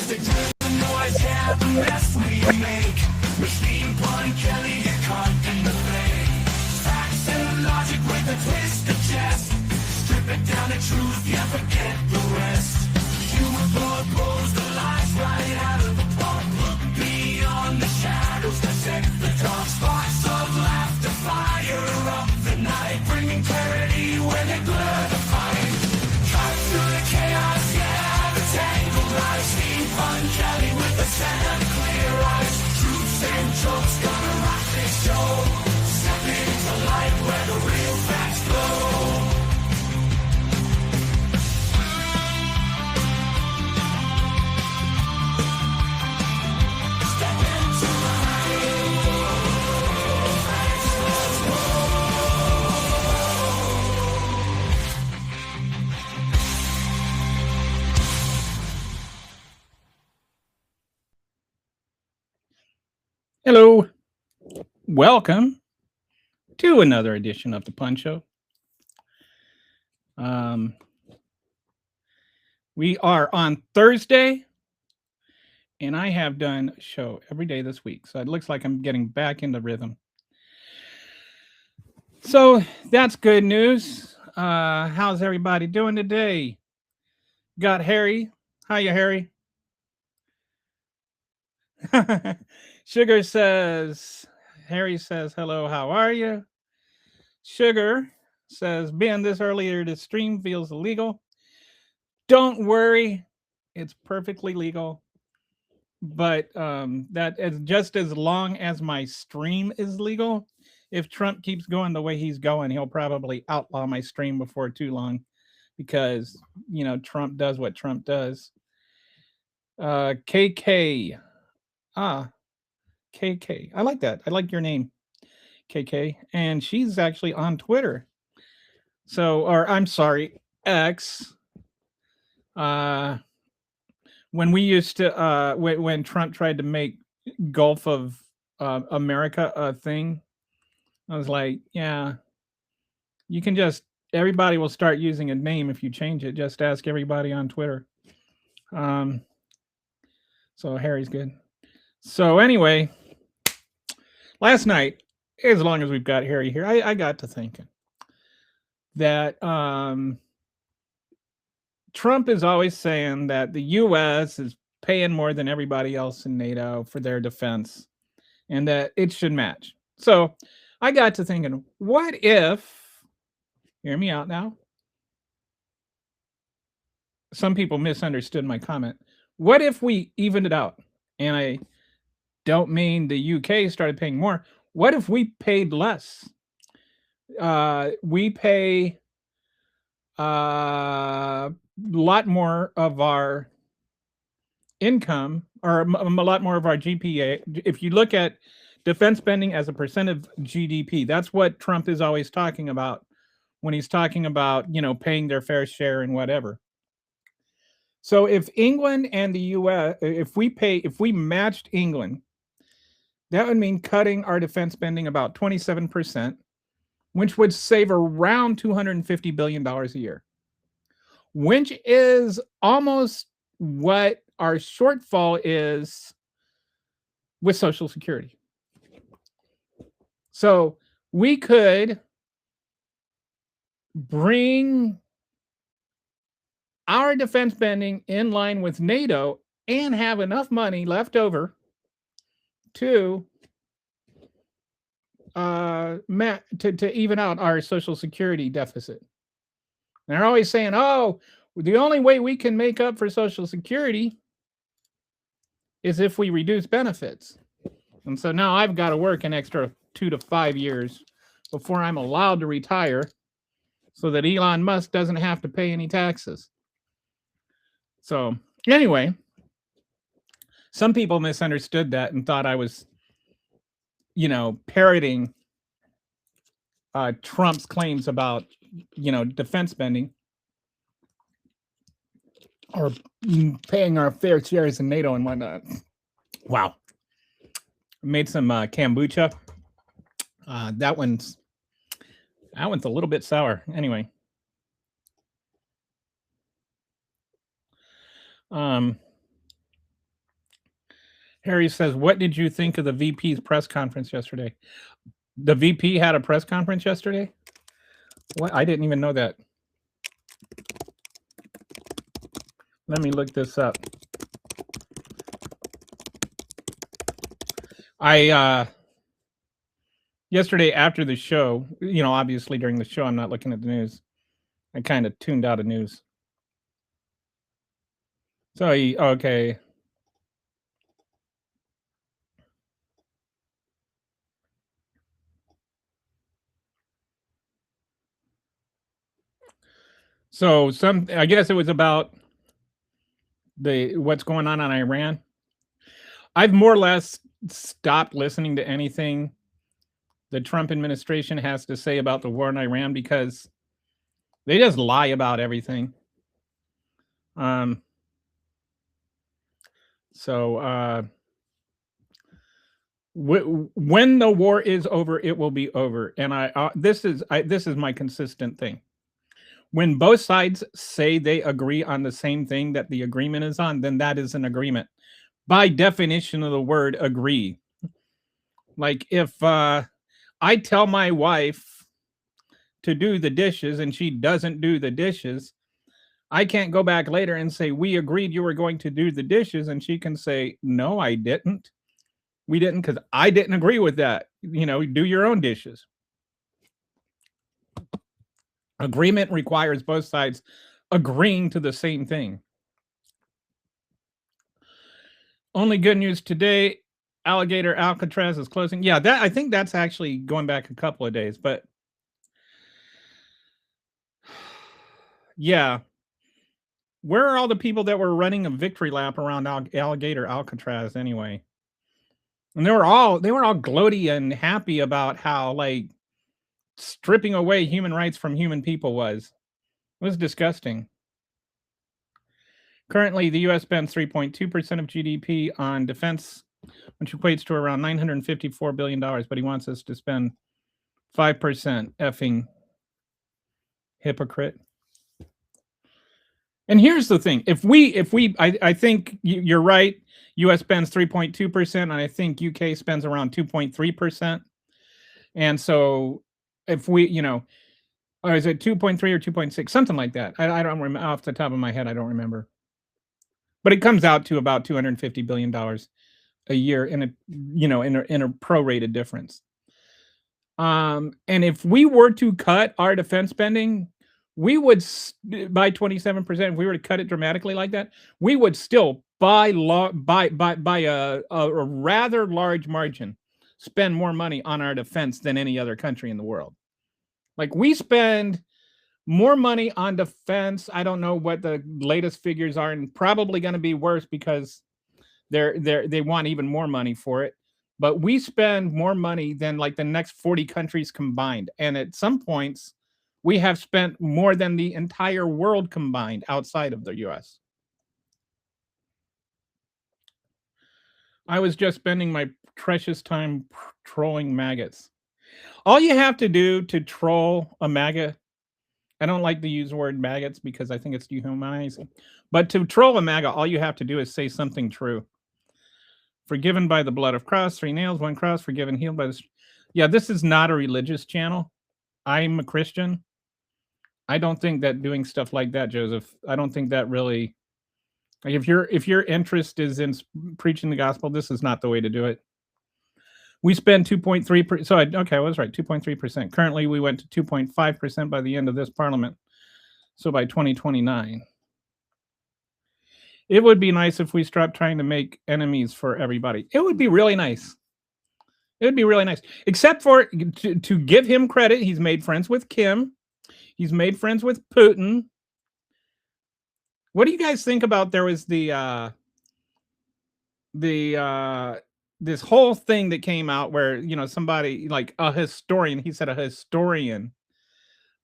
music to the noise, yeah, the mess we make. Machine Pun Kelly, get caught in the fray. Facts and logic with a twist of chest. Strip it down to truth, yeah, forget the rest. Human blood blows the lies right out of the park. Look beyond the shadows that set the dark. Sparks of laughter fire up the night, bringing clarity when they blur the fight. Cut through the chaos, yeah, the tangled lies. Fun Kelly with the center clear eyes. Truths and jokes gonna rock this show. Step into light where the real facts flow. Step into Hello, welcome to another edition of the Pun Show. We are on Thursday, and I have done a show every day this week, so it looks like I'm getting back into rhythm. So that's good news. How's everybody doing today? Got Harry. Hiya, Harry. Sugar says, Harry says, hello, how are you? Sugar says, being this earlier to stream feels illegal. Don't worry, it's perfectly legal. But that is just as long as my stream is legal. If Trump keeps going the way he's going, he'll probably outlaw my stream before too long because, you know, Trump does what Trump does. KK. KK. I like that. I like your name, KK. And she's actually on Twitter. So, or I'm sorry, X. When we used to, when Trump tried to make Gulf of America a thing, I was like, yeah, you can just, everybody will start using a name if you change it. Just ask everybody on Twitter. So Harry's good. So anyway, last night, as long as we've got Harry here, I got to thinking that Trump is always saying that the U.S. is paying more than everybody else in NATO for their defense and that it should match. So I got to thinking, what if, hear me out now, some people misunderstood my comment. What if we evened it out? And I don't mean the UK started paying more. What if we paid less? We pay a lot more of our income, or a lot more of our GPA. If you look at defense spending as a percent of GDP, that's what Trump is always talking about when he's talking about, you know, paying their fair share and whatever. So if England and the US, if we matched England, that would mean cutting our defense spending about 27%, which would save around $250 billion a year, which is almost what our shortfall is with Social Security. So we could bring our defense spending in line with NATO and have enough money left over to even out our Social Security deficit. And they're always saying, oh, the only way we can make up for Social Security is if we reduce benefits. And so now I've got to work an extra 2 to 5 years before I'm allowed to retire so that Elon Musk doesn't have to pay any taxes. So anyway, some people misunderstood that and thought I was, you know, parroting Trump's claims about, you know, defense spending or paying our fair shares in NATO and whatnot. Wow. I made some kombucha. That one's a little bit sour. Anyway. Harry says, what did you think of the VP's press conference yesterday? The VP had a press conference yesterday? What? I didn't even know that. Let me look this up. Yesterday after the show, obviously during the show, I'm not looking at the news. I kind of tuned out of news. So okay. So I guess it was about what's going on in Iran. I've more or less stopped listening to anything the Trump administration has to say about the war in Iran because they just lie about everything. When the war is over, it will be over. And this is my consistent thing. When both sides say they agree on the same thing that the agreement is on, then that is an agreement. By definition of the word agree. Like if I tell my wife to do the dishes and she doesn't do the dishes, I can't go back later and say, we agreed you were going to do the dishes. And she can say, no, I didn't. We didn't because I didn't agree with that. Do your own dishes. Agreement requires both sides agreeing to the same thing. Only good news today, Alligator Alcatraz is closing. Yeah, I think that's actually going back a couple of days, but yeah. Where are all the people that were running a victory lap around Alligator Alcatraz anyway? And they were all gloaty and happy about how like stripping away human rights from human people was disgusting. Currently, the U.S. spends 3.2% of GDP on defense, which equates to around $954 billion, but he wants us to spend 5%. Effing hypocrite. And here's the thing. I think you're right. U.S. spends 3.2%, and I think UK spends around 2.3%. And so if we, or is it 2.3 or 2.6, something like that. I don't remember off the top of my head. I don't remember. But it comes out to about $250 billion a year in a prorated difference. And if we were to cut our defense spending, we would, by 27%, if we were to cut it dramatically like that, we would still by a rather large margin spend more money on our defense than any other country in the world. Like we spend more money on defense. I don't know what the latest figures are, and probably going to be worse because they want even more money for it. But we spend more money than like the next 40 countries combined. And at some points, we have spent more than the entire world combined outside of the US. I was just spending my precious time trolling maggots. All you have to do to troll a MAGA, I don't like to use the word maggots because I think it's dehumanizing, but to troll a MAGA, all you have to do is say something true. Forgiven by the blood of cross, 3 nails, 1 cross, forgiven, healed by the... Yeah, this is not a religious channel. I'm a Christian. I don't think that doing stuff like that, Joseph, I don't think that really... Like if your interest is in preaching the gospel, this is not the way to do it. We spend 2.3%. So I was right, 2.3%. Currently, we went to 2.5% by the end of this parliament. So by 2029. It would be nice if we stopped trying to make enemies for everybody. It would be really nice. It would be really nice. Except for, to give him credit, he's made friends with Kim. He's made friends with Putin. What do you guys think about, there was this whole thing that came out where, somebody like a historian, he said a historian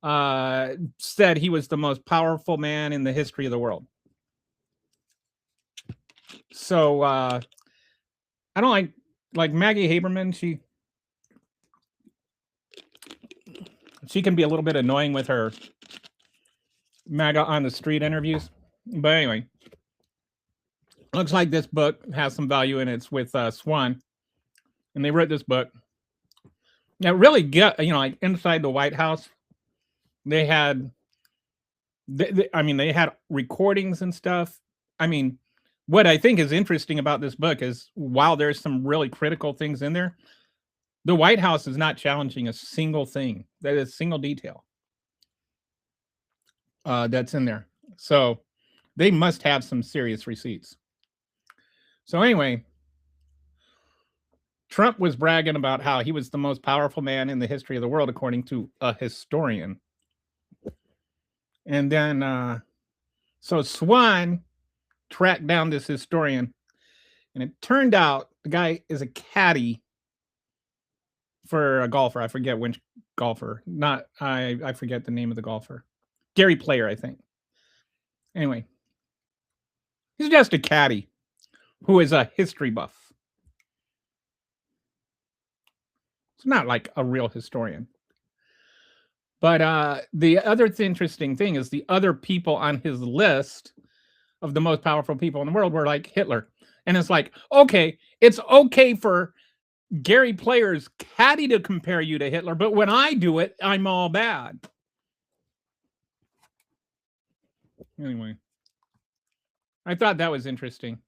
said he was the most powerful man in the history of the world. So I don't like Maggie Haberman. She can be a little bit annoying with her MAGA on the street interviews. But anyway, Looks like this book has some value in it. It's with Swan, and they wrote this book. Now, really, like inside the White House, they had, they had recordings and stuff. I mean, what I think is interesting about this book is while there's some really critical things in there, the White House is not challenging a single thing. That is a single detail that's in there. So they must have some serious receipts. So anyway, Trump was bragging about how he was the most powerful man in the history of the world, according to a historian. And then, so Swan tracked down this historian, and it turned out the guy is a caddy for a golfer. I forget which golfer. I forget the name of the golfer. Gary Player, I think. Anyway, he's just a caddy who is a history buff. It's not like a real historian. But the other interesting thing is the other people on his list of the most powerful people in the world were like Hitler. And it's like, okay, it's okay for Gary Player's caddy to compare you to Hitler, but when I do it, I'm all bad. Anyway, I thought that was interesting.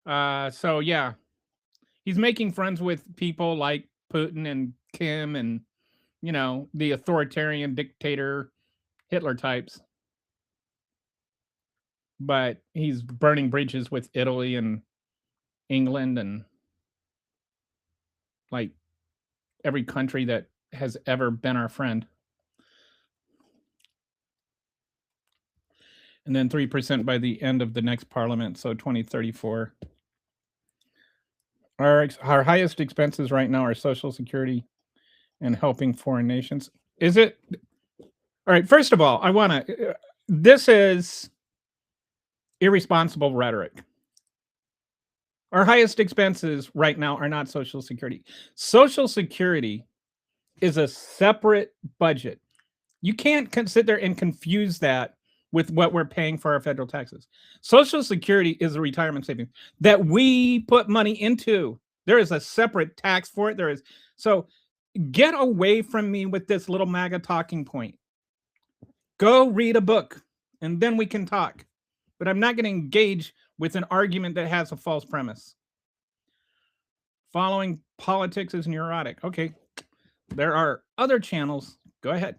So yeah, he's making friends with people like Putin and Kim and, the authoritarian dictator Hitler types. But he's burning bridges with Italy and England and like every country that has ever been our friend. And then 3% by the end of the next parliament, so 2034. Our highest expenses right now are Social Security and helping foreign nations. Is it? All right, first of all, this is irresponsible rhetoric. Our highest expenses right now are not Social Security. Social Security is a separate budget. You can't sit there and confuse that with what we're paying for our federal taxes. Social Security is a retirement savings that we put money into. There is a separate tax for it. So get away from me with this little MAGA talking point. Go read a book and then we can talk. But I'm not going to engage with an argument that has a false premise. Following politics is neurotic. Okay, there are other channels. Go ahead.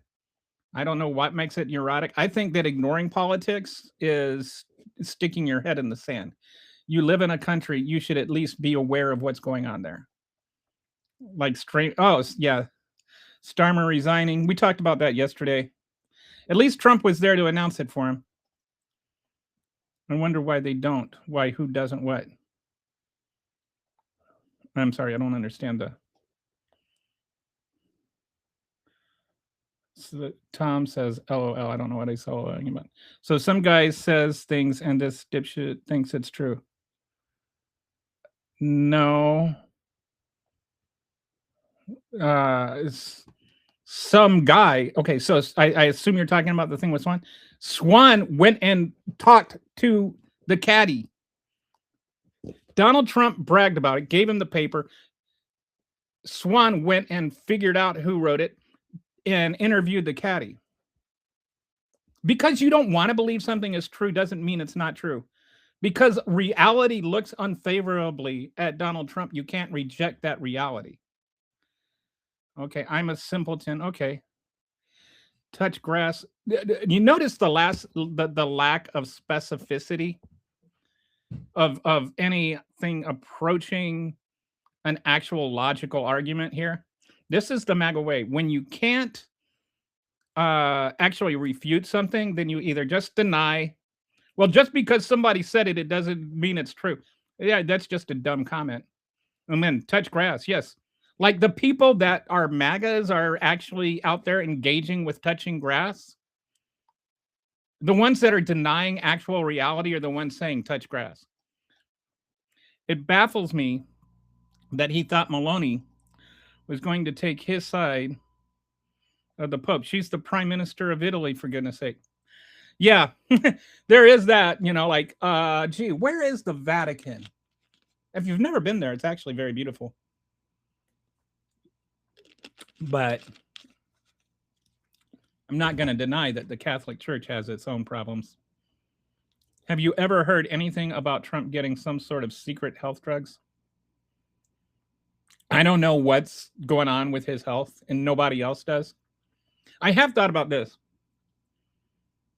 I don't know what makes it neurotic. I think that ignoring politics is sticking your head in the sand. You live in a country, you should at least be aware of what's going on there. Like Starmer resigning. We talked about that yesterday. At least Trump was there to announce it for him. I wonder why they don't. Why? Who doesn't what? I'm sorry, I don't understand the. So Tom says, LOL. I don't know what he's LOLing about. So some guy says things and this dipshit thinks it's true. No. It's some guy. Okay, so I assume you're talking about the thing with Swan. Swan went and talked to the caddy. Donald Trump bragged about it, gave him the paper. Swan went and figured out who wrote it and interviewed the caddy. Because you don't want to believe something is true doesn't mean it's not true. Because reality looks unfavorably at Donald Trump, you can't reject that reality. Okay, I'm a simpleton. Okay. Touch grass. You notice the lack of specificity of anything approaching an actual logical argument here. This is the MAGA way. When you can't actually refute something, then you either just deny. Well, just because somebody said it, it doesn't mean it's true. Yeah, that's just a dumb comment. And then touch grass. Yes. Like the people that are MAGAs are actually out there engaging with touching grass. The ones that are denying actual reality are the ones saying touch grass. It baffles me that he thought Meloni was going to take his side of the Pope. She's the prime minister of Italy, for goodness sake. Yeah, there is that, like, gee, where is the Vatican? If you've never been there, it's actually very beautiful. But I'm not going to deny that the Catholic Church has its own problems. Have you ever heard anything about Trump getting some sort of secret health drugs? I don't know what's going on with his health, and nobody else does. I have thought about this.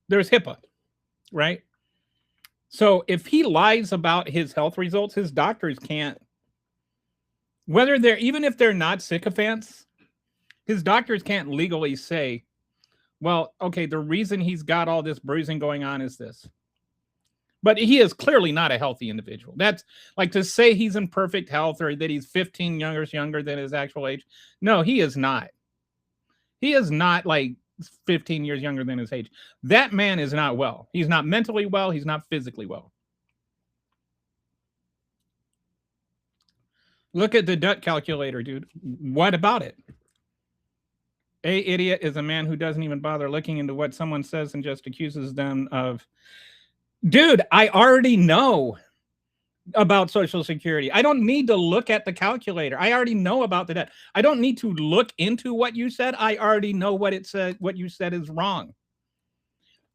There's HIPAA, right? So if he lies about his health results, his doctors can't, whether they're, even if they're not sycophants, his doctors can't legally say, well, okay, the reason he's got all this bruising going on is this. But he is clearly not a healthy individual. That's like to say he's in perfect health or that he's 15 years younger than his actual age. No, he is not. He is not like 15 years younger than his age. That man is not well. He's not mentally well. He's not physically well. Look at the debt calculator, dude. What about it? A idiot is a man who doesn't even bother looking into what someone says and just accuses them of. Dude, I already know about Social Security. I don't need to look at the calculator. I already know about the debt. I don't need to look into what you said. I already know what it said. What you said is wrong.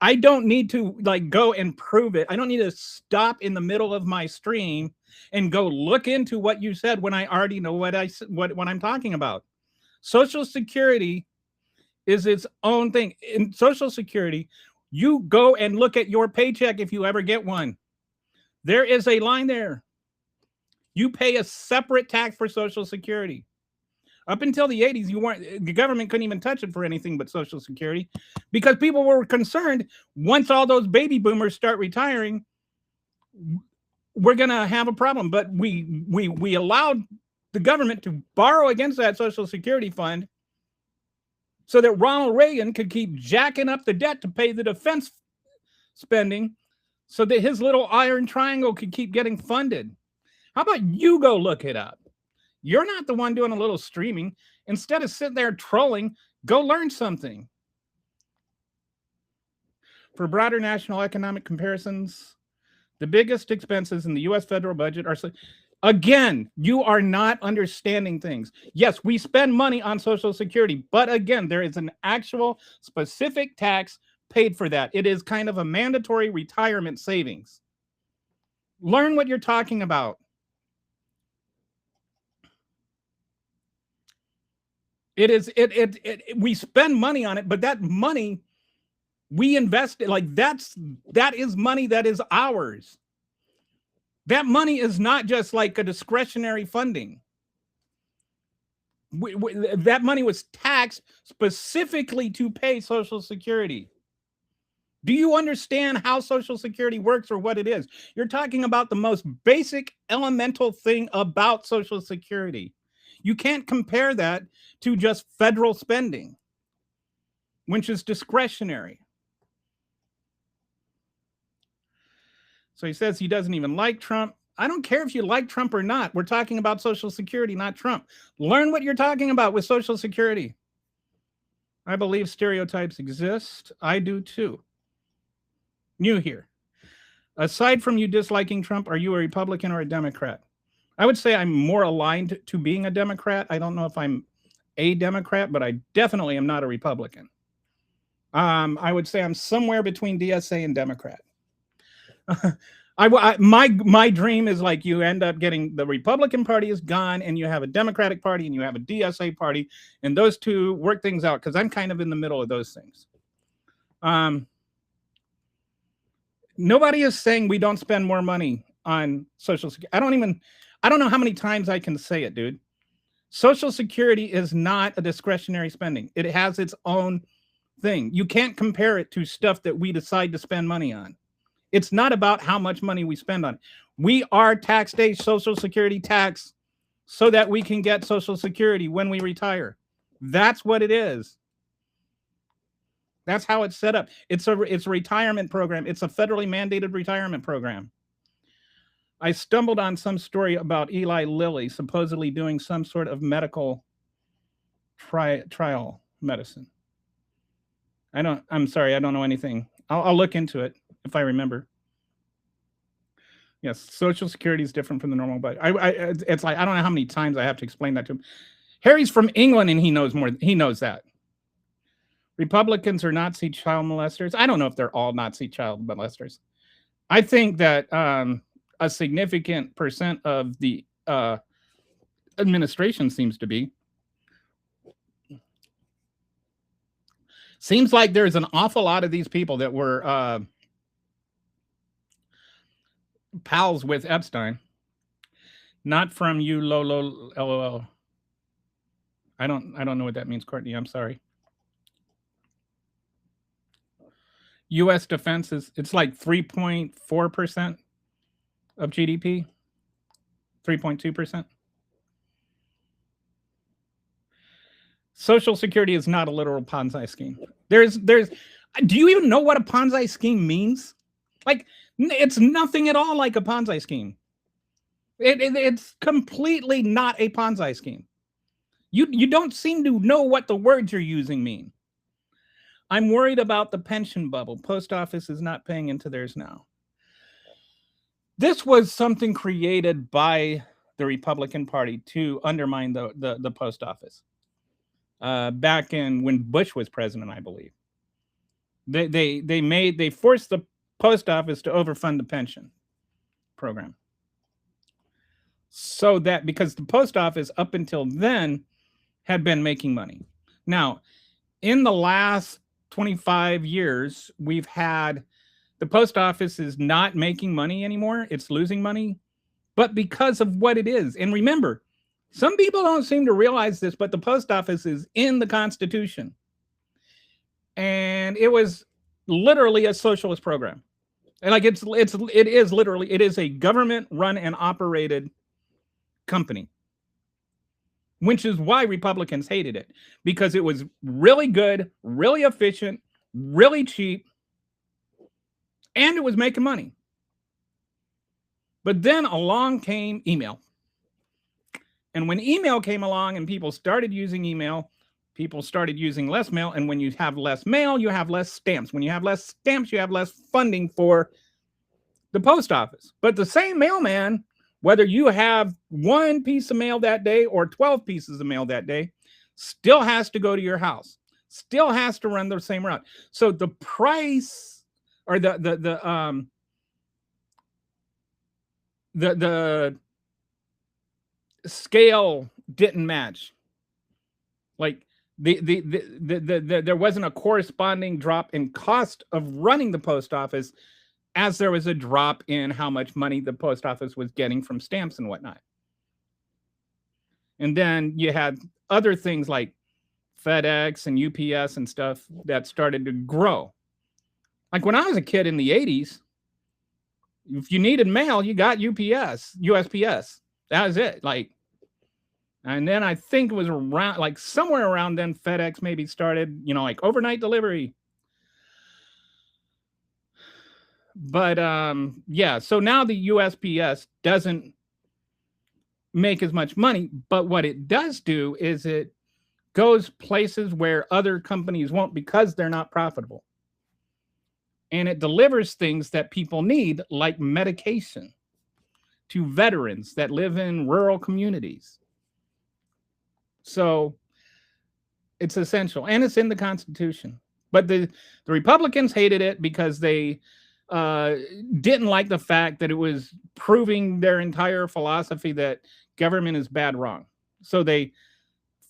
I don't need to like go and prove it. I don't need to stop in the middle of my stream and go look into what you said when I already know what I'm talking about. Social Security is its own thing. In Social Security, you go and look at your paycheck if you ever get one. There is a line there. You pay a separate tax for Social Security. Up until the 80s, the government couldn't even touch it for anything but Social Security because people were concerned once all those baby boomers start retiring, we're going to have a problem. But we allowed the government to borrow against that Social Security fund so that Ronald Reagan could keep jacking up the debt to pay the defense spending so that his little iron triangle could keep getting funded. How about you go look it up? You're not the one doing a little streaming. Instead of sitting there trolling, go learn something. For broader national economic comparisons, the biggest expenses in the U.S. federal budget are... Again, you are not understanding things. Yes, we spend money on Social Security, but again, there is an actual specific tax paid for that. It is kind of a mandatory retirement savings. Learn what you're talking about. We spend money on it, but that money we invest it, like that is money that is ours. That money is not just like a discretionary funding. That money was taxed specifically to pay Social Security. Do you understand how Social Security works or what it is? You're talking about the most basic elemental thing about Social Security. You can't compare that to just federal spending, which is discretionary. So he says he doesn't even like Trump. I don't care if you like Trump or not. We're talking about Social Security, not Trump. Learn what you're talking about with Social Security. I believe stereotypes exist. I do too. New here. Aside from you disliking Trump, are you a Republican or a Democrat? I would say I'm more aligned to being a Democrat. I don't know if I'm a Democrat, but I definitely am not a Republican. I would say I'm somewhere between DSA and Democrat. My dream is like you end up getting the Republican Party is gone and you have a Democratic Party and you have a DSA party and those two work things out because I'm kind of in the middle of those things. Nobody is saying we don't spend more money on Social Security. I don't know how many times I can say it, dude. Social Security is not a discretionary spending. It has its own thing. You can't compare it to stuff that we decide to spend money on. It's not about how much money we spend on it. We are taxed a Social Security tax so that we can get Social Security when we retire. That's what it is. That's how it's set up. It's a retirement program. It's a federally mandated retirement program. I stumbled on some story about Eli Lilly supposedly doing some sort of medical trial medicine. I'm sorry, I don't know anything. I'll look into it if I remember. Yes, Social Security is different from the normal budget. It's like I don't know how many times I have to explain that to him. Harry's from England and he knows more. He knows that. Republicans are Nazi child molesters. I don't know if they're all Nazi child molesters. I think that a significant percent of the administration seems to be. Seems like there's an awful lot of these people that were pals with Epstein. Not from you, Lolo, LOL. I don't know what that means, Courtney. I'm sorry. U.S. defense it's like 3.4% of GDP, 3.2%. Social Security is not a literal Ponzi scheme. There's. Do you even know what a Ponzi scheme means? Like, it's nothing at all like a Ponzi scheme. It's completely not a Ponzi scheme. You don't seem to know what the words you're using mean. I'm worried about the pension bubble. Post office is not paying into theirs now. This was something created by the Republican Party to undermine the post office. Back in when Bush was president, I believe. They forced the post office to overfund the pension program. So that because the post office up until then had been making money. Now, in the last 25 years, we've had the post office is not making money anymore. It's losing money, but because of what it is. And remember, some people don't seem to realize this, but the post office is in the Constitution. And it was literally a socialist program. And like it is a government run and operated company, which is why Republicans hated it, because it was really good, really efficient, really cheap, and it was making money. But then along came email. And when email came along and people started using email, people started using less mail. And when you have less mail, you have less stamps. When you have less stamps, you have less funding for the post office. But the same mailman, whether you have one piece of mail that day or 12 pieces of mail that day, still has to go to your house, still has to run the same route. So the price or the scale didn't match. Like there wasn't a corresponding drop in cost of running the post office as there was a drop in how much money the post office was getting from stamps and whatnot. And then you had other things like FedEx and UPS and stuff that started to grow. Like when I was a kid in the 80s, if you needed mail, you got USPS. That was it. Like, and then I think it was around, like somewhere around then, FedEx maybe started, like overnight delivery. But yeah, so now the USPS doesn't make as much money, but what it does do is it goes places where other companies won't because they're not profitable. And it delivers things that people need, like medication, to veterans that live in rural communities. So it's essential, and it's in the Constitution. But the Republicans hated it because they didn't like the fact that it was proving their entire philosophy that government is bad wrong. So they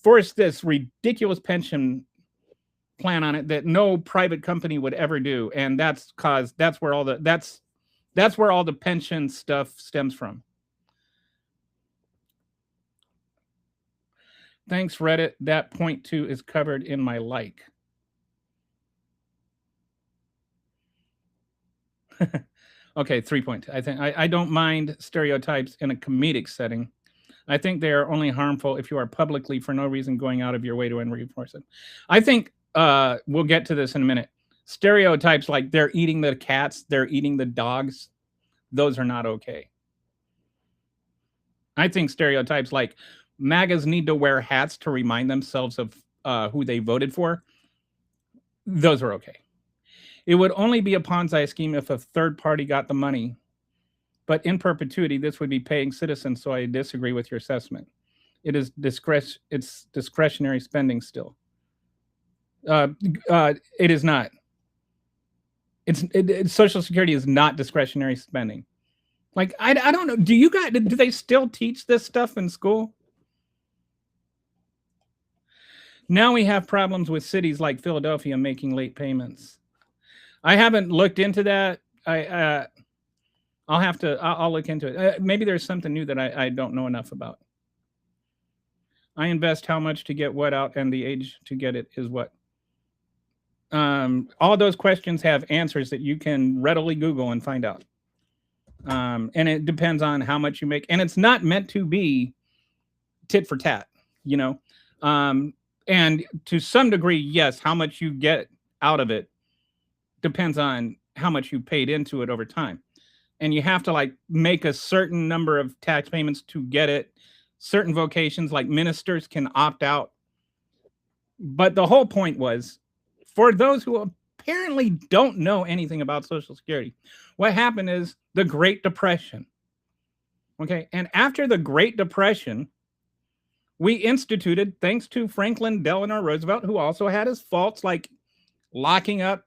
forced this ridiculous pension plan on it that no private company would ever do, and that's where all the pension stuff stems from. Thanks, Reddit. That point 2 is covered in my like. Okay, 3.2. I think I don't mind stereotypes in a comedic setting. I think they are only harmful if you are publicly, for no reason, going out of your way to reinforce it. I think we'll get to this in a minute. Stereotypes like they're eating the cats, they're eating the dogs, those are not okay. I think stereotypes like MAGAs need to wear hats to remind themselves of who they voted for, those are okay. It would only be a Ponzi scheme if a third party got the money. But in perpetuity, this would be paying citizens, so I disagree with your assessment. It's discretionary spending still. It is not. Social Security is not discretionary spending. Like, I don't know. Do they still teach this stuff in school? Now we have problems with cities like Philadelphia making late payments. I haven't looked into that. I'll look into it. Maybe there's something new that I don't know enough about. I invest how much to get what out, and the age to get it is what. All those questions have answers that you can readily Google and find out. And it depends on how much you make. And it's not meant to be tit for tat, you know. And to some degree, yes, how much you get out of it depends on how much you paid into it over time. And you have to like make a certain number of tax payments to get it. Certain vocations like ministers can opt out. But the whole point was, for those who apparently don't know anything about Social Security, what happened is the Great Depression. Okay. And after the Great Depression, we instituted, thanks to Franklin Delano Roosevelt, who also had his faults, like locking up,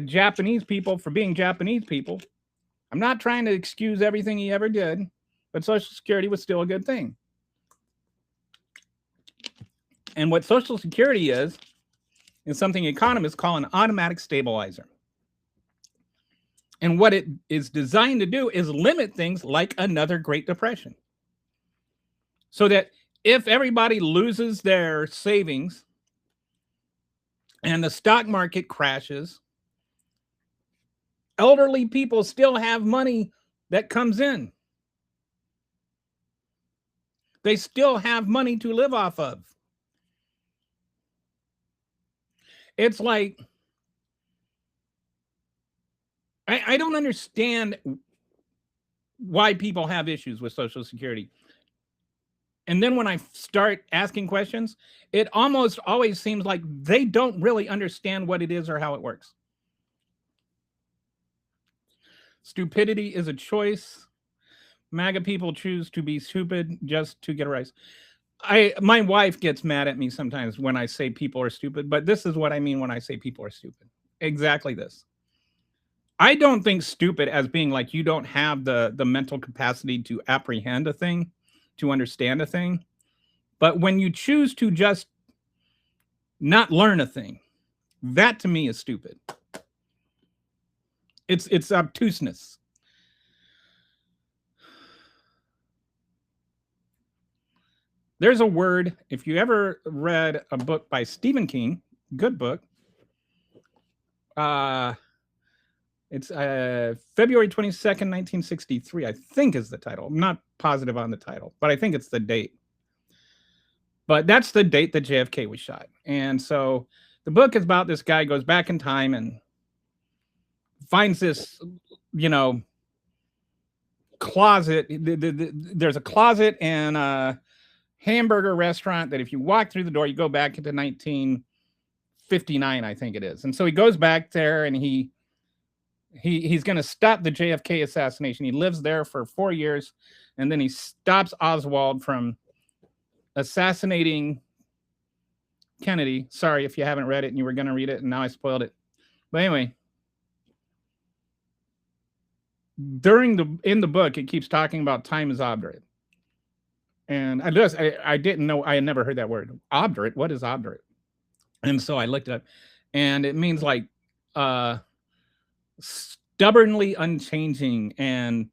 Japanese people for being Japanese people. I'm not trying to excuse everything he ever did, but Social Security was still a good thing. And what Social Security is something economists call an automatic stabilizer. And what it is designed to do is limit things like another Great Depression. So that if everybody loses their savings and the stock market crashes, elderly people still have money that comes in. They still have money to live off of. It's like, I don't understand why people have issues with Social Security. And then when I start asking questions, it almost always seems like they don't really understand what it is or how it works. Stupidity is a choice. MAGA people choose to be stupid just to get a rise. My wife gets mad at me sometimes when I say people are stupid, but this is what I mean when I say people are stupid. Exactly this. I don't think stupid as being like you don't have the mental capacity to apprehend a thing, to understand a thing. But when you choose to just not learn a thing, that to me is stupid. It's obtuseness. There's a word, if you ever read a book by Stephen King, good book. It's February 22nd, 1963, I think is the title. I'm not positive on the title, but I think it's the date. But that's the date that JFK was shot. And so the book is about this guy goes back in time and finds this, closet. There's a closet and a hamburger restaurant that if you walk through the door, you go back into 1959, I think it is. And so he goes back there and he's going to stop the JFK assassination. He lives there for 4 years, and then he stops Oswald from assassinating Kennedy. Sorry if you haven't read it and you were going to read it, and now I spoiled it. But anyway, in the book, it keeps talking about time is obdurate. And I didn't know, I had never heard that word. Obdurate, what is obdurate? And so I looked it up, and it means like stubbornly unchanging, and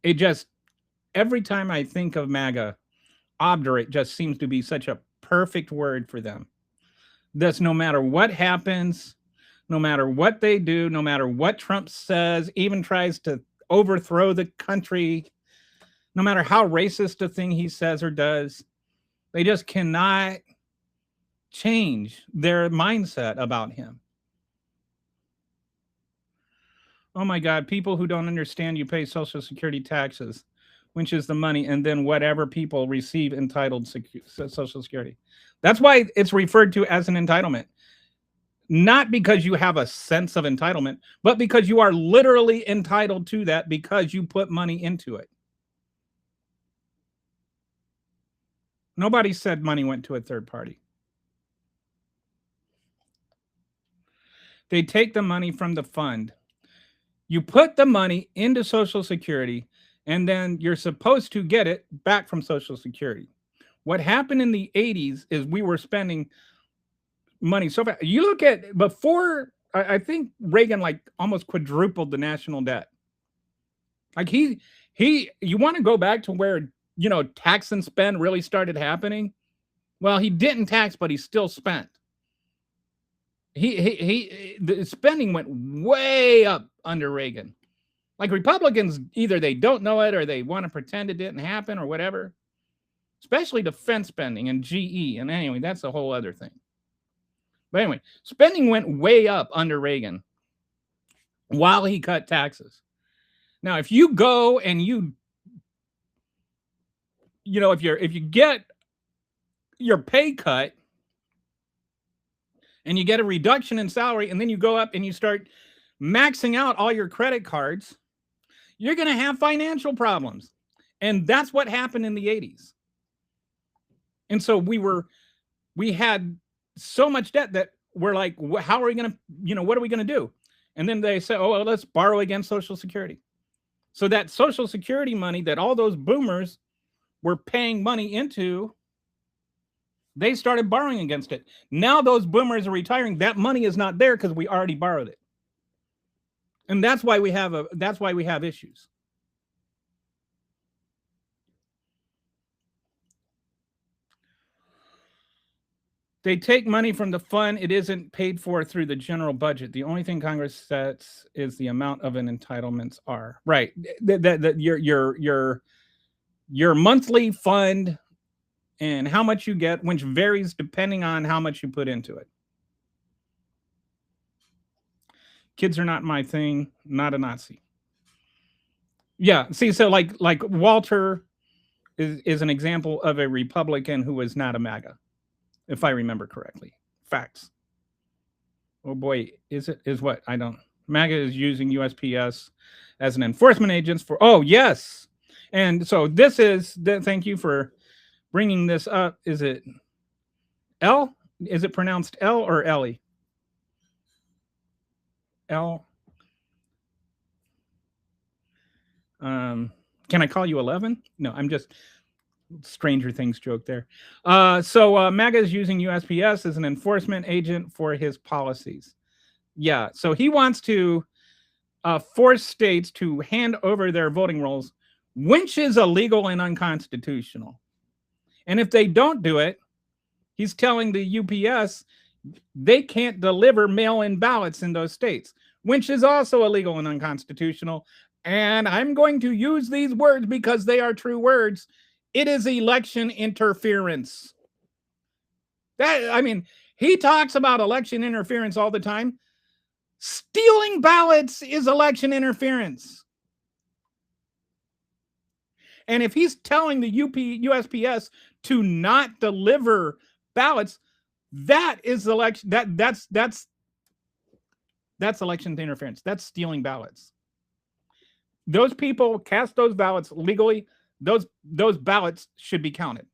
it just, every time I think of MAGA, obdurate just seems to be such a perfect word for them. That's no matter what happens, no matter what they do, no matter what Trump says, even tries to overthrow the country, no matter how racist a thing he says or does, they just cannot change their mindset about him. Oh my God, people who don't understand you pay Social Security taxes. which is the money, and then whatever people receive entitled Social Security. That's why it's referred to as an entitlement. Not because you have a sense of entitlement, but because you are literally entitled to that because you put money into it. Nobody said money went to a third party. They take the money from the fund. You put the money into Social Security, and then you're supposed to get it back from Social Security. What happened in the 80s is we were spending money so fast. You look at before, I think Reagan like almost quadrupled the national debt. Like you want to go back to where, you know, tax and spend really started happening. Well, he didn't tax, but he still spent. The spending went way up under Reagan. Like Republicans, either they don't know it or they want to pretend it didn't happen or whatever. Especially defense spending and GE. And anyway, that's a whole other thing. But anyway, spending went way up under Reagan while he cut taxes. Now, if you go and you know, if you get your pay cut and you get a reduction in salary, and then you go up and you start maxing out all your credit cards, you're going to have financial problems. And that's what happened in the 80s. And so we had so much debt that we're like, how are we going to, you know, what are we going to do? And then they say, oh, well, let's borrow against Social Security. So that Social Security money that all those boomers were paying money into, they started borrowing against it. Now those boomers are retiring. That money is not there because we already borrowed it. And that's why we have issues. They take money from the fund. It isn't paid for through the general budget. The only thing Congress sets is the amount of an entitlements are. Right. Your monthly fund and how much you get, which varies depending on how much you put into it. Kids are not my thing, not a Nazi. Yeah, see, so like Walter is an example of a Republican who was not a MAGA, if I remember correctly. Facts. Oh boy, is what? I don't. MAGA is using USPS as an enforcement agent for, oh yes. And so this is, thank you for bringing this up. Is it L? Is it pronounced L or Ellie? L. Can I call you 11? No, I'm just Stranger Things joke there. So MAGA is using USPS as an enforcement agent for his policies. Yeah, so he wants to force states to hand over their voting rolls, which is illegal and unconstitutional. And if they don't do it, he's telling the UPS they can't deliver mail-in ballots in those states, which is also illegal and unconstitutional. And I'm going to use these words because they are true words. It is election interference. He talks about election interference all the time. Stealing ballots is election interference. And if he's telling the USPS to not deliver ballots, that is election. That's election interference. That's stealing ballots. Those people cast those ballots legally. Those ballots should be counted.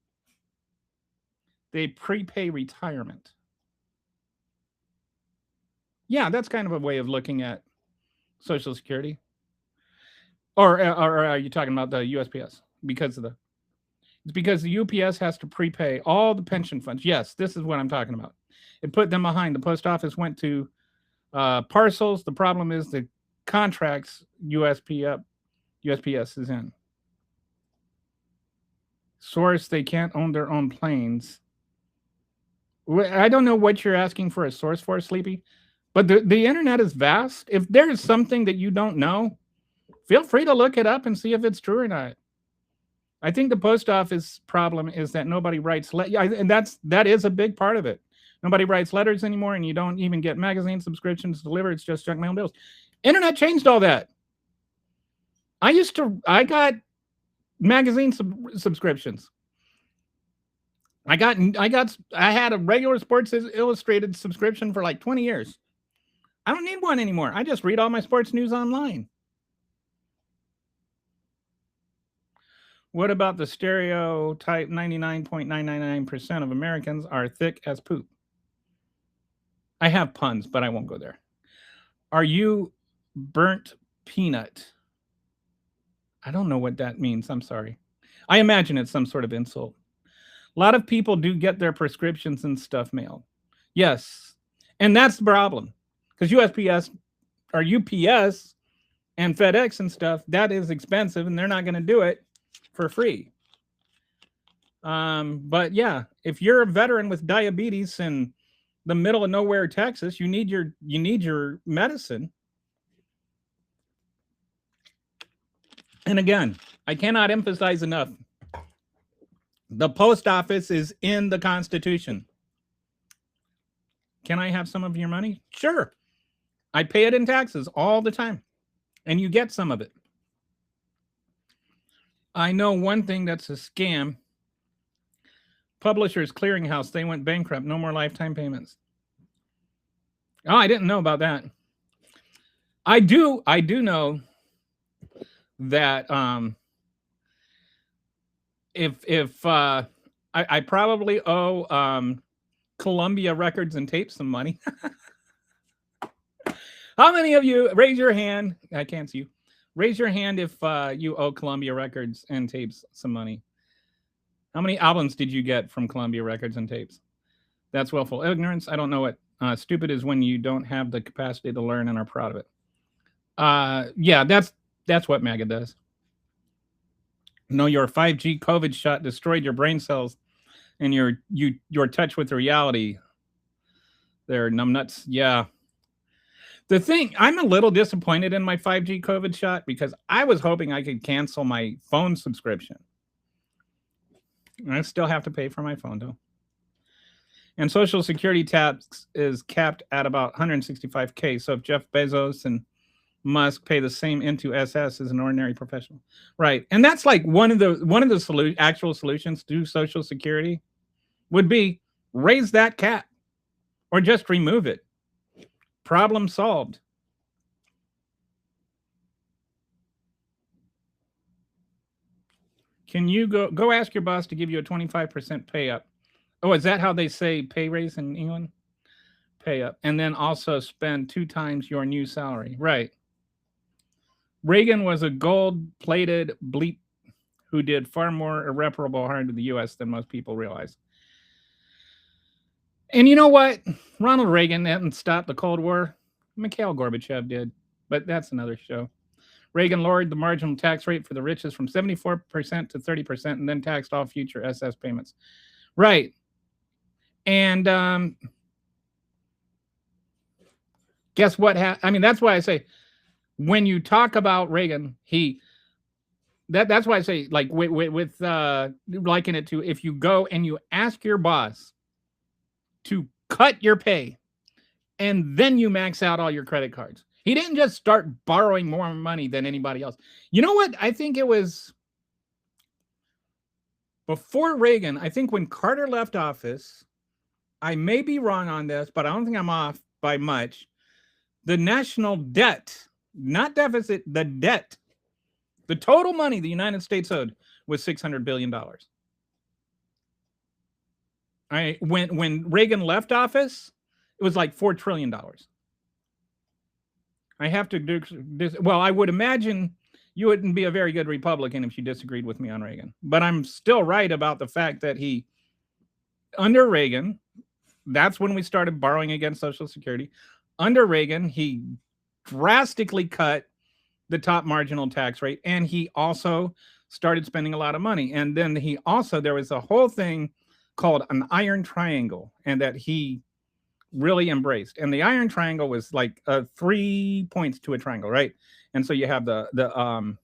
They prepay retirement. Yeah, that's kind of a way of looking at Social Security. Or are you talking about the USPS? It's because the UPS has to prepay all the pension funds. Yes, this is what I'm talking about. It put them behind. The post office went to parcels. The problem is the contracts USPS is in. Source, they can't own their own planes. I don't know what you're asking for a source for, Sleepy, but the internet is vast. If there is something that you don't know, feel free to look it up and see if it's true or not. I think the post office problem is that nobody writes and that is a big part of it. Nobody writes letters anymore, and you don't even get magazine subscriptions delivered. It's just junk mail bills. Internet changed all that. I got magazine subscriptions. I had a regular Sports Illustrated subscription for like 20 years. I don't need one anymore. I just read all my sports news online. What about the stereotype 99.999% of Americans are thick as poop? I have puns, but I won't go there. Are you burnt peanut? I don't know what that means. I'm sorry. I imagine it's some sort of insult. A lot of people do get their prescriptions and stuff mailed. Yes. And that's the problem. Because USPS or UPS and FedEx and stuff, that is expensive and they're not going to do it for free. But yeah, if you're a veteran with diabetes in the middle of nowhere, Texas, you need your medicine. And again, I cannot emphasize enough. The post office is in the Constitution. Can I have some of your money? Sure. I pay it in taxes all the time. And you get some of it. I know one thing that's a scam. Publishers Clearinghouse, they went bankrupt. No more lifetime payments. Oh, I didn't know about that. I do know that if I probably owe Columbia Records and Tapes some money. How many of you, raise your hand? I can't see you. Raise your hand if you owe Columbia Records and Tapes some money. How many albums did you get from Columbia Records and Tapes? That's willful ignorance. I don't know what stupid is when you don't have the capacity to learn and are proud of it. Yeah, that's what MAGA does. No, your 5G COVID shot destroyed your brain cells and your touch with reality. They're numbnuts. Yeah. The thing, I'm a little disappointed in my 5G COVID shot because I was hoping I could cancel my phone subscription. I still have to pay for my phone, though. And Social Security tax is capped at about $165K. So if Jeff Bezos and Musk pay the same into SS as an ordinary professional, right? And that's like one of the actual solutions to Social Security would be raise that cap or just remove it. Problem solved. Can you go ask your boss to give you a 25% pay up? Oh, is that how they say pay raise in England? Pay up. And then also spend 2 times your new salary. Right. Reagan was a gold-plated bleep who did far more irreparable harm to the U.S. than most people realize. And you know what? Ronald Reagan didn't stop the Cold War. Mikhail Gorbachev did, but that's another show. Reagan lowered the marginal tax rate for the richest from 74% to 30% and then taxed all future SS payments. Right. And guess what? I mean, that's why I say when you talk about Reagan, that's why I say, like, with liken it to if you go and you ask your boss to cut your pay and then you max out all your credit cards. He didn't just start borrowing more money than anybody else. You know what? I think it was before Reagan. I think when Carter left office, I may be wrong on this, but I don't think I'm off by much. The national debt, not deficit, the debt, the total money the United States owed was $600 billion. When Reagan left office, it was like $4 trillion. I have to do this. Well, I would imagine you wouldn't be a very good Republican if you disagreed with me on Reagan. But I'm still right about the fact that under Reagan, that's when we started borrowing against Social Security. Under Reagan, he drastically cut the top marginal tax rate, and he also started spending a lot of money. And then there was a whole thing called an iron triangle, and that he really embraced. And the iron triangle was like 3 points to a triangle, right? And so you have the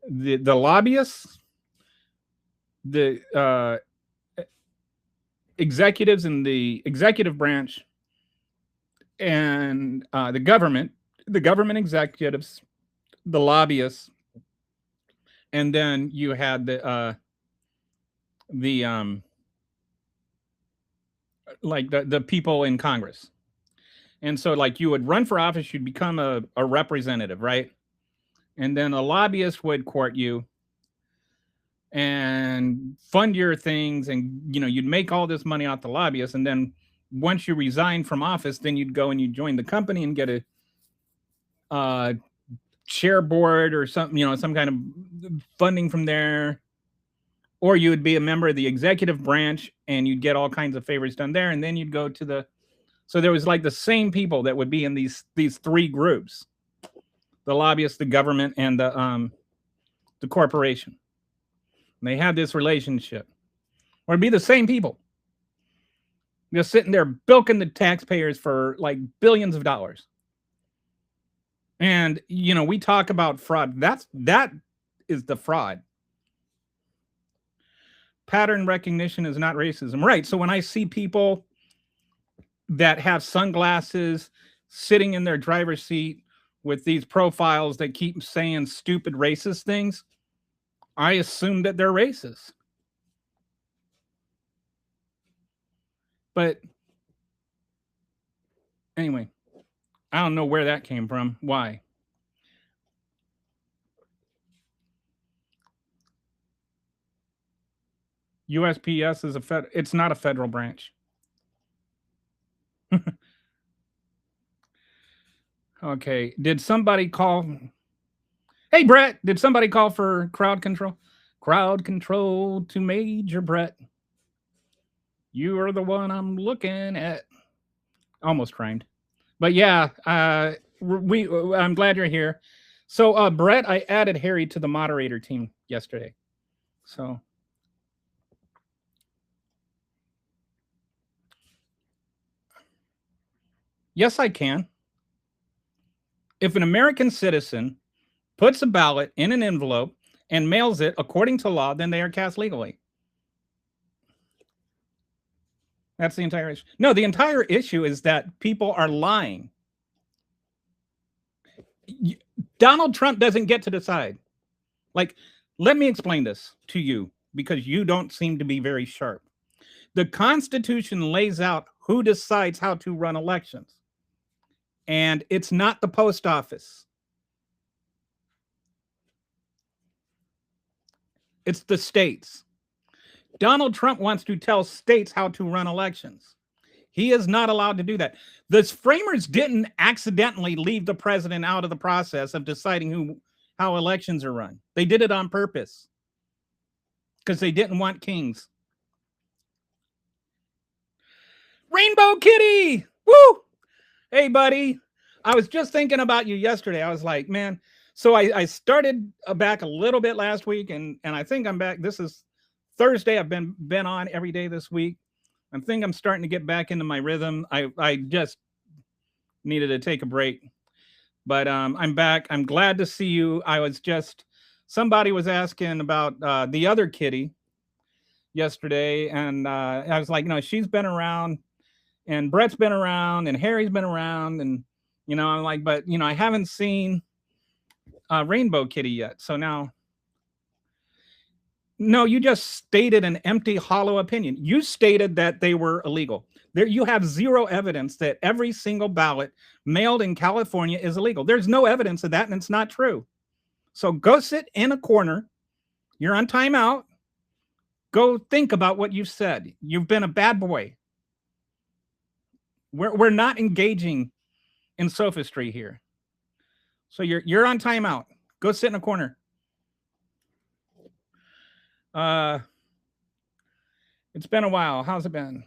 lobbyists, the executives in the executive branch, and the government executives, the lobbyists, and then you had the like the people in Congress. And so like you would run for office, you'd become a representative, right? And then a lobbyist would court you and fund your things, and you'd make all this money off the lobbyists, and then once you resign from office, then you'd go and you join the company and get a chair board or something, some kind of funding from there, or you would be a member of the executive branch and you'd get all kinds of favors done there, and then you'd go to so there was like the same people that would be in these three groups: the lobbyists, the government, and the corporation. And they had this relationship, or it'd be the same people just sitting there bilking the taxpayers for like billions of dollars. And we talk about fraud. That is the fraud. Pattern recognition is not racism, right? So when I see people that have sunglasses sitting in their driver's seat with these profiles that keep saying stupid racist things, I assume that they're racist. But anyway, I don't know where that came from. Why? USPS is it's not a federal branch. Okay. Did somebody call? Hey, Brett, did somebody call for crowd control? Crowd control to Major Brett. You are the one I'm looking at. Almost rhymed. But yeah, I'm glad you're here. So, Brett, I added Harry to the moderator team yesterday. So, yes, I can. If an American citizen puts a ballot in an envelope and mails it according to law, then they are cast legally. That's the entire issue. No, the entire issue is that people are lying. Donald Trump doesn't get to decide. Like, let me explain this to you, because you don't seem to be very sharp. The Constitution lays out who decides how to run elections. And it's not the post office. It's the states. Donald Trump wants to tell states how to run elections. He is not allowed to do that. The framers didn't accidentally leave the president out of the process of deciding how elections are run. They did it on purpose because they didn't want kings. Rainbow Kitty! Woo! Hey, buddy. I was just thinking about you yesterday. I was like, man. So I started back a little bit last week, and I think I'm back. This is Thursday. I've been on every day this week. I think I'm starting to get back into my rhythm. I just needed to take a break, but I'm back. I'm glad to see you. Somebody was asking about the other kitty yesterday, and I was like, no, she's been around, and Brett's been around, and Harry's been around, and I'm like, but I haven't seen Rainbow Kitty yet. So now, no, you just stated an empty, hollow opinion. You stated that they were illegal. There, you have zero evidence that every single ballot mailed in California is illegal. There's no evidence of that, and it's not true. So go sit in a corner. You're on timeout. Go think about what you've said. You've been a bad boy. We're not engaging in sophistry here. So you're on timeout. Go sit in a corner. It's been a while. How's it been?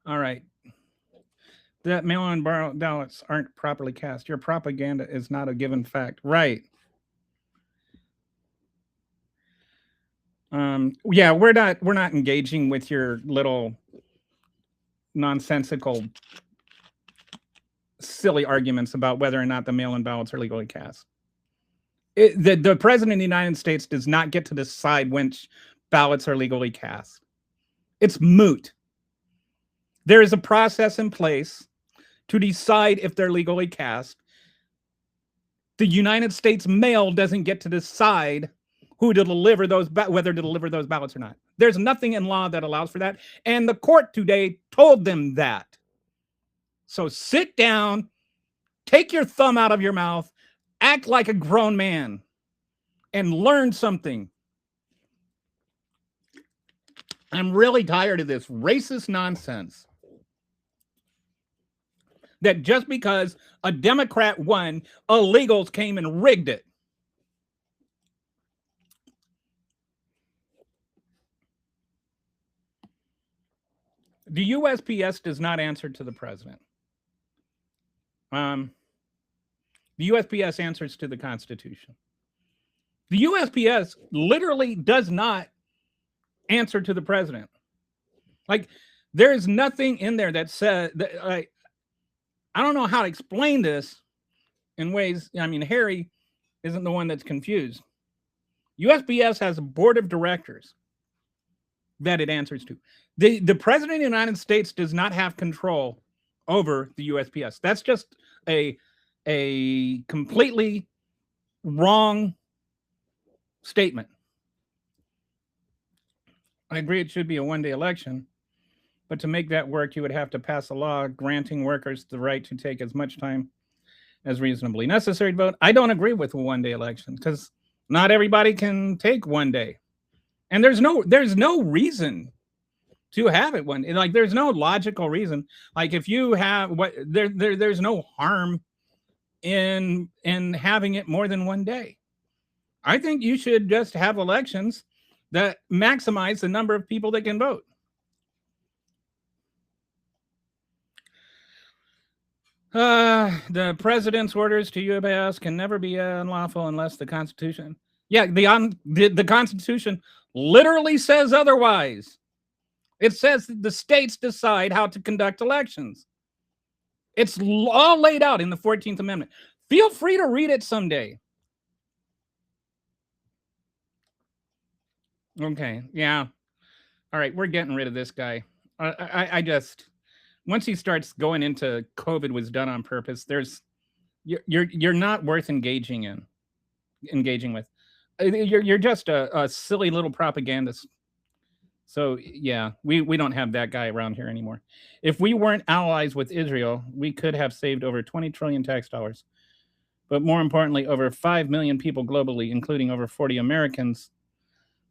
All right. That mail-in ballots aren't properly cast. Your propaganda is not a given fact. Right. Yeah, we're not engaging with your little nonsensical, silly arguments about whether or not the mail-in ballots are legally cast. The president of the United States does not get to decide which ballots are legally cast. It's moot. There is a process in place to decide if they're legally cast. The United States mail doesn't get to decide who to deliver those, whether to deliver those ballots or not. There's nothing in law that allows for that. And the court today told them that. So sit down, take your thumb out of your mouth, act like a grown man, and learn something. I'm really tired of this racist nonsense. That just because a Democrat won, illegals came and rigged it. The USPS does not answer to the president. The USPS answers to the Constitution. The USPS literally does not answer to the president. Like, there is nothing in there that says that. I don't know how to explain this in ways. I mean, Harry isn't the one that's confused. USPS has a board of directors that it answers to. The president of the United States does not have control over the USPS. That's just a completely wrong statement. I agree it should be a one-day election, but to make that work, you would have to pass a law granting workers the right to take as much time as reasonably necessary to vote. I don't agree with a one-day election because not everybody can take one day. And there's no reason to have it one. Like, there's no logical reason. Like, if you have there's no harm in having it more than one day. I think you should just have elections that maximize the number of people that can vote. The president's orders to USPS can never be unlawful unless the Constitution. Yeah, the Constitution literally says otherwise. It says that the states decide how to conduct elections. It's all laid out in the 14th Amendment. Feel free to read it someday. Okay, yeah. All right, we're getting rid of this guy. I just, once he starts going into COVID was done on purpose, you're not worth engaging with. You're just a silly little propagandist. So yeah, we don't have that guy around here anymore. If we weren't allies with Israel, we could have saved over 20 trillion tax dollars. But more importantly, over 5 million people globally, including over 40 Americans,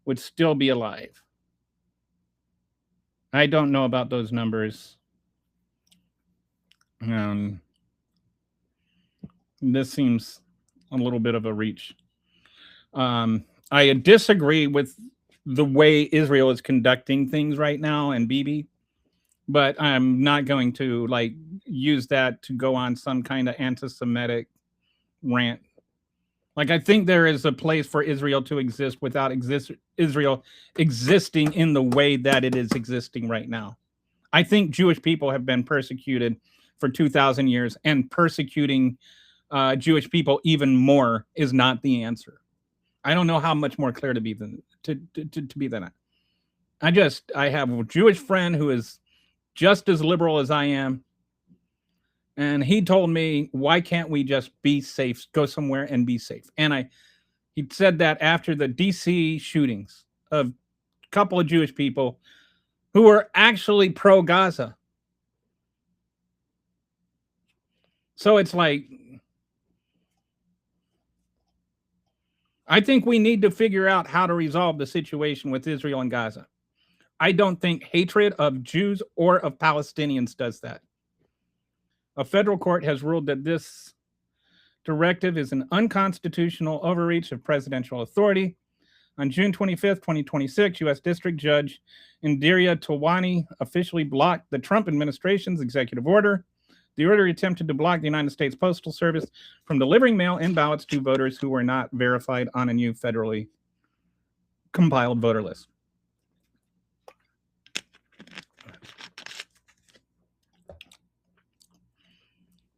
would still be alive. I don't know about those numbers. This seems a little bit of a reach. I disagree with the way Israel is conducting things right now and Bibi, but I'm not going to use that to go on some kind of anti-Semitic rant. Like, I think there is a place for Israel to exist without Israel existing in the way that it is existing right now. I think Jewish people have been persecuted for 2,000 years, and persecuting Jewish people even more is not the answer. I don't know how much more clear to be than that. I have a Jewish friend who is just as liberal as I am. And he told me, why can't we just be safe, go somewhere and be safe? And he said that after the DC shootings of a couple of Jewish people who were actually pro-Gaza. So it's like, I think we need to figure out how to resolve the situation with Israel and Gaza. I don't think hatred of Jews or of Palestinians does that. A federal court has ruled that this directive is an unconstitutional overreach of presidential authority. On June 25th, 2026, U.S. District Judge Indira Tawani officially blocked the Trump administration's executive order. The order attempted to block the United States Postal Service from delivering mail-in ballots to voters who were not verified on a new federally compiled voter list.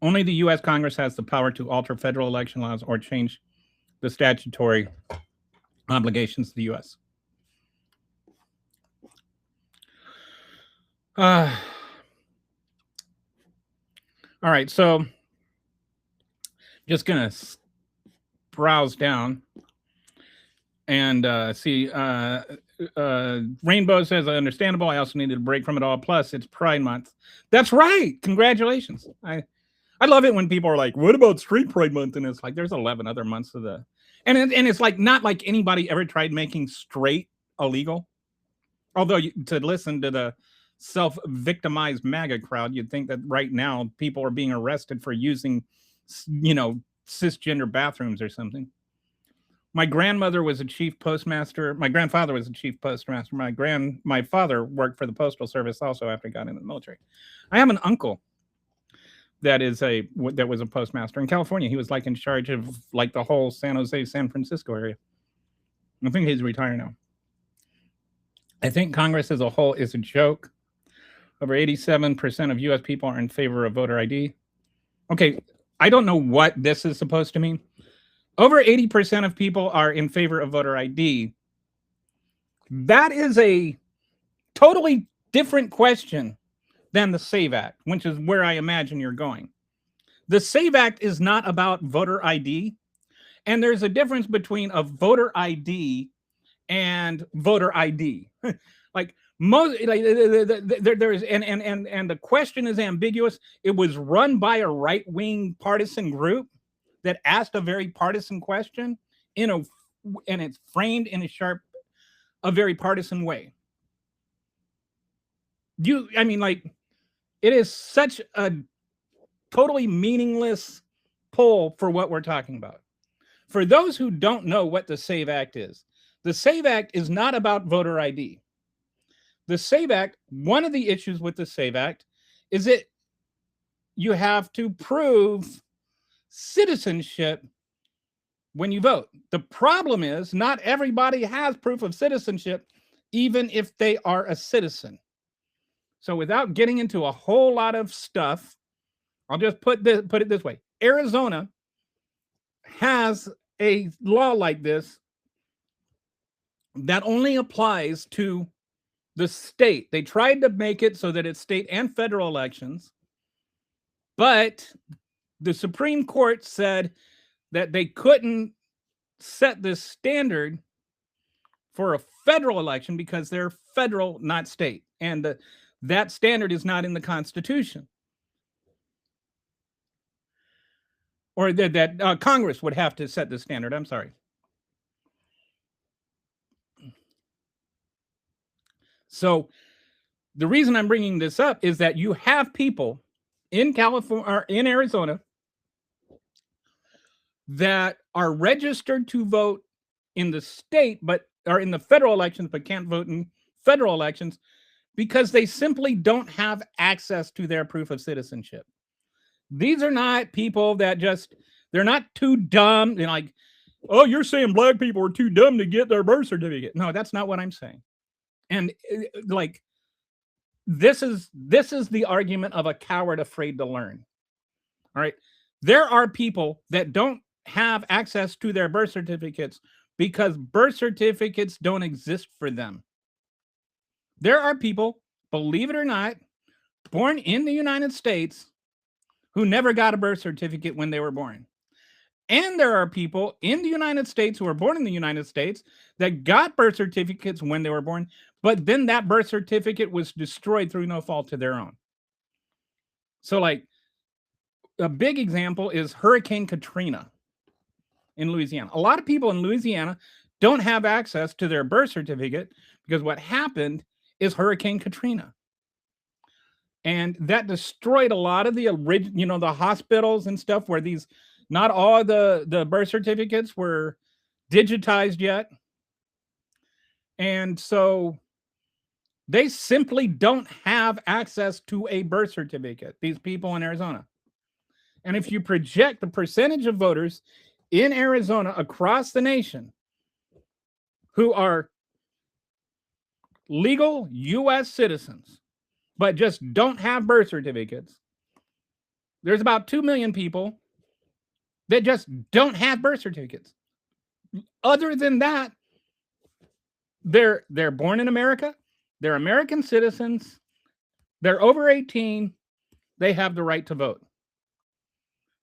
Only the U.S. Congress has the power to alter federal election laws or change the statutory obligations of the U.S. All right, so just going to browse down and see. Rainbow says, understandable. I also needed a break from it all. Plus, it's Pride Month. That's right. Congratulations. I love it when people are like, what about Street Pride Month? And it's like, there's 11 other months of the, and it's like, not like anybody ever tried making straight illegal. Although to listen to the self-victimized MAGA crowd, you'd think that right now people are being arrested for using, cisgender bathrooms or something. My grandmother was a chief postmaster. My grandfather was a chief postmaster. My father worked for the Postal Service also after he got into the military. I have an uncle that was a postmaster in California. He was like in charge of like the whole San Jose, San Francisco area. I think he's retired now. I think Congress as a whole is a joke. Over 87% of U.S. people are in favor of voter ID. Okay, I don't know what this is supposed to mean. Over 80% of people are in favor of voter ID. That is a totally different question than the SAVE Act, which is where I imagine you're going. The SAVE Act is not about voter ID, and there's a difference between a voter ID and voter ID. Like most, like there's and the question is ambiguous. It was run by a right-wing partisan group that asked a very partisan question and it's framed in a very partisan way. It is such a totally meaningless poll for what we're talking about. For those who don't know what the SAVE Act is, the SAVE Act is not about voter ID. The SAVE Act, one of the issues with the SAVE Act is that you have to prove citizenship when you vote. The problem is not everybody has proof of citizenship, even if they are a citizen. So without getting into a whole lot of stuff, I'll just put it this way. Arizona has a law like this that only applies to the state. They tried to make it so that it's state and federal elections, but the Supreme Court said that they couldn't set this standard for a federal election because they're federal, not state. And that standard is not in the Constitution. Or that Congress would have to set the standard. I'm sorry. So the reason I'm bringing this up is that you have people in California or in Arizona that are registered to vote in the state, but are in the federal elections, but can't vote in federal elections because they simply don't have access to their proof of citizenship. These are not people that they're not too dumb. Like, oh, you're saying black people are too dumb to get their birth certificate. No, that's not what I'm saying. And like, this is the argument of a coward afraid to learn. All right. There are people that don't have access to their birth certificates because birth certificates don't exist for them. There are people, believe it or not, born in the United States who never got a birth certificate when they were born. And there are people in the United States who were born in the United States that got birth certificates when they were born, but then that birth certificate was destroyed through no fault of their own. So like a big example is Hurricane Katrina in Louisiana. A lot of people in Louisiana don't have access to their birth certificate because what happened is Hurricane Katrina. And that destroyed a lot of the original, the hospitals and stuff where not all the birth certificates were digitized yet. And so they simply don't have access to a birth certificate, these people in Arizona. And if you project the percentage of voters in Arizona across the nation who are legal U.S. citizens, but just don't have birth certificates, there's about 2 million people that just don't have birth certificates. Other than that, they're born in America, they're American citizens, they're over 18, they have the right to vote.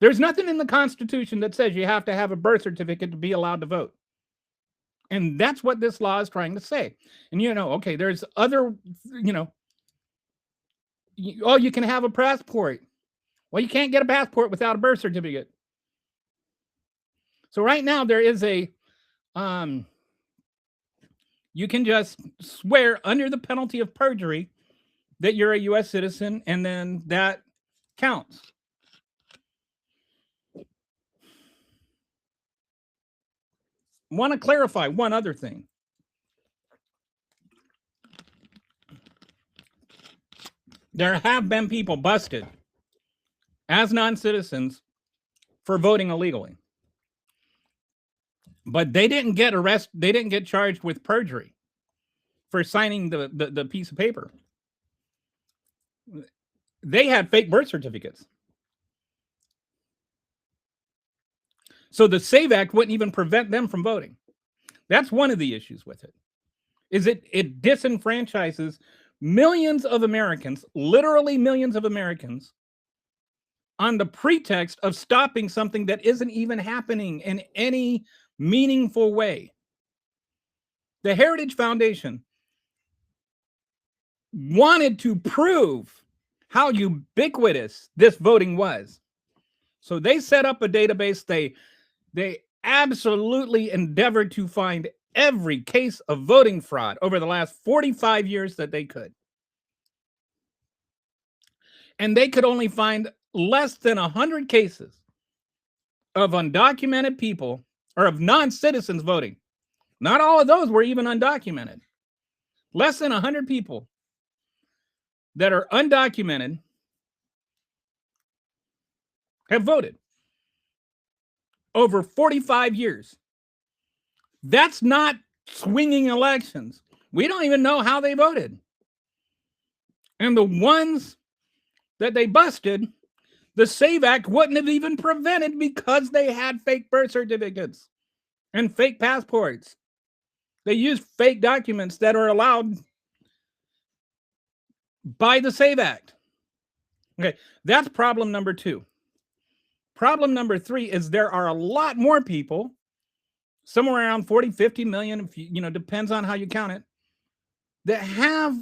There's nothing in the Constitution that says you have to have a birth certificate to be allowed to vote. And that's what this law is trying to say. And, okay, there's other, you can have a passport. Well, you can't get a passport without a birth certificate. So right now there is a, you can just swear under the penalty of perjury that you're a U.S. citizen, and then that counts. Want to clarify one other thing. There have been people busted as non-citizens for voting illegally. But they didn't get arrested. They didn't get charged with perjury for signing the piece of paper. They had fake birth certificates. So the SAVE Act wouldn't even prevent them from voting. That's one of the issues with it. Is it disenfranchises millions of Americans, literally millions of Americans, on the pretext of stopping something that isn't even happening in any meaningful way. The Heritage Foundation wanted to prove how ubiquitous this voting was. So they set up a database. They absolutely endeavored to find every case of voting fraud over the last 45 years that they could. And they could only find less than 100 cases of undocumented people or of non-citizens voting. Not all of those were even undocumented. Less than 100 people that are undocumented have voted over 45 years. That's not swinging elections. We don't even know how they voted. And the ones that they busted, the SAVE Act wouldn't have even prevented because they had fake birth certificates and fake passports. They used fake documents that are allowed by the SAVE Act. Okay, that's problem number 2. Problem number 3 is there are a lot more people, somewhere around 40, 50 million, depends on how you count it, that have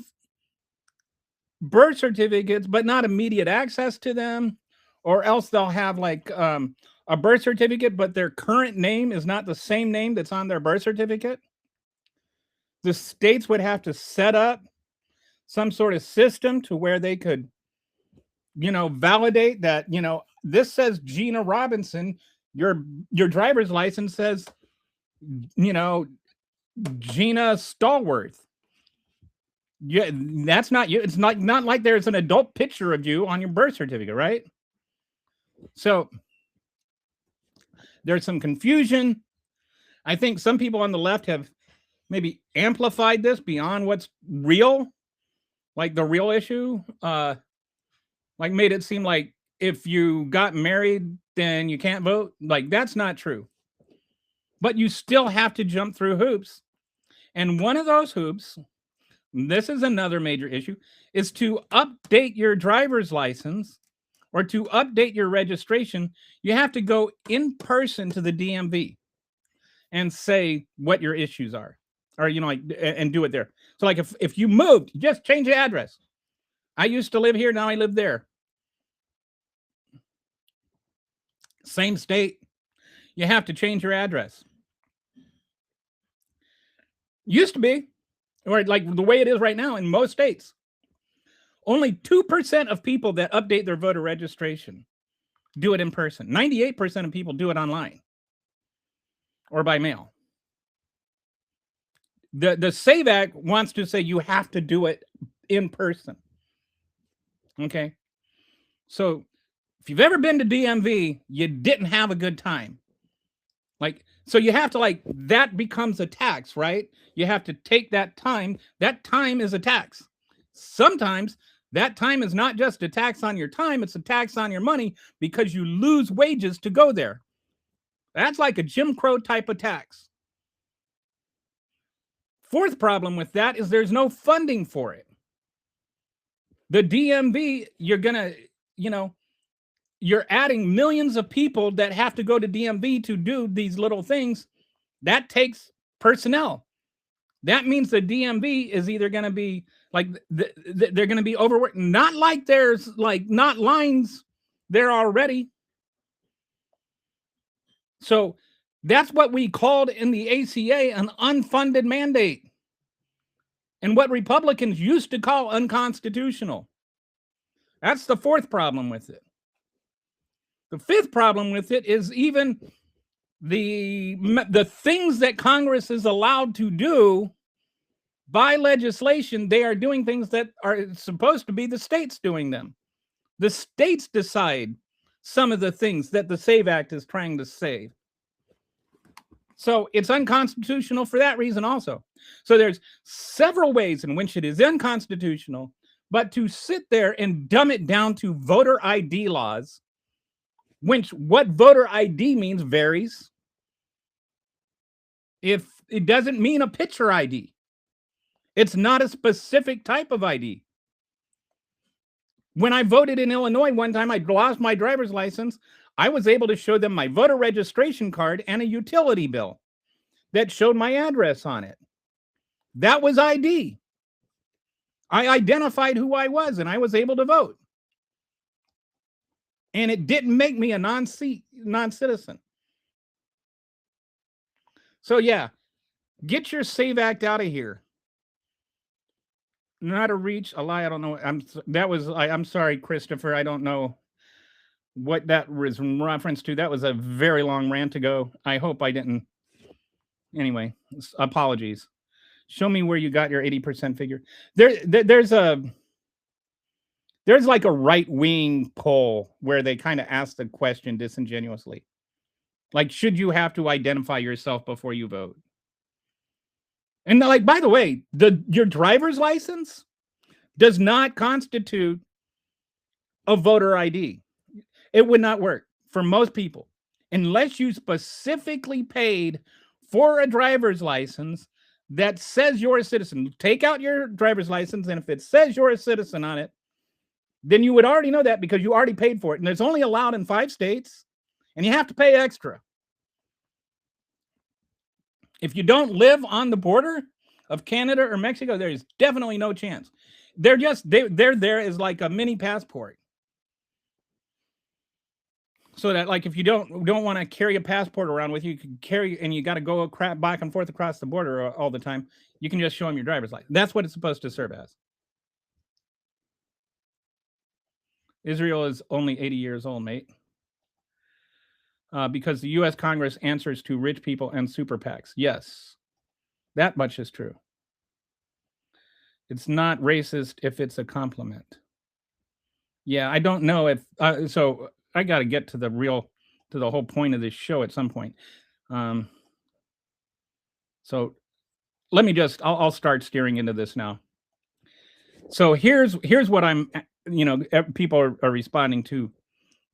birth certificates, but not immediate access to them, or else they'll have like a birth certificate, but their current name is not the same name that's on their birth certificate. The states would have to set up some sort of system to where they could, validate that, this says Gina Robinson, your driver's license says, Gina Stallworth. Yeah, that's not you. It's not like there's an adult picture of you on your birth certificate, right? So there's some confusion. I think some people on the left have maybe amplified this beyond what's real, like the real issue, like made it seem like if you got married, then you can't vote. Like, that's not true. But you still have to jump through hoops. And one of those hoops, this is another major issue, is to update your driver's license or to update your registration. You have to go in person to the DMV and say what your issues are, or, and do it there. So like if you moved, just change the address. I used to live here, now I live there. Same state, you have to change your address. Used to be, or like the way it is right now in most states, only 2% of people that update their voter registration do it in person. 98% of people do it online or by mail. The SAVE Act wants to say you have to do it in person. Okay. So if you've ever been to DMV, you didn't have a good time. So you have to that becomes a tax, right? You have to take that time. That time is a tax. Sometimes that time is not just a tax on your time, it's a tax on your money because you lose wages to go there. That's like a Jim Crow type of tax. Fourth problem with that is there's no funding for it. The DMV, you're going to, you're adding millions of people that have to go to DMV to do these little things. That takes personnel. That means the DMV is either going to be like they're going to be overworked. Not like there's like not lines there already. So that's what we called in the ACA an unfunded mandate, and what Republicans used to call unconstitutional. That's the fourth problem with it. The fifth problem with it is even the things that Congress is allowed to do by legislation. They are doing things that are supposed to be the states doing them. The states decide some of the things that the SAVE Act is trying to save. So it's unconstitutional for that reason also. So there's several ways in which it is unconstitutional, but to sit there and dumb it down to voter ID laws, which what voter ID means varies. If it doesn't mean a picture ID, it's not a specific type of ID. When I voted in Illinois one time, I lost my driver's license. I was able to show them my voter registration card and a utility bill that showed my address on it. That was ID. I identified who I was, and I was able to vote. And it didn't make me a non-citizen. So yeah, get your SAVE Act out of here. Not a reach, a lie. I don't know. I'm sorry, Christopher. I don't know what that was in reference to. That was a very long rant ago. I hope I didn't. Anyway, apologies. Show me where you got your 80% figure. There's like a right-wing poll where they kind of ask the question disingenuously. Like, should you have to identify yourself before you vote? And like, by the way, your driver's license does not constitute a voter ID. It would not work for most people unless you specifically paid for a driver's license that says you're a citizen. Take out your driver's license, and if it says you're a citizen on it, then you would already know that because you already paid for it. And it's only allowed in 5 states, and you have to pay extra. If you don't live on the border of Canada or Mexico, there's definitely no chance. They're there as like a mini passport. So that, like, if you don't want to carry a passport around with you, you can carry, and you got to go back and forth across the border all the time, you can just show them your driver's license. That's what it's supposed to serve as. Israel is only 80 years old, mate. Because the U.S. Congress answers to rich people and super PACs. Yes, that much is true. It's not racist if it's a compliment. Yeah, I don't know if so. I got to get to the whole point of this show at some point. So let me I'll start steering into this now. So here's what I'm, people are responding to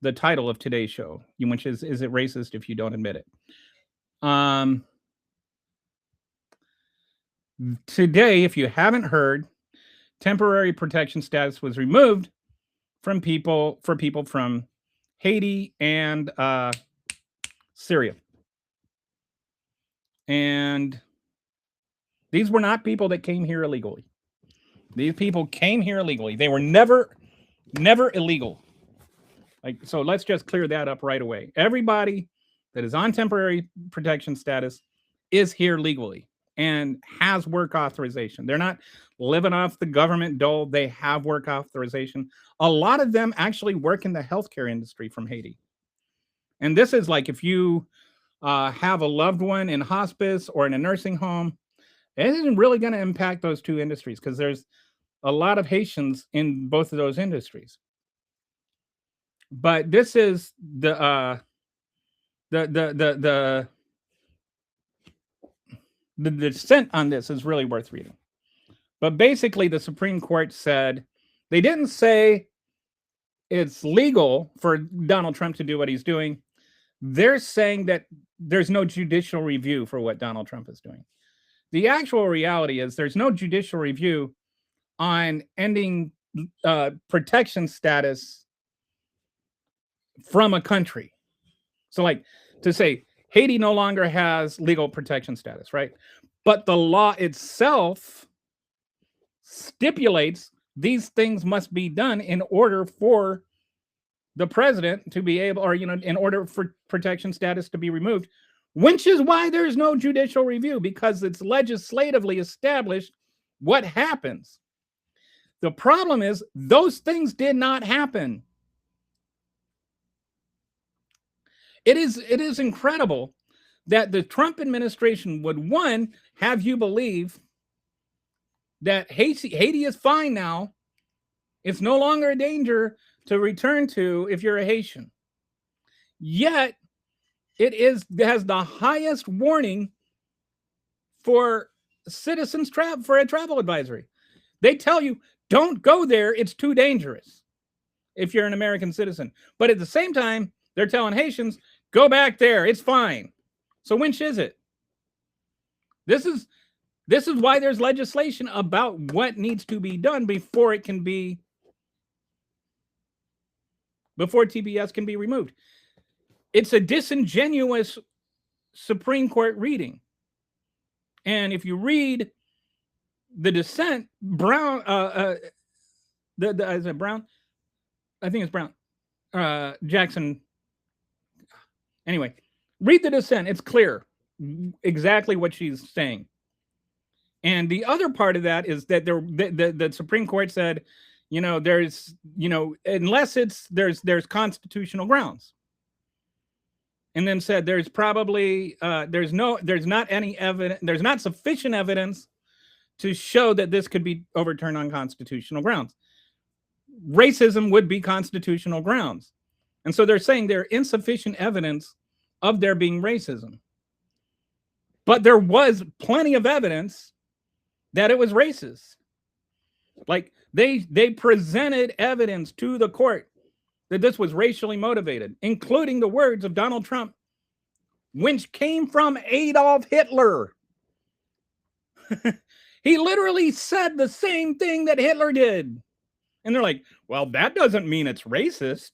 the title of today's show, which is it racist if you don't admit it? Today, if you haven't heard, temporary protection status was removed for people from Haiti and Syria. And these were not people that came here illegally. These people came here illegally. They were never illegal. So let's just clear that up right away. Everybody that is on temporary protection status is here legally and has work authorization. They're not living off the government dole. They have work authorization. A lot of them actually work in the healthcare industry from Haiti. And this is like if you have a loved one in hospice or in a nursing home, it isn't really going to impact those two industries because there's a lot of Haitians in both of those industries. But this is the dissent on this is really worth reading. But basically, the Supreme Court said they didn't say it's legal for Donald Trump to do what he's doing. They're saying that there's no judicial review for what Donald Trump is doing. The actual reality is there's no judicial review on ending protection status from a country. So, like, to say Haiti no longer has legal protection status, right? But the law itself stipulates these things must be done in order for the president to be able, or, in order for protection status to be removed, which is why there's no judicial review, because it's legislatively established what happens. The problem is those things did not happen. It is incredible that the Trump administration would, one, have you believe that Haiti is fine now. It's no longer a danger to return to if you're a Haitian. Yet, it has the highest warning for citizens for a travel advisory. They tell you, don't go there. It's too dangerous if you're an American citizen. But at the same time, they're telling Haitians, go back there. It's fine. So which is it? This is why there's legislation about what needs to be done before TPS can be removed. It's a disingenuous Supreme Court reading. And if you read the dissent, Brown, is it Brown? I think it's Brown. Jackson. Anyway, read the dissent. It's clear exactly what she's saying. And the other part of that is that the Supreme Court said, there's, unless there's constitutional grounds. And then said there's probably there's not any evidence, there's not sufficient evidence to show that this could be overturned on constitutional grounds. Racism would be constitutional grounds. And so they're saying there's insufficient evidence of there being racism. But there was plenty of evidence that it was racist. Like they presented evidence to the court that this was racially motivated, including the words of Donald Trump, which came from Adolf Hitler. He literally said the same thing that Hitler did. And they're like, well, that doesn't mean it's racist.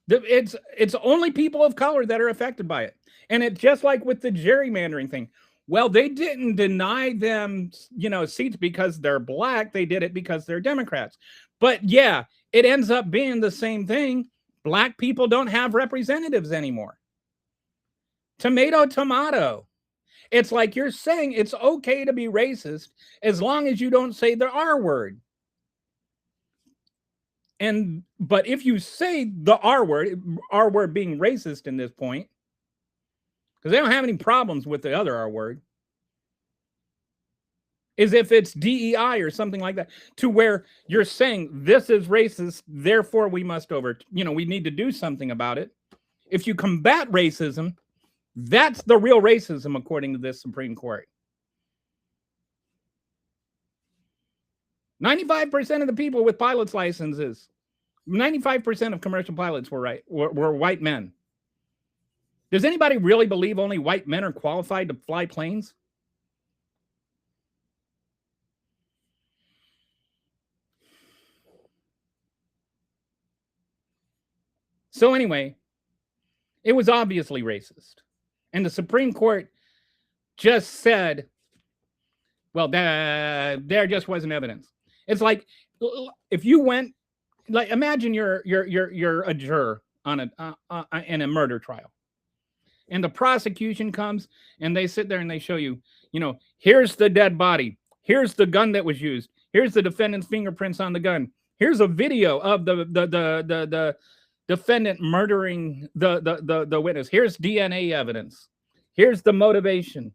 It's only people of color that are affected by it. And it's just like with the gerrymandering thing. Well, they didn't deny them, seats because they're black. They did it because they're Democrats. But yeah, it ends up being the same thing. Black people don't have representatives anymore. Tomato. It's like you're saying it's okay to be racist as long as you don't say the R word. But if you say the R word being racist in this point, because they don't have any problems with the other R word, is if it's DEI or something like that, to where you're saying this is racist, therefore we must we need to do something about it. If you combat racism, that's the real racism according to this Supreme Court. 95% of the people with pilot's licenses, 95% of commercial pilots were white men. Does anybody really believe only white men are qualified to fly planes? So anyway, it was obviously racist. And the Supreme Court just said, well, there just wasn't evidence. It's like if you went, like, imagine you're a juror on in a murder trial, and the prosecution comes and they sit there and they show you, here's the dead body, here's the gun that was used, here's the defendant's fingerprints on the gun, here's a video of the defendant murdering the witness, here's DNA evidence, here's the motivation,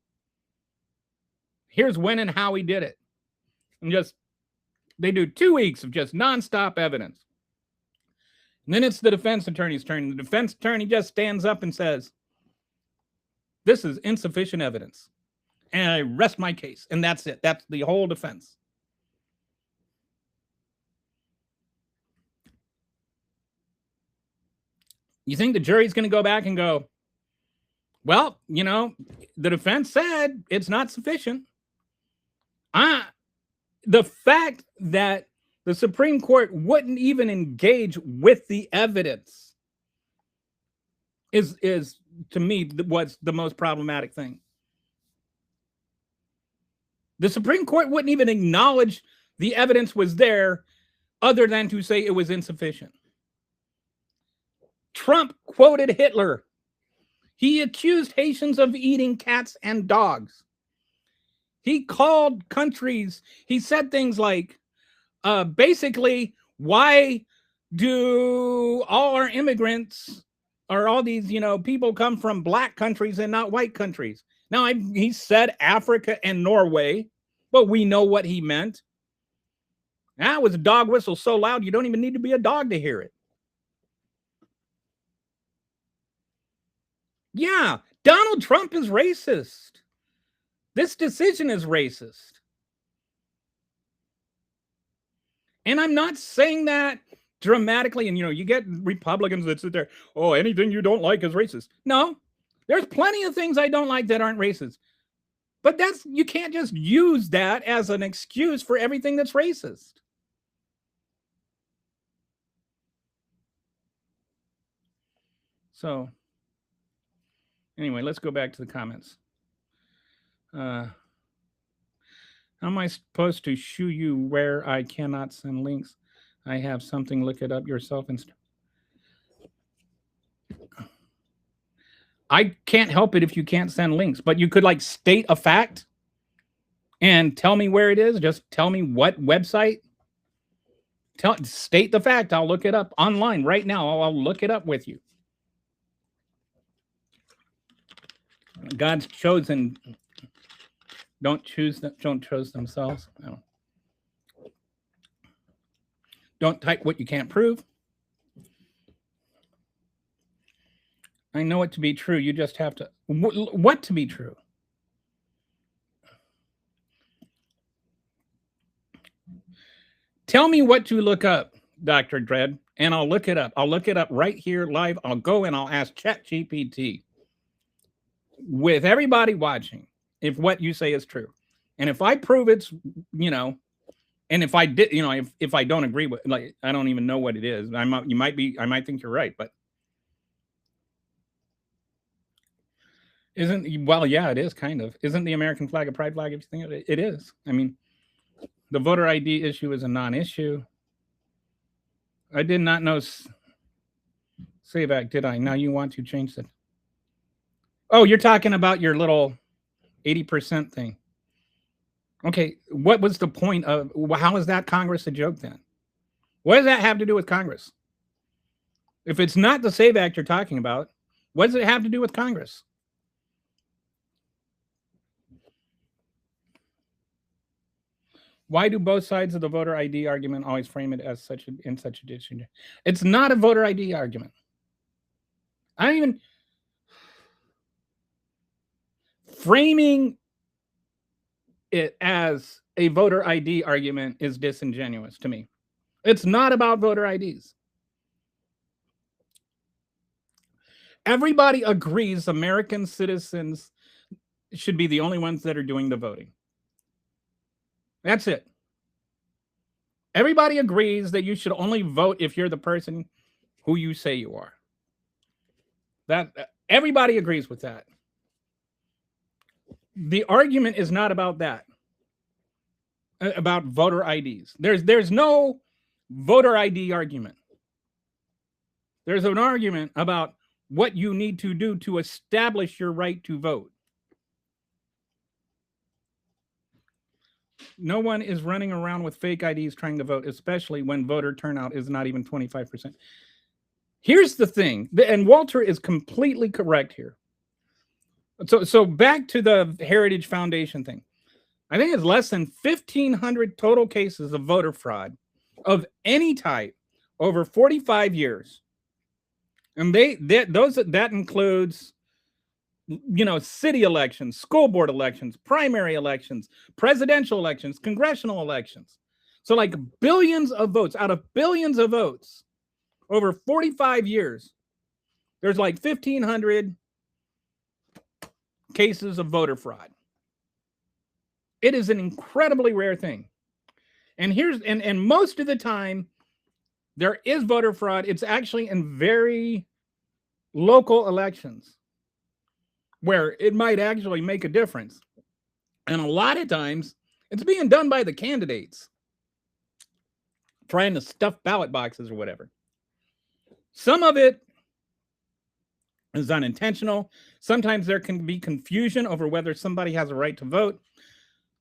here's when and how he did it, and they do 2 weeks of just nonstop evidence. And then it's the defense attorney's turn. The defense attorney just stands up and says, this is insufficient evidence, and I rest my case. And that's it. That's the whole defense. You think the jury's going to go back and go, well, the defense said it's not sufficient. The fact that The Supreme Court wouldn't even engage with the evidence. Is to me what's the most problematic thing. The Supreme Court wouldn't even acknowledge the evidence was there, other than to say it was insufficient. Trump quoted Hitler. He accused Haitians of eating cats and dogs. He called countries, he said things like, basically, why do all our immigrants or all these, people come from black countries and not white countries? Now, he said Africa and Norway, but we know what he meant. That was a dog whistle so loud, you don't even need to be a dog to hear it. Yeah, Donald Trump is racist. This decision is racist. And I'm not saying that dramatically. And, you get Republicans that sit there, oh, anything you don't like is racist. No, there's plenty of things I don't like that aren't racist. But you can't just use that as an excuse for everything that's racist. So, anyway, let's go back to the comments. How am I supposed to show you where I cannot send links? I have something, look it up yourself. I can't help it if you can't send links, but you could state a fact and tell me where it is. Just tell me what website. State the fact. I'll look it up online right now. I'll look it up with you. God's chosen don't choose themselves. No. Don't type what you can't prove. I know it to be true. You just have to. What to be true? Tell me what to look up, Dr. Dredd, and I'll look it up. I'll look it up right here live. I'll go and I'll ask ChatGPT with everybody watching if what you say is true. And if I prove it's, and if I did, if I don't agree with, I don't even know what it is. I might think you're right, but yeah, it is kind of. Isn't the American flag a pride flag if you think of it? It is. I mean, the voter ID issue is a non-issue. I did not know SAVAC, did I? Now you want to change it. Oh, you're talking about your little 80% thing. Okay, what was the point of, how is that Congress a joke then? What does that have to do with Congress? If it's not the SAVE Act you're talking about, what does it have to do with Congress? Why do both sides of the voter ID argument always frame it as such a decision? It's not a voter ID argument. Framing it as a voter ID argument is disingenuous to me. It's not about voter IDs. Everybody agrees American citizens should be the only ones that are doing the voting. That's it. Everybody agrees that you should only vote if you're the person who you say you are. Everybody agrees with that. The argument is not about that. About voter IDs. There's no voter ID argument. There's an argument about what you need to do to establish your right to vote. No one is running around with fake IDs trying to vote, especially when voter turnout is not even 25%. Here's the thing, and Walter is completely correct here. So back to the Heritage Foundation thing. I think it's less than 1,500 total cases of voter fraud of any type over 45 years. And that includes, city elections, school board elections, primary elections, presidential elections, congressional elections. So billions of votes out of billions of votes over 45 years. There's 1,500 cases of voter fraud. It is an incredibly rare thing. And most of the time there is voter fraud. It's actually in very local elections where it might actually make a difference. And a lot of times it's being done by the candidates trying to stuff ballot boxes or whatever. Some of it is unintentional. Sometimes there can be confusion over whether somebody has a right to vote.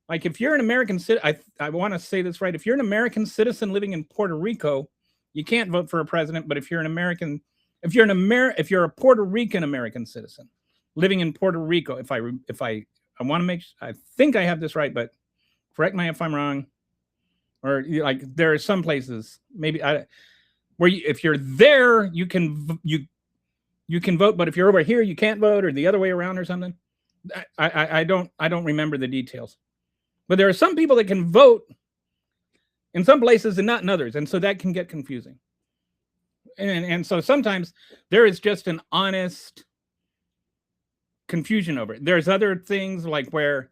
Like if you're an American citizen, I want to say this right. If you're an American citizen living in Puerto Rico, you can't vote for a president. But if you're if you're a Puerto Rican American citizen living in Puerto Rico, I want to make, I think I have this right, but correct me if I'm wrong. Or like there are some places maybe where if you're there, you can vote, but if you're over here, you can't vote, or the other way around or something. I don't remember the details, but there are some people that can vote in some places and not in others, and so that can get confusing. And so sometimes there is just an honest confusion over it. There's other things like where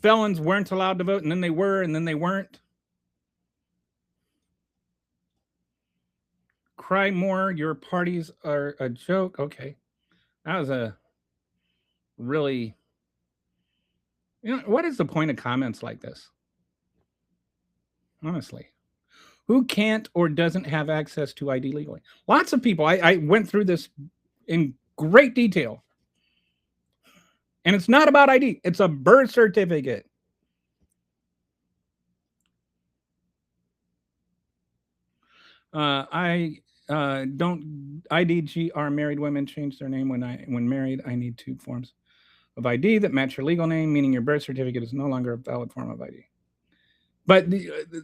felons weren't allowed to vote, and then they were, and then they weren't. Cry more, your parties are a joke. Okay. That was a really, what is the point of comments like this? Honestly, who can't or doesn't have access to ID legally? Lots of people. I went through this in great detail. And it's not about ID. It's a birth certificate. Don't IDGR married women change their name when married. I need 2 forms of ID that match your legal name, meaning your birth certificate is no longer a valid form of ID. But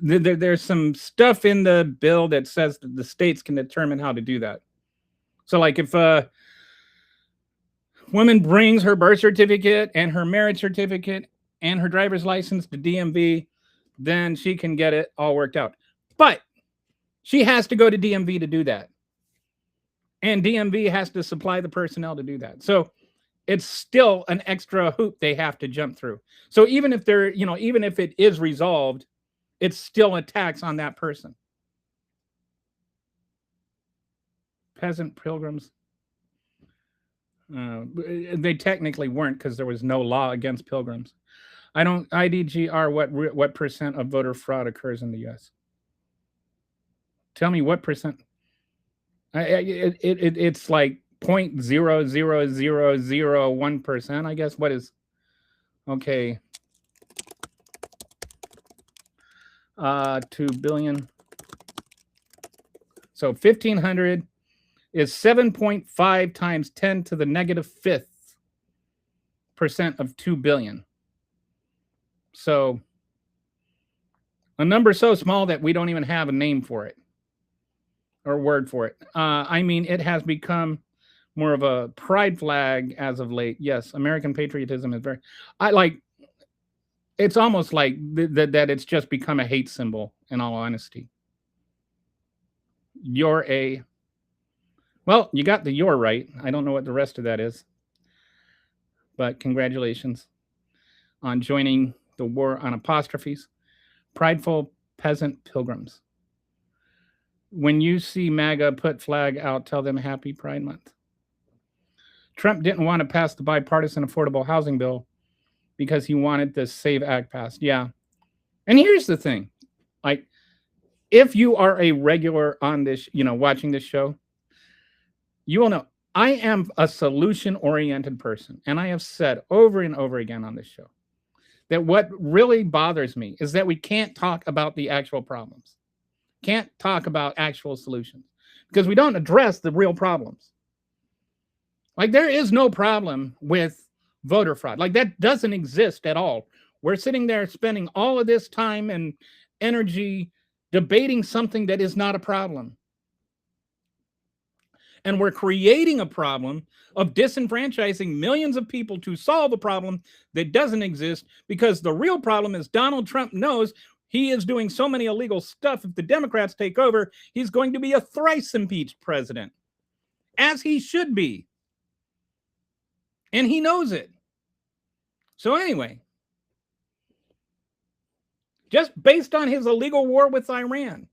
there's some stuff in the bill that says that the states can determine how to do that. So like if a woman brings her birth certificate and her marriage certificate and her driver's license to DMV, then she can get it all worked out. But she has to go to DMV to do that. And DMV has to supply the personnel to do that. So it's still an extra hoop they have to jump through. So even if even if it is resolved, it's still a tax on that person. Peasant pilgrims. They technically weren't because there was no law against pilgrims. IDGR, what percent of voter fraud occurs in the U.S.? Tell me what percent. It's like 0.00001%, I guess. What is, okay. 2 billion. So 1,500 is 7.5 times 10 to the -5th % of 2 billion. So a number so small that we don't even have a name for it or word for it. I mean, it has become more of a pride flag as of late. Yes, American patriotism is it's almost like that it's just become a hate symbol, in all honesty. Well, you got the "you're" right. I don't know what the rest of that is. But congratulations on joining the war on apostrophes. Prideful peasant pilgrims. When you see MAGA put flag out, tell them Happy Pride Month. Trump didn't want to pass the bipartisan affordable housing bill because he wanted the SAVE Act passed. Yeah. And here's the thing. Like, if you are a regular on this, watching this show, you will know I am a solution-oriented person. And I have said over and over again on this show that what really bothers me is that we can't talk about the actual problems. Can't talk about actual solutions because we don't address the real problems. Like, there is no problem with voter fraud. Like, that doesn't exist at all. We're sitting there spending all of this time and energy debating something that is not a problem. And we're creating a problem of disenfranchising millions of people to solve a problem that doesn't exist, because the real problem is Donald Trump knows he is doing so many illegal stuff. If the Democrats take over, he's going to be a thrice impeached president, as he should be. And he knows it. So anyway, just based on his illegal war with Iran,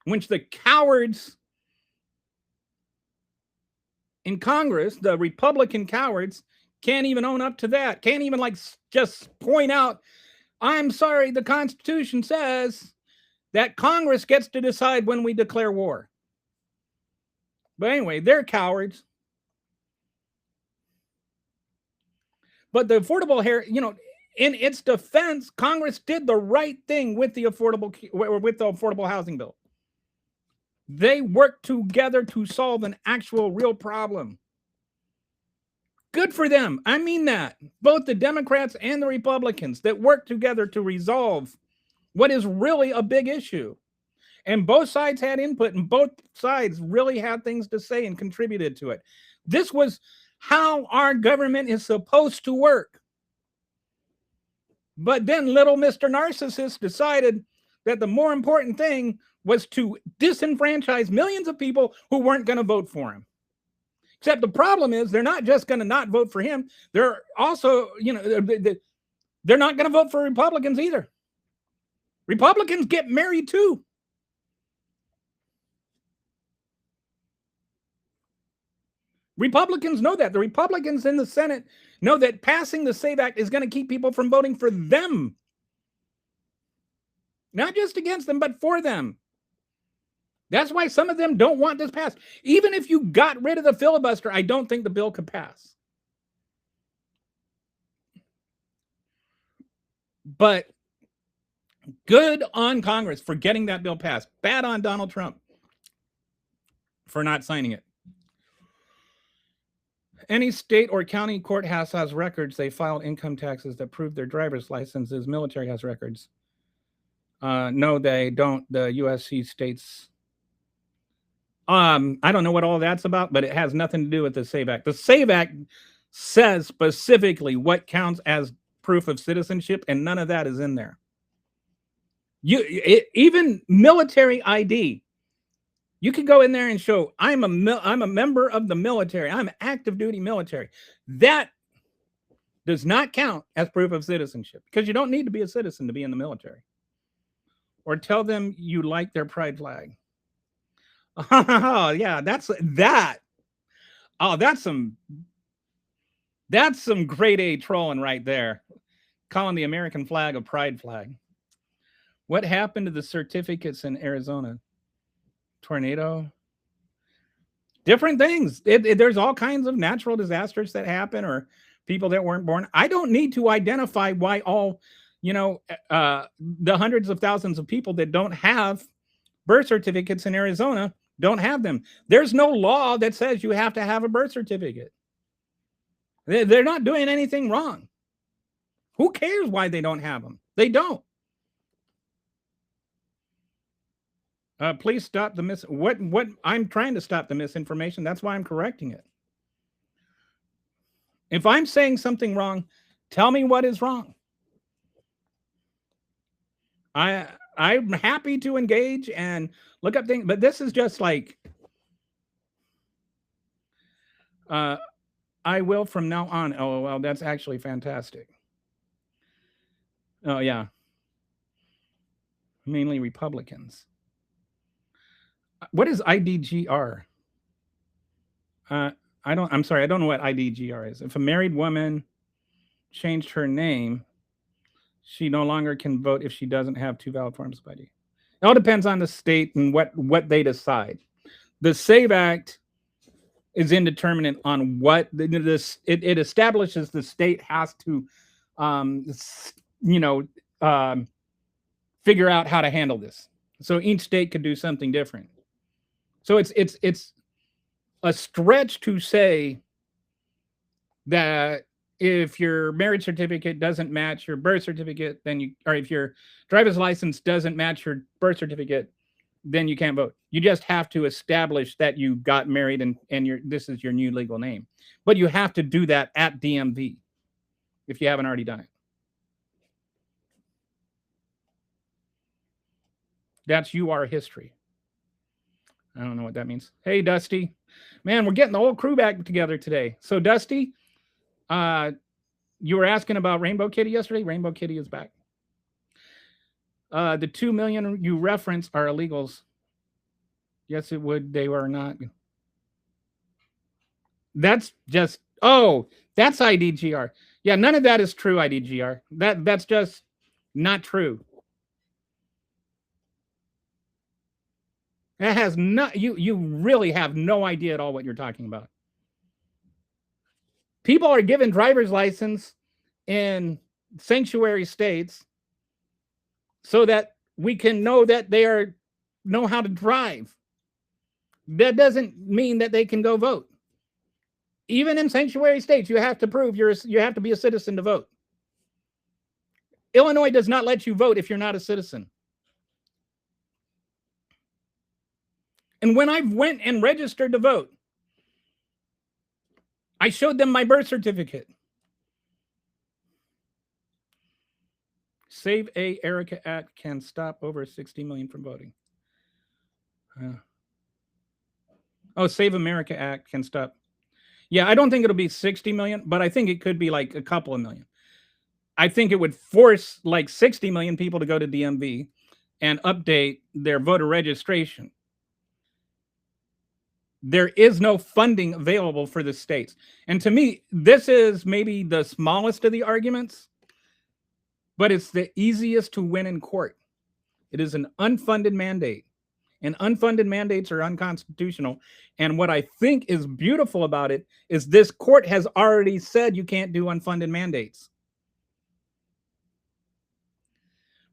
which the cowards in Congress, the Republican cowards, can't even own up to that. Can't even just point out, I'm sorry, the Constitution says that Congress gets to decide when we declare war. But anyway, they're cowards. But the affordable care, in its defense, Congress did the right thing with the affordable housing bill. They worked together to solve an actual real problem. Good for them. I mean that. Both the Democrats and the Republicans that worked together to resolve what is really a big issue. And both sides had input, and both sides really had things to say and contributed to it. This was how our government is supposed to work. But then little Mr. Narcissist decided that the more important thing was to disenfranchise millions of people who weren't going to vote for him. Except the problem is they're not just going to not vote for him. They're also, they're not going to vote for Republicans either. Republicans get married too. Republicans know that. The Republicans in the Senate know that passing the SAVE Act is going to keep people from voting for them. Not just against them, but for them. That's why some of them don't want this passed. Even if you got rid of the filibuster, I don't think the bill could pass. But good on Congress for getting that bill passed. Bad on Donald Trump for not signing it. Any state or county courthouse has records. They filed income taxes that prove their driver's licenses. Military has records. No, they don't. The USC states. I don't know what all that's about, but it has nothing to do with the SAVE Act. The SAVE Act says specifically what counts as proof of citizenship, and none of that is in there. Even military ID. You can go in there and show I'm a member of the military. I'm active duty military. That does not count as proof of citizenship because you don't need to be a citizen to be in the military. Or tell them you like their pride flag. Oh yeah, that's that. Oh, that's some grade A trolling right there. Calling the American flag a pride flag. What happened to the certificates in Arizona? Tornado, different things. There's all kinds of natural disasters that happen or people that weren't born. I don't need to identify why all, the hundreds of thousands of people that don't have birth certificates in Arizona don't have them. There's no law that says you have to have a birth certificate. They're not doing anything wrong. Who cares why they don't have them? They don't. Please stop the what I'm trying to stop the misinformation. That's why I'm correcting it. If I'm saying something wrong, tell me what is wrong. I'm happy to engage and look up things, but this is just like I will from now on. Oh, well, that's actually fantastic. Oh yeah. Mainly Republicans. What is IDGR? I'm sorry, I don't know what IDGR is. If a married woman changed her name, she no longer can vote if she doesn't have two valid forms of ID. It all depends on the state and what they decide. The SAVE Act is indeterminate on what it establishes the state has to, figure out how to handle this. So each state could do something different. So it's a stretch to say that if your marriage certificate doesn't match your birth certificate, or if your driver's license doesn't match your birth certificate, then you can't vote. You just have to establish that you got married and this is your new legal name. But you have to do that at DMV if you haven't already done it. That's UR history. I don't know what that means. Hey, Dusty. Man, we're getting the whole crew back together today. So, Dusty, you were asking about Rainbow Kitty yesterday. Rainbow Kitty is back. The 2 million you reference are illegals. Yes, it would. They were not. That's just, oh, that's IDGR. Yeah, none of that is true, IDGR. That's just not true. That has not, you really have no idea at all what you're talking about. People are given driver's license in sanctuary states so that we can know that they know how to drive. That doesn't mean that they can go vote. Even in sanctuary states, you have to prove you have to be a citizen to vote. Illinois does not let you vote if you're not a citizen. And when I went and registered to vote, I showed them my birth certificate. Save a Erica Act can stop over 60 million from voting. Oh, Save America Act can stop. Yeah, I don't think it'll be 60 million, but I think it could be like a couple of million. I think it would force like 60 million people to go to DMV and update their voter registration. There is no funding available for the states. And to me, this is maybe the smallest of the arguments, but it's the easiest to win in court. It is an unfunded mandate, and unfunded mandates are unconstitutional. And what I think is beautiful about it is this court has already said you can't do unfunded mandates.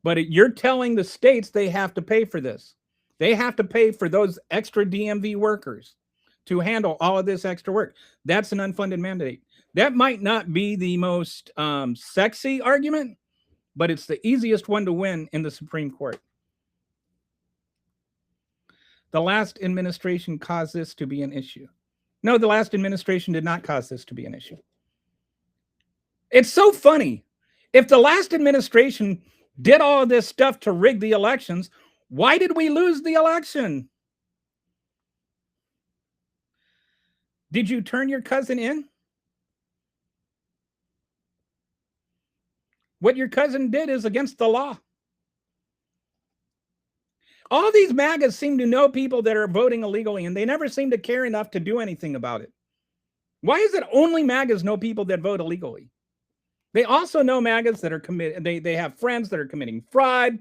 But you're telling the states they have to pay for this. They have to pay for those extra DMV workers to handle all of this extra work. That's an unfunded mandate. That might not be the most sexy argument, but it's the easiest one to win in the Supreme Court. The last administration caused this to be an issue. No, the last administration did not cause this to be an issue. It's so funny. If the last administration did all of this stuff to rig the elections, why did we lose the election? Did you turn your cousin in? What your cousin did is against the law. All these MAGAs seem to know people that are voting illegally, and they never seem to care enough to do anything about it. Why is it only MAGAs know people that vote illegally? They also know MAGAs that are committed. They have friends that are committing fraud,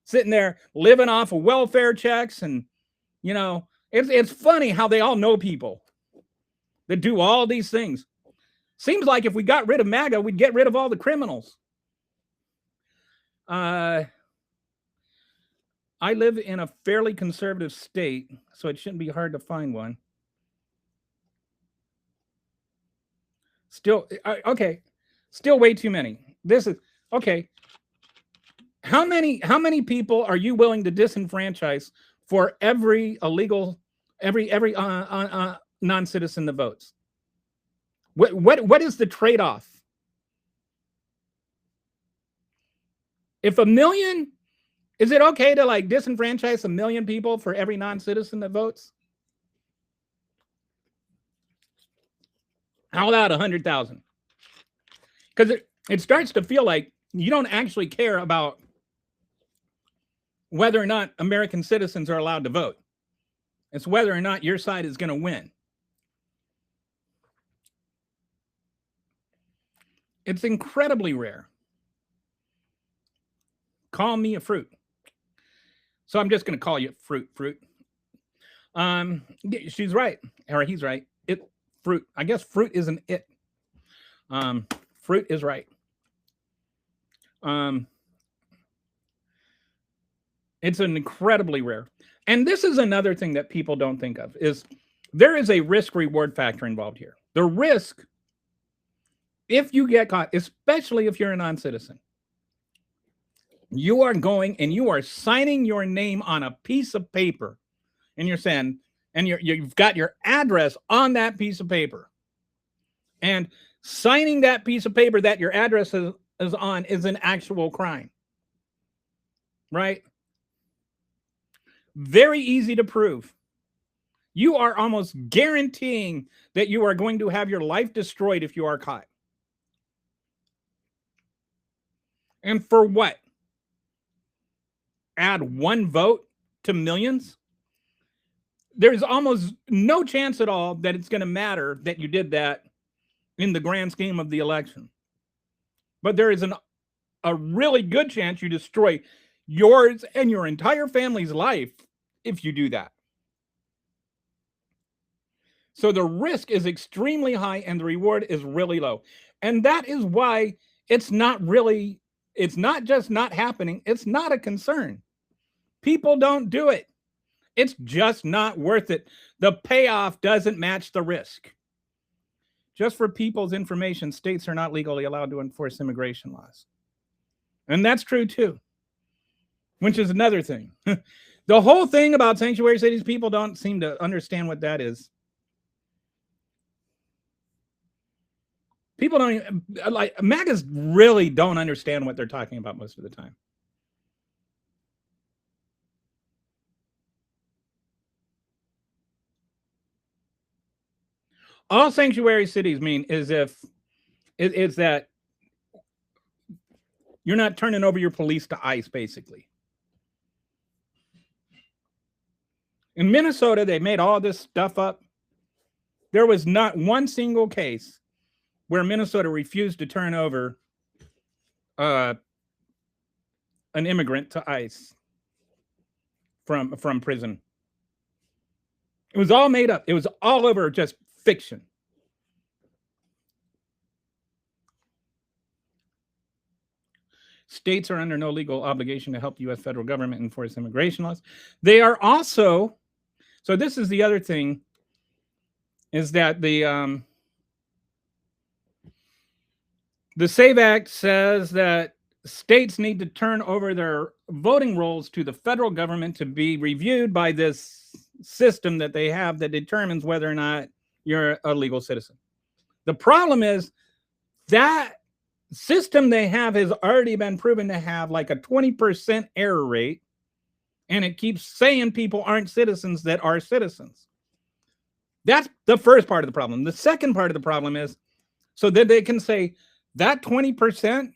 sitting there living off of welfare checks. And, you know, it's funny how they all know people that do all these things. Seems like if we got rid of MAGA, we'd get rid of all the criminals. I live in a fairly conservative state, so it shouldn't be hard to find one. Still, okay. Still way too many. This is okay. How many people are you willing to disenfranchise for every illegal, every non-citizen that votes? What is the trade-off? If a million, is it okay to like disenfranchise 1 million people for every non-citizen that votes? How about 100,000? Because it starts to feel like you don't actually care about whether or not American citizens are allowed to vote. It's whether or not your side is going to win. It's incredibly rare. Call me a fruit. So I'm just going to call you fruit. She's right, or he's right. Fruit. I guess fruit isn't it. Fruit is right. It's an incredibly rare. And this is another thing that people don't think of, is there is a risk-reward factor involved here. The risk, if you get caught, especially if you're a non-citizen, you are going and you are signing your name on a piece of paper, and you're saying, and you've got your address on that piece of paper. And signing that piece of paper that your address is on is an actual crime. Right? Very easy to prove. You are almost guaranteeing that you are going to have your life destroyed if you are caught. And for what? add one vote to millions, there's almost no chance at all that it's going to matter that you did that in the grand scheme of the election. But there is a really good chance you destroy yours and your entire family's life if you do that. So the risk is extremely high and the reward is really low. And that is why it's not just not happening. It's not a concern. People don't do it. It's just not worth it. The payoff doesn't match the risk. Just for people's information, states are not legally allowed to enforce immigration laws. And that's true too, which is another thing. The whole thing about sanctuary cities, people don't seem to understand what that is. People don't even, like, MAGAs really don't understand what they're talking about most of the time. All sanctuary cities mean is that you're not turning over your police to ICE, basically. In Minnesota, they made all this stuff up. There was not one single case where Minnesota refused to turn over an immigrant to ICE from prison. It was all made up. It was all over just fiction. States are under no legal obligation to help the U.S. federal government enforce immigration laws. They are also, so this is the other thing, is that the SAVE Act says that states need to turn over their voting rolls to the federal government to be reviewed by this system that they have that determines whether or not you're a legal citizen. The problem is that system they have has already been proven to have like a 20% error rate, and it keeps saying people aren't citizens that are citizens. That's the first part of the problem. The second part of the problem is so that they can say that 20%,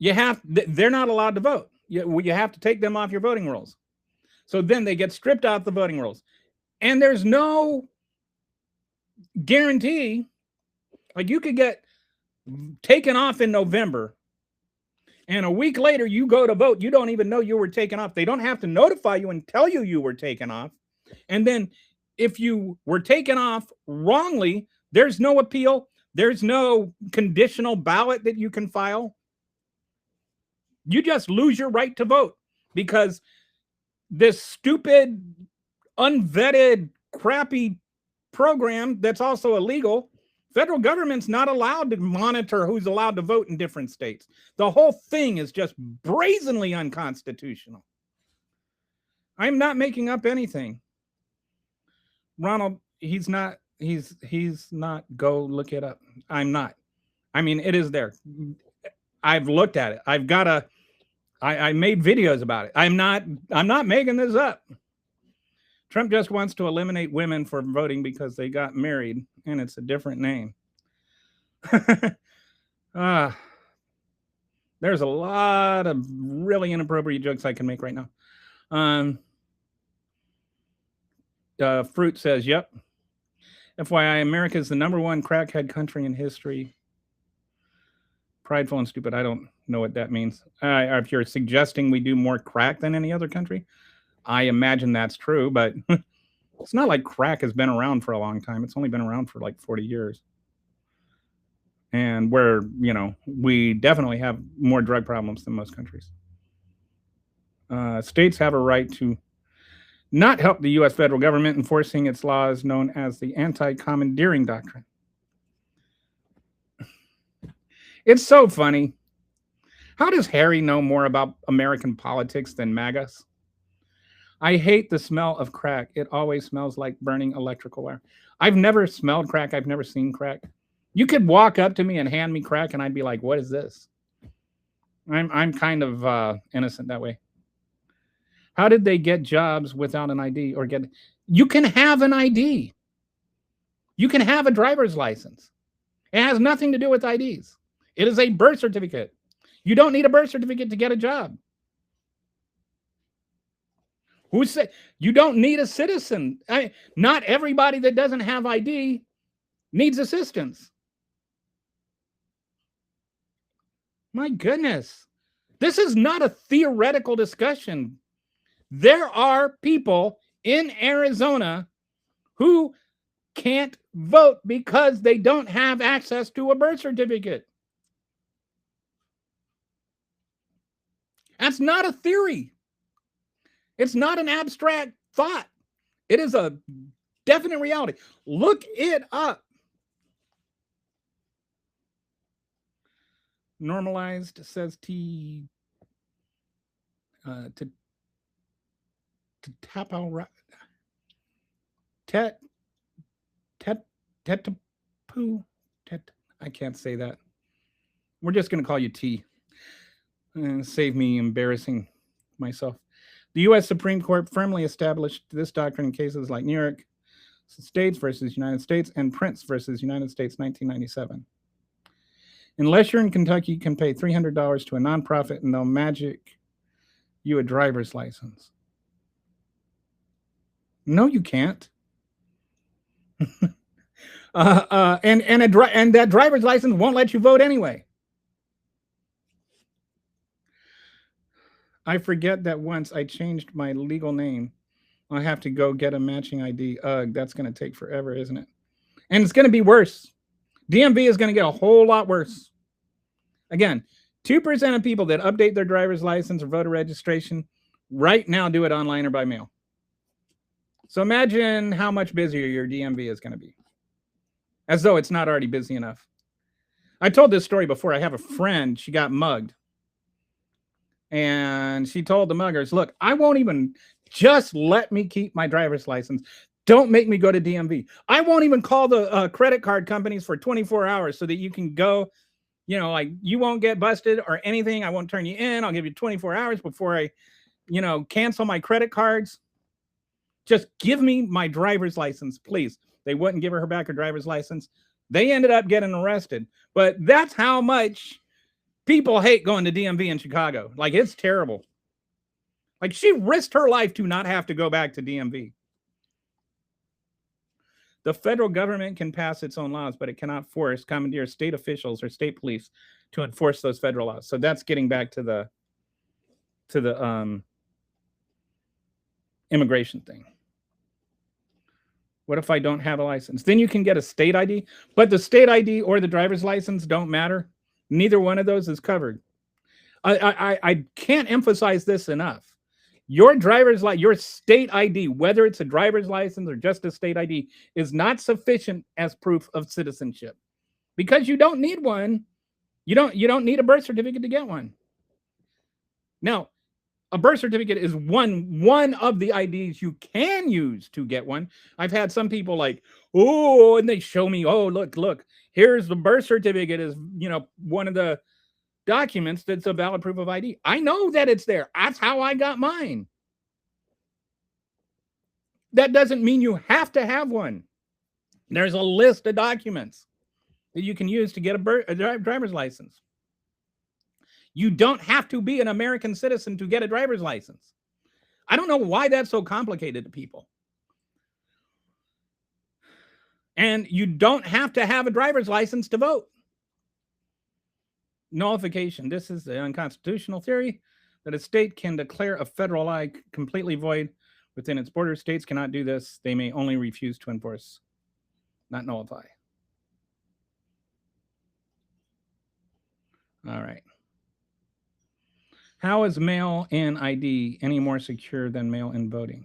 they're not allowed to vote. You have to take them off your voting rolls. So then they get stripped out the voting rolls. And there's no guarantee. Like, you could get taken off in November, and a week later you go to vote. You don't even know you were taken off. They don't have to notify you and tell you were taken off. And then if you were taken off wrongly, there's no appeal. There's no conditional ballot that you can file. You just lose your right to vote because this stupid, unvetted, crappy program that's also illegal, federal government's not allowed to monitor who's allowed to vote in different states. The whole thing is just brazenly unconstitutional. I'm not making up anything. Ronald, he's not. Go look it up. I'm not. I mean, it is there. I've looked at it. I made videos about it. I'm not making this up. Trump just wants to eliminate women from voting because they got married and it's a different name. There's a lot of really inappropriate jokes I can make right now. Fruit says, yep. FYI, America is the #1 crackhead country in history. Prideful and stupid. I don't know what that means. If you're suggesting we do more crack than any other country, I imagine that's true, but it's not like crack has been around for a long time. It's only been around for like 40 years. And we definitely have more drug problems than most countries. States have a right to not help the U.S. federal government enforcing its laws, known as the anti-commandeering doctrine. It's so funny. How does Harry know more about American politics than MAGAs? I hate the smell of crack. It always smells like burning electrical wire. I've never smelled crack. I've never seen crack. You could walk up to me and hand me crack, and I'd be like, what is this? I'm kind of innocent that way. How did they get jobs without an ID or get... You can have an ID. You can have a driver's license. It has nothing to do with IDs. It is a birth certificate. You don't need a birth certificate to get a job. Who said you don't need a citizen? Not everybody that doesn't have ID needs assistance. My goodness. This is not a theoretical discussion. There are people in Arizona who can't vote because they don't have access to a birth certificate. That's not a theory. It's not an abstract thought. It is a definite reality. Look it up. Normalized, says T. To tap out. I can't say that. We're just going to call you T. Save me embarrassing myself. The U.S. Supreme Court firmly established this doctrine in cases like New York States versus United States and Prince versus United States, 1997. Unless you're in Kentucky, you can pay $300 to a nonprofit and they'll magic you a driver's license. No, you can't. And that driver's license won't let you vote anyway. I forget that once I changed my legal name, I have to go get a matching ID. That's going to take forever, isn't it? And it's going to be worse. DMV is going to get a whole lot worse. Again, 2% of people that update their driver's license or voter registration right now do it online or by mail. So imagine how much busier your DMV is going to be. As though it's not already busy enough. I told this story before. I have a friend, she got mugged. And she told the muggers, look, I won't even, just let me keep my driver's license. Don't make me go to DMV. I won't even call the credit card companies for 24 hours so that you can go, you know, like you won't get busted or anything. I won't turn you in. I'll give you 24 hours before I, you know, cancel my credit cards. Just give me my driver's license, please. They wouldn't give her back her driver's license. They ended up getting arrested. But that's how much people hate going to DMV in Chicago. Like, it's terrible. Like, she risked her life to not have to go back to DMV. The federal government can pass its own laws, but it cannot force, commandeer state officials or state police to enforce those federal laws. So that's getting back to the immigration thing. What if I don't have a license? Then you can get a state ID, but the state ID or the driver's license don't matter. Neither one of those is covered. I can't emphasize this enough. Your your state ID, whether it's a driver's license or just a state ID, is not sufficient as proof of citizenship because you don't need one. You don't need a birth certificate to get one. Now, a birth certificate is one of the IDs you can use to get one. I've had some people like, oh, and they show me, oh, look, here's the birth certificate is, you know, one of the documents that's a valid proof of ID. I know that it's there. That's how I got mine. That doesn't mean you have to have one. There's a list of documents that you can use to get a driver's license. You don't have to be an American citizen to get a driver's license. I don't know why that's so complicated to people. And you don't have to have a driver's license to vote. Nullification. This is the unconstitutional theory that a state can declare a federal law completely void within its borders. States cannot do this. They may only refuse to enforce, not nullify. All right. How is mail-in ID any more secure than mail-in voting?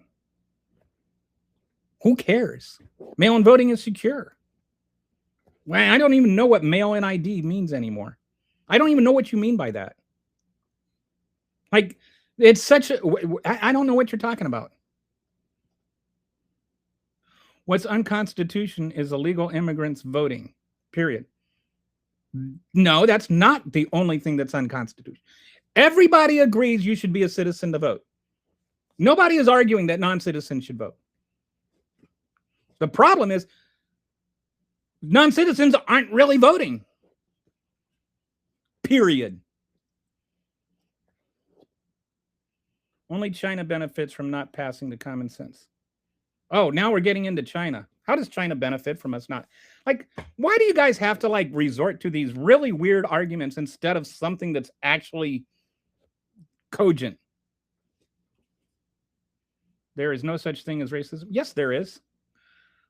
Who cares? Mail-in voting is secure. Well, I don't even know what mail-in ID means anymore. I don't even know what you mean by that. Like, it's such a... I don't know what you're talking about. What's unconstitutional is illegal immigrants voting, period. No, that's not the only thing that's unconstitutional. Everybody agrees you should be a citizen to vote. Nobody is arguing that non-citizens should vote. The problem is non-citizens aren't really voting. Period. Only China benefits from not passing the common sense. Oh, now we're getting into China. How does China benefit from us not? Like, why do you guys have to like resort to these really weird arguments instead of something that's actually cogent? There is no such thing as racism. Yes, there is.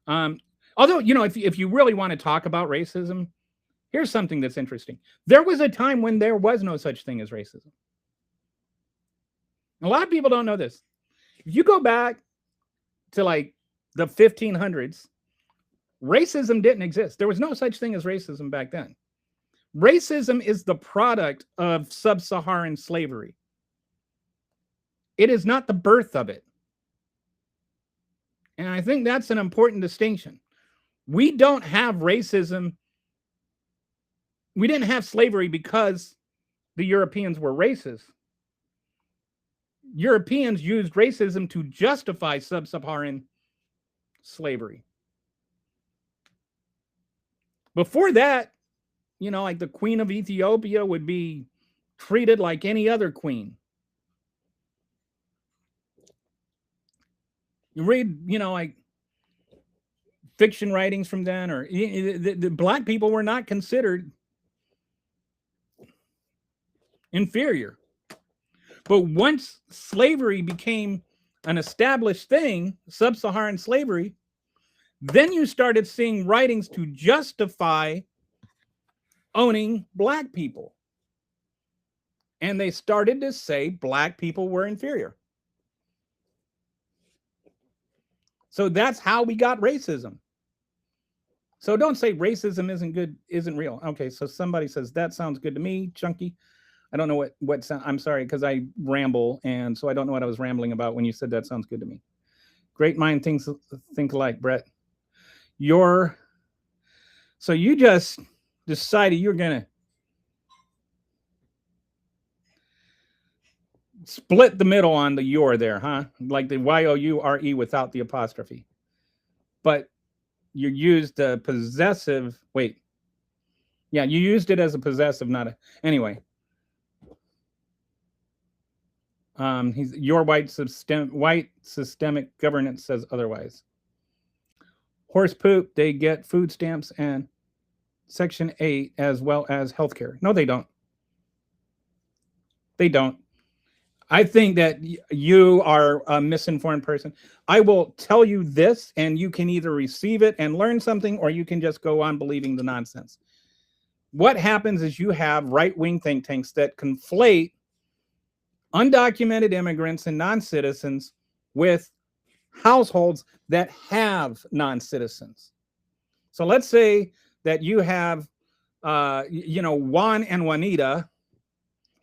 Although, you know, if you really want to talk about racism, here's something that's interesting. There was a time when there was no such thing as racism. A lot of people don't know this. If you go back to like the 1500s, racism didn't exist. There was no such thing as racism back then. Racism is the product of sub-Saharan slavery. It is not the birth of it. And I think that's an important distinction. We don't have racism. We didn't have slavery because the Europeans were racist. Europeans used racism to justify sub-Saharan slavery. Before that, you know, like the Queen of Ethiopia would be treated like any other queen. You read, you know, like fiction writings from then, or the black people were not considered inferior. But once slavery became an established thing, sub-Saharan slavery, then you started seeing writings to justify owning black people. And they started to say black people were inferior. So that's how we got racism. So don't say racism isn't good, isn't real. Okay, so somebody says, that sounds good to me, Chunky. I don't know what sound, I'm sorry, because I ramble, and so I don't know what I was rambling about when you said that sounds good to me. Great mind think alike, Brett. So you just decided you're gonna split the middle on the your there, huh? Like the Y-O-U-R-E without the apostrophe. But you used a possessive, wait. Yeah, you used it as a possessive, not a, anyway. He's your white systemic governance says otherwise. Horse poop, they get food stamps and Section 8 as well as healthcare. No, they don't. They don't. I think that you are a misinformed person. I will tell you this, and you can either receive it and learn something, or you can just go on believing the nonsense. What happens is you have right-wing think tanks that conflate undocumented immigrants and non-citizens with households that have non-citizens. So let's say that you have, you know, Juan and Juanita.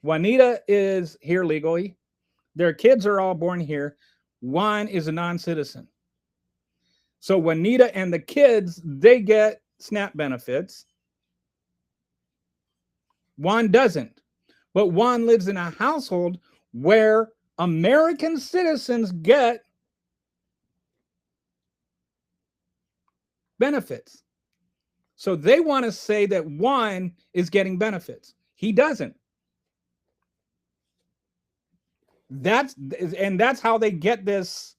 Juanita is here legally. Their kids are all born here. Juan is a non-citizen. So Juanita and the kids, they get SNAP benefits. Juan doesn't. But Juan lives in a household where American citizens get benefits. So they want to say that Juan is getting benefits. He doesn't. That's how they get this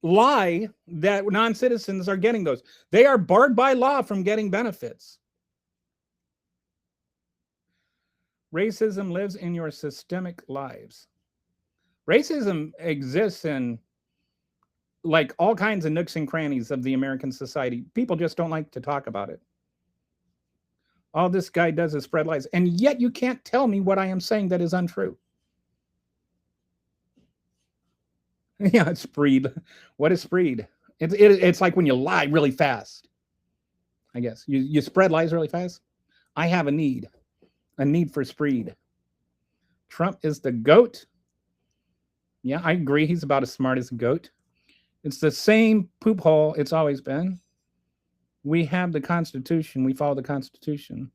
lie that non-citizens are getting those. They are barred by law from getting benefits. Racism lives in your systemic lives. Racism exists in like all kinds of nooks and crannies of the American society. People just don't like to talk about it. All this guy does is spread lies. And yet you can't tell me what I am saying that is untrue. Yeah, it's Spreed. What is Spreed? It's like when you lie really fast. I guess you spread lies really fast. I have a need for Spreed. Trump is the GOAT. Yeah, I agree. He's about as smart as a goat. It's the same poop hole it's always been. We have the Constitution. We follow the Constitution.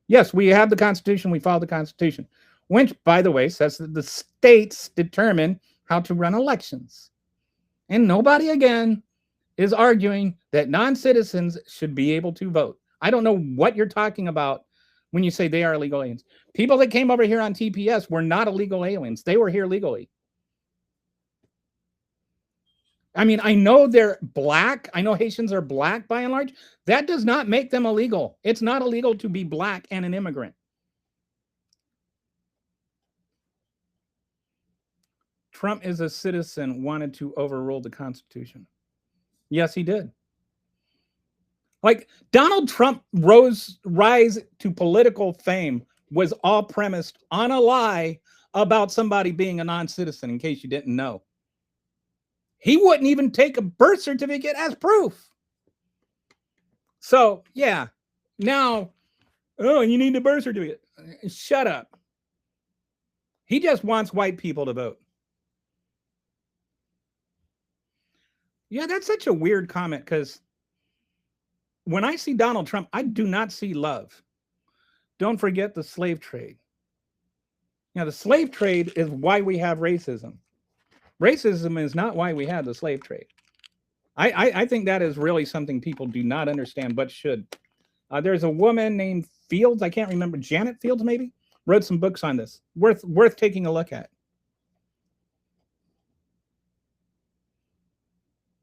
Yes, we have the Constitution. We follow the Constitution. Which, by the way, says that the states determine how to run elections. And nobody, again, is arguing that non-citizens should be able to vote. I don't know what you're talking about when you say they are illegal aliens. People that came over here on TPS were not illegal aliens. They were here legally. I mean, I know they're black. I know Haitians are black by and large. That does not make them illegal. It's not illegal to be black and an immigrant. Trump is a citizen, wanted to overrule the Constitution. Yes, he did. Like Donald Trump rise to political fame was all premised on a lie about somebody being a non-citizen, in case you didn't know. He wouldn't even take a birth certificate as proof. So, yeah, now, oh, you need a birth certificate. Shut up. He just wants white people to vote. Yeah, that's such a weird comment because when I see Donald Trump, I do not see love. Don't forget the slave trade. Now, the slave trade is why we have racism. Racism is not why we had the slave trade. I think that is really something people do not understand, but should. There's a woman named Fields, I can't remember, Janet Fields maybe, wrote some books on this. Worth taking a look at.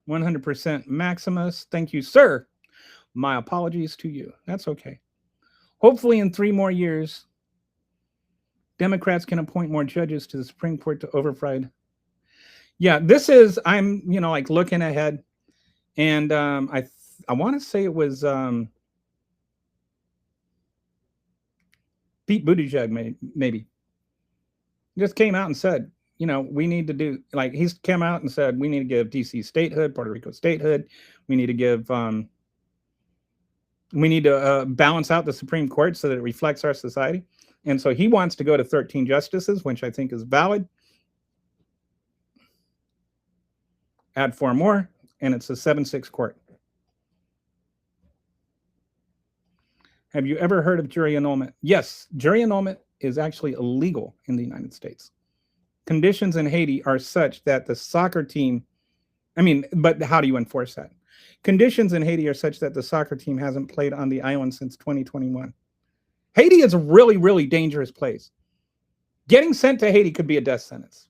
100% Maximus. Thank you, sir. My apologies to you. That's okay. Hopefully in 3 more years, Democrats can appoint more judges to the Supreme Court to override. Yeah, this is, I'm, like looking ahead. And I want to say it was Pete Buttigieg, maybe. Just came out and said, we need to do, like, he's come out and said, we need to give DC statehood, Puerto Rico statehood. We need to give, we need to balance out the Supreme Court so that it reflects our society. And so he wants to go to 13 justices, which I think is valid. Add 4 more, and it's a 7-6 court. Have you ever heard of jury annulment? Yes, jury annulment is actually illegal in the United States. Conditions in Haiti are such that the soccer team, but how do you enforce that? Conditions in Haiti are such that the soccer team hasn't played on the island since 2021. Haiti is a really, really dangerous place. Getting sent to Haiti could be a death sentence.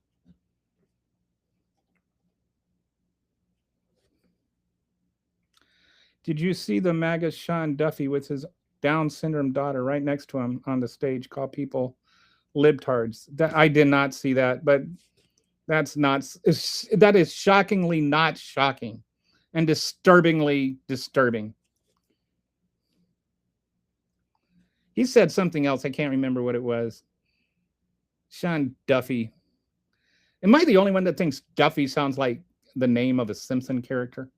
Did you see the MAGA Sean Duffy with his Down syndrome daughter right next to him on the stage call people libtards? That I did not see that, but that is shockingly not shocking and disturbingly disturbing. He said something else. I can't remember what it was. Sean Duffy. Am I the only one that thinks Duffy sounds like the name of a Simpson character?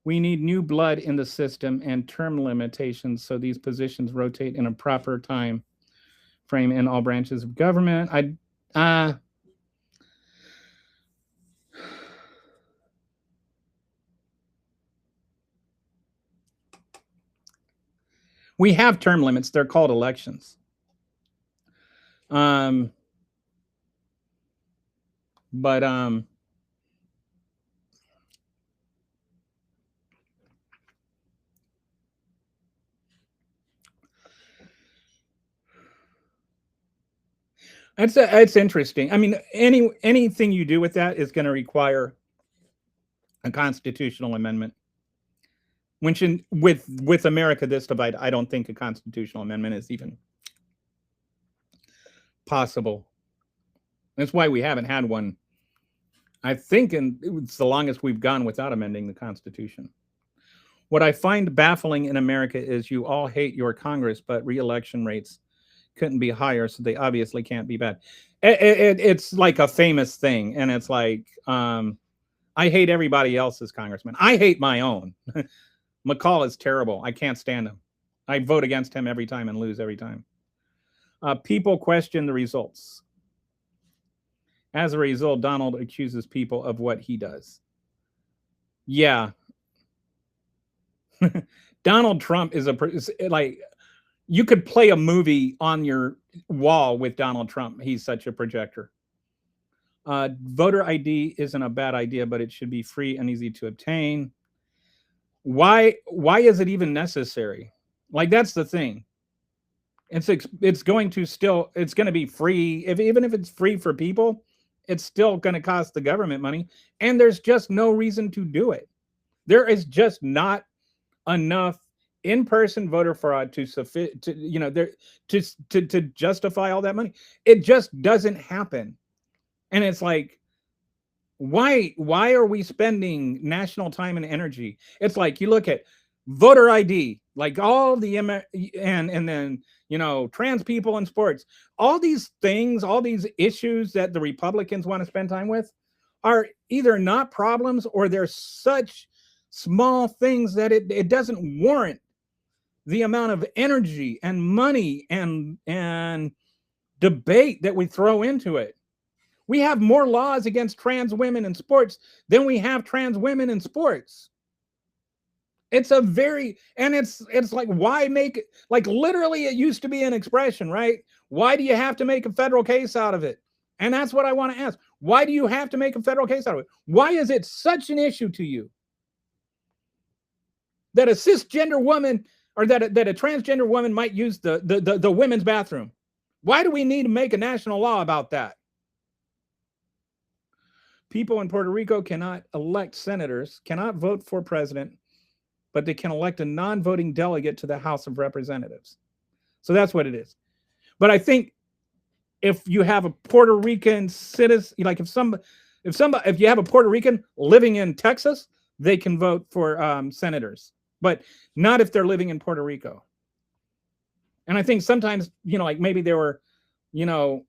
We need new blood in the system and term limitations so these positions rotate in a proper time frame in all branches of government. We have term limits. They're called elections. It's interesting. I mean, anything you do with that is going to require a constitutional amendment. Which with America this divide, I don't think a constitutional amendment is even possible. That's why we haven't had one. I think it's the longest we've gone without amending the Constitution. What I find baffling in America is you all hate your Congress, but re-election rates couldn't be higher, so they obviously can't be bad. It's like a famous thing, and it's like, I hate everybody else's congressman. I hate my own. McCall is terrible. I can't stand him. I vote against him every time and lose every time. People question the results. As a result, Donald accuses people of what he does. Yeah. Donald Trump is like, you could play a movie on your wall with Donald Trump. He's such a projector. Voter ID isn't a bad idea, but it should be free and easy to obtain. Why is it even necessary? Like, that's the thing. It's going to be free. Even if it's free for people, it's still going to cost the government money, and there's just no reason to do it. There is just not enough in-person voter fraud to justify all that money. It just doesn't happen. And it's like, why are we spending national time and energy? It's like, you look at voter ID, like all the and then, you know, trans people in sports, all these things, all these issues that the Republicans want to spend time with are either not problems, or they're such small things that it doesn't warrant the amount of energy and money and debate that we throw into it. We have more laws against trans women in sports than we have trans women in sports. It's a very, and it's like, why make it, like, literally it used to be an expression, right? Why do you have to make a federal case out of it? And that's what I want to ask. Why do you have to make a federal case out of it? Why is it such an issue to you that a cisgender woman, or that a transgender woman might use the women's bathroom? Why do we need to make a national law about that? People in Puerto Rico cannot elect senators, cannot vote for president, but they can elect a non-voting delegate to the House of Representatives. So that's what it is. But I think if you have a Puerto Rican citizen, like if you have a Puerto Rican living in Texas, they can vote for senators, but not if they're living in Puerto Rico. And I think sometimes, you know, like maybe they were, you know,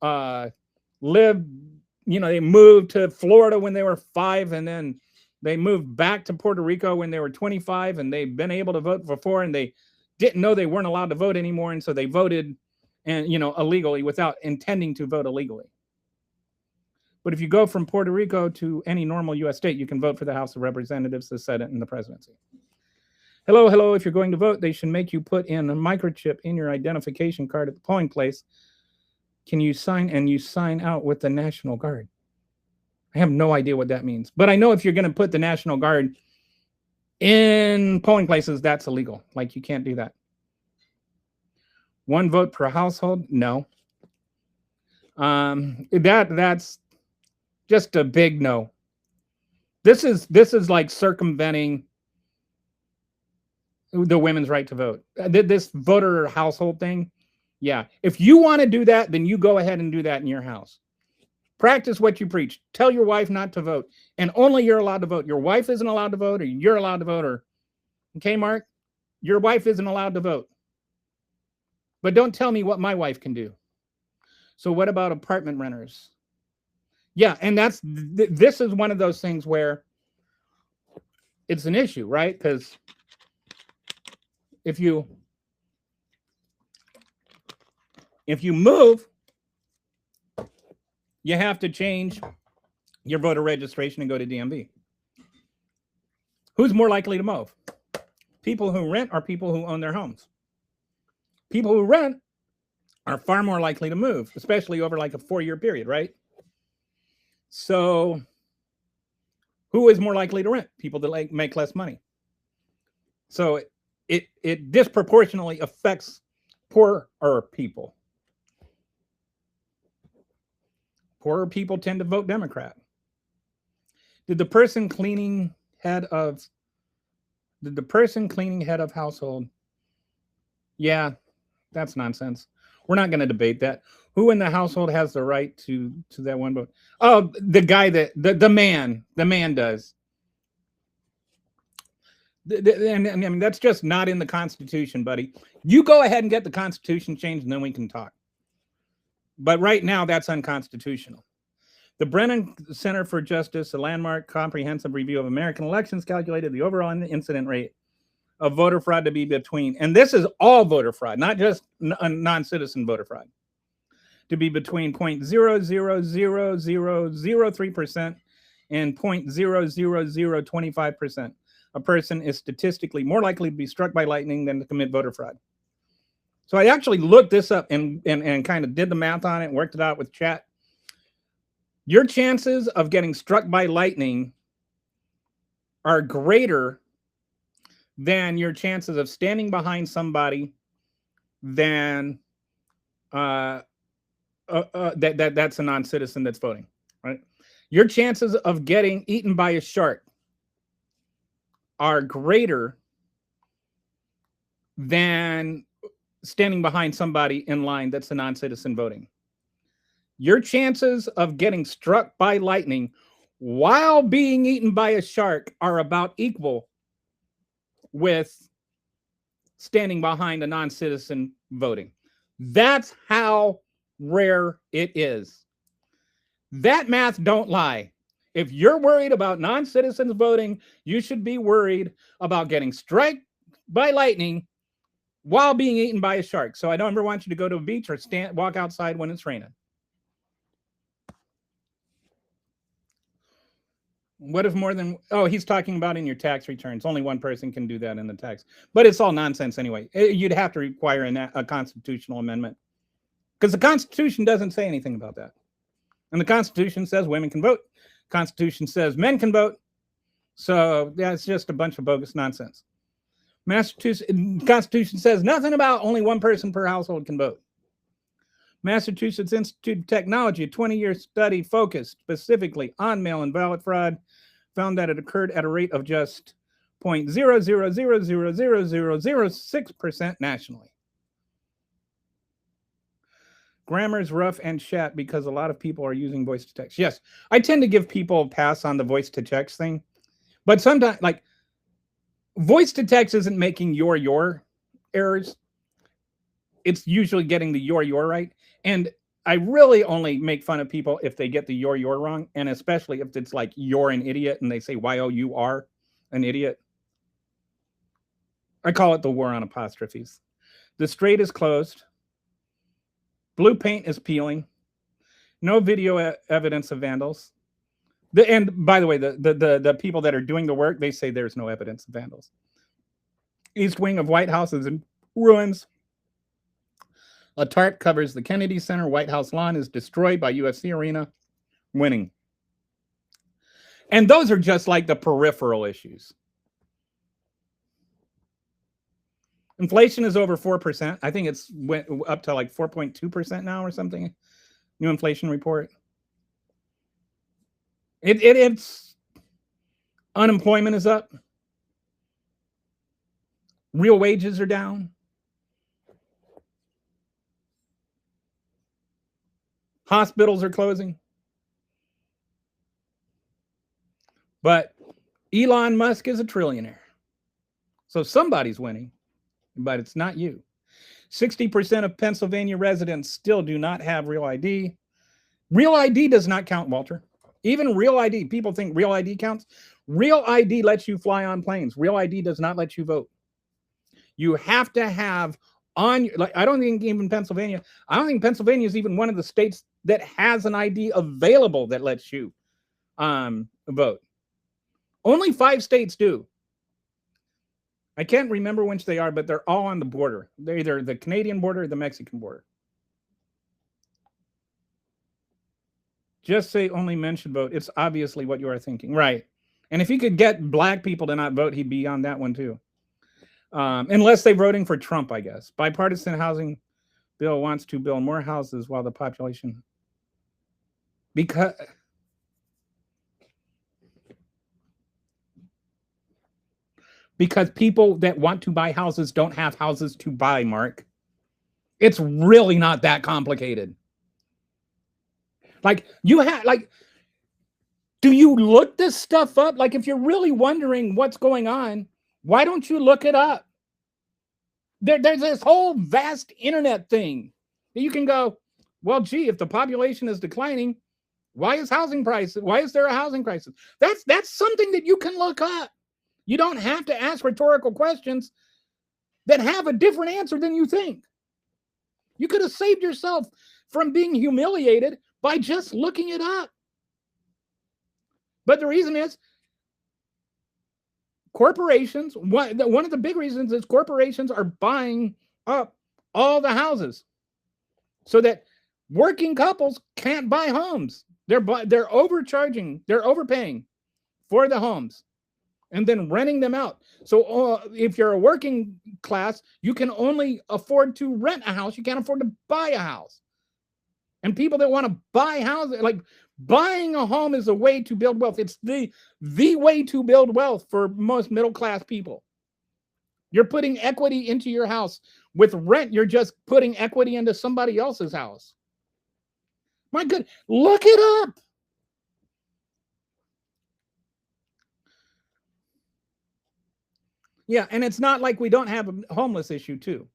they moved to Florida when they were 5, and then they moved back to Puerto Rico when they were 25, and they've been able to vote before, and they didn't know they weren't allowed to vote anymore, and so they voted, and, you know, illegally without intending to vote illegally. But if you go from Puerto Rico to any normal U.S. state, you can vote for the House of Representatives, the Senate, and the presidency. Hello. If you're going to vote, they should make you put in a microchip in your identification card at the polling place. Can you sign, and you sign out with the National Guard? I have no idea what that means. But I know if you're going to put the National Guard in polling places, that's illegal. Like, you can't do that. 1 vote per household? No. That's just a big no. This is like circumventing the women's right to vote. This voter household thing. Yeah. If you want to do that, then you go ahead and do that in your house. Practice what you preach. Tell your wife not to vote, and only you're allowed to vote. Your wife isn't allowed to vote, or you're allowed to vote, or, okay, Mark, your wife isn't allowed to vote. But don't tell me what my wife can do. So what about apartment renters? Yeah, and this is one of those things where it's an issue, right? Because if you move, you have to change your voter registration and go to DMV. Who's more likely to move? People who rent or people who own their homes? People who rent are far more likely to move, especially over like a 4-year period, right? So who is more likely to rent? People that make less money. So it disproportionately affects poorer people. Poorer people tend to vote Democrat. Did the person cleaning head of household? Yeah, that's nonsense. We're not going to debate that. Who in the household has the right to that 1 vote? Oh, the guy that the man does. And I mean, that's just not in the Constitution, buddy. You go ahead and get the Constitution changed, and then we can talk. But right now, that's unconstitutional. The Brennan Center for Justice, a landmark comprehensive review of American elections, calculated the overall incident rate of voter fraud to be between, and this is all voter fraud, not just non-citizen voter fraud, to be between 0.000003% and 0.00025%. A person is statistically more likely to be struck by lightning than to commit voter fraud. So I actually looked this up and kind of did the math on it and worked it out with chat. Your chances of getting struck by lightning are greater than your chances of standing behind somebody than that's a non-citizen that's voting. right? Your chances of getting eaten by a shark are greater than standing behind somebody in line that's a non-citizen voting. Your chances of getting struck by lightning while being eaten by a shark are about equal with standing behind a non-citizen voting. That's how rare it is. That math don't lie. If you're worried about non-citizens voting, you should be worried about getting struck by lightning while being eaten by a shark. So I don't ever want you to go to a beach or walk outside when it's raining. What if more than, oh, he's talking about in your tax returns. Only one person can do that in the tax. But it's all nonsense anyway. You'd have to require a constitutional amendment because the Constitution doesn't say anything about that. And the Constitution says women can vote. Constitution says men can vote. So that's just a bunch of bogus nonsense. Massachusetts Constitution says nothing about only one person per household can vote. Massachusetts Institute of Technology, a 20-year study focused specifically on mail-in ballot fraud, found that it occurred at a rate of just 0.0000006% nationally. Grammar is rough and chat because a lot of people are using voice to text. Yes, I tend to give people a pass on the voice to text thing, but sometimes, like, voice to text isn't making your errors. It's usually getting the your right. And I really only make fun of people if they get the your wrong, and especially if it's like you're an idiot and they say Y-O-U-R, an idiot. I call it the war on apostrophes. The strait is closed. Blue paint is peeling. No video evidence of vandals. And by the way, the people that are doing the work, they say there's no evidence of vandals. East wing of White House is in ruins. A tarp covers the Kennedy Center. White House lawn is destroyed by UFC Arena. Winning. And those are just like the peripheral issues. Inflation is over 4%. I think it's went up to like 4.2% now or something. New inflation report. It's unemployment is up. Real wages are down. Hospitals are closing. But Elon Musk is a trillionaire. So somebody's winning, but it's not you. 60% of Pennsylvania residents still do not have Real ID. Real ID does not count, Walter. Even Real ID, people think Real ID counts. Real ID lets you fly on planes. Real ID does not let you vote. You have to have on, like, I don't think even Pennsylvania, I don't think Pennsylvania is even one of the states that has an ID available that lets you vote. Only 5 states do. I can't remember which they are, but they're all on the border. They're either the Canadian border or the Mexican border. Just say only men should vote. It's obviously what you are thinking. Right. And if he could get black people to not vote, he'd be on that one too. Unless they're voting for Trump, I guess. Bipartisan housing bill wants to build more houses while the population... Because people that want to buy houses don't have houses to buy, Mark. It's really not that complicated. Like, you have, like, do you look this stuff up? Like, if you're really wondering what's going on, why don't you look it up? There's this whole vast internet thing that you can go, well, gee, if the population is declining, why is housing prices? Why is there a housing crisis? That's something that you can look up. You don't have to ask rhetorical questions that have a different answer than you think. You could have saved yourself from being humiliated by just looking it up. But the reason is corporations, one of the big reasons is corporations are buying up all the houses so that working couples can't buy homes. They're overcharging, they're overpaying for the homes and then renting them out. So if you're a working class, you can only afford to rent a house. You can't afford to buy a house. And people that want to buy houses, like Buying a home is a way to build wealth. It's the way to build wealth for most middle-class people. You're putting equity into your house. With rent, you're just putting equity into somebody else's house. My good, look it up. Yeah, and it's not like we don't have a homeless issue too.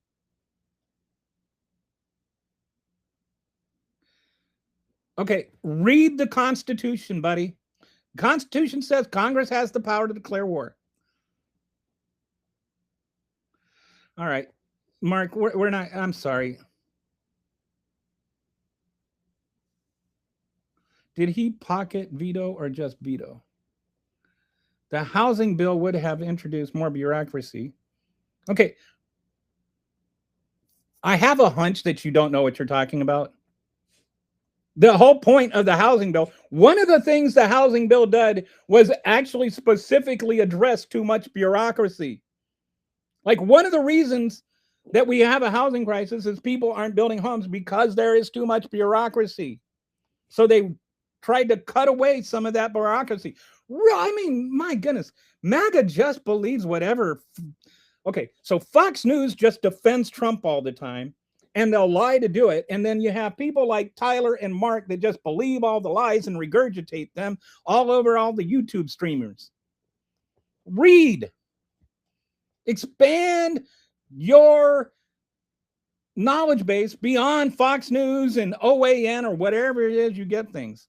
Okay, read the Constitution, buddy. The Constitution says Congress has the power to declare war. All right, Mark, we're not, I'm sorry. Did he pocket veto or just veto? The housing bill would have introduced more bureaucracy. Okay. I have a hunch that you don't know what you're talking about. The whole point of the housing bill, one of the things the housing bill did was actually specifically address too much bureaucracy. Like, one of the reasons that we have a housing crisis is people aren't building homes because there is too much bureaucracy. So they tried to cut away some of that bureaucracy. I mean, my goodness, MAGA just believes whatever. Okay, so Fox News just defends Trump all the time, and they'll lie to do it. And then you have people like Tyler and Mark that just believe all the lies and regurgitate them all over all the YouTube streamers. Read. Expand your knowledge base beyond Fox News and OAN or whatever it is you get things.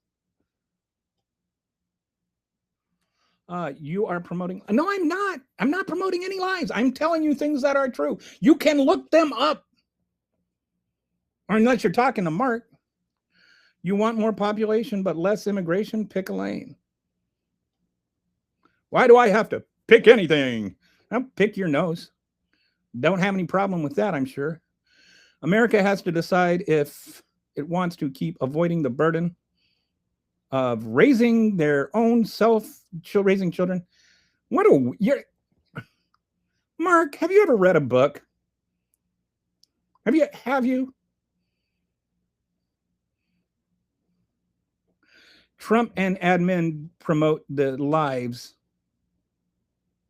You are promoting. No, I'm not. I'm not promoting any lies. I'm telling you things that are true. You can look them up. Or unless you're talking to Mark. You want more population but less immigration? Pick a lane. Why do I have to pick anything? I'll pick your nose. Don't have any problem with that, I'm sure. America has to decide if it wants to keep avoiding the burden of raising their own raising children. What a you're Mark, have you ever read a book? Have you? Trump and admin promote the lives.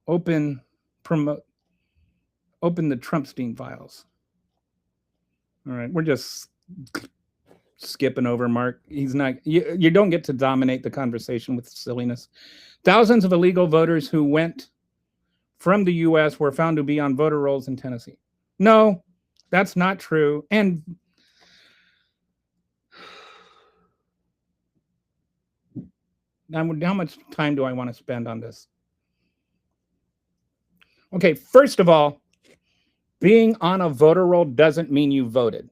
Open the Trumpstein files. All right, we're just skipping over Mark. He's not. You don't get to dominate the conversation with silliness. Thousands of illegal voters who went from the U.S. were found to be on voter rolls in Tennessee. No, that's not true. And how much time do I want to spend on this? Okay, first of all, being on a voter roll doesn't mean you voted.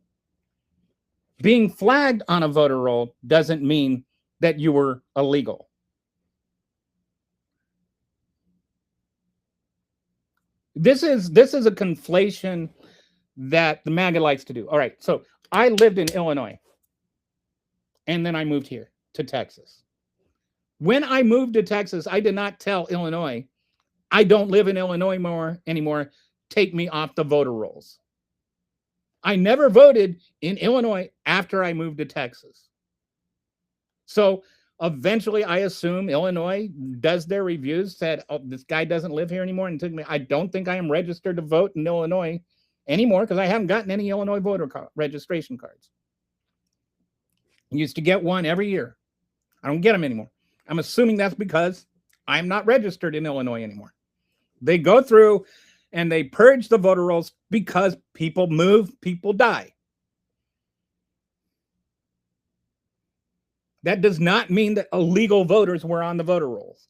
Being flagged on a voter roll doesn't mean that you were illegal. This is a conflation that the MAGA likes to do. All right, so I lived in Illinois, and then I moved here to Texas. When I moved to Texas, I did not tell Illinois, I don't live in Illinois anymore. Take me off the voter rolls. I never voted in Illinois after I moved to Texas. So eventually, I assume Illinois does their reviews, said, oh, this guy doesn't live here anymore, and took me. I don't think I am registered to vote in Illinois anymore because I haven't gotten any Illinois voter registration cards. I used to get one every year. I don't get them anymore. I'm assuming that's because I'm not registered in Illinois anymore. They go through and they purge the voter rolls because people move, people die. That does not mean that illegal voters were on the voter rolls.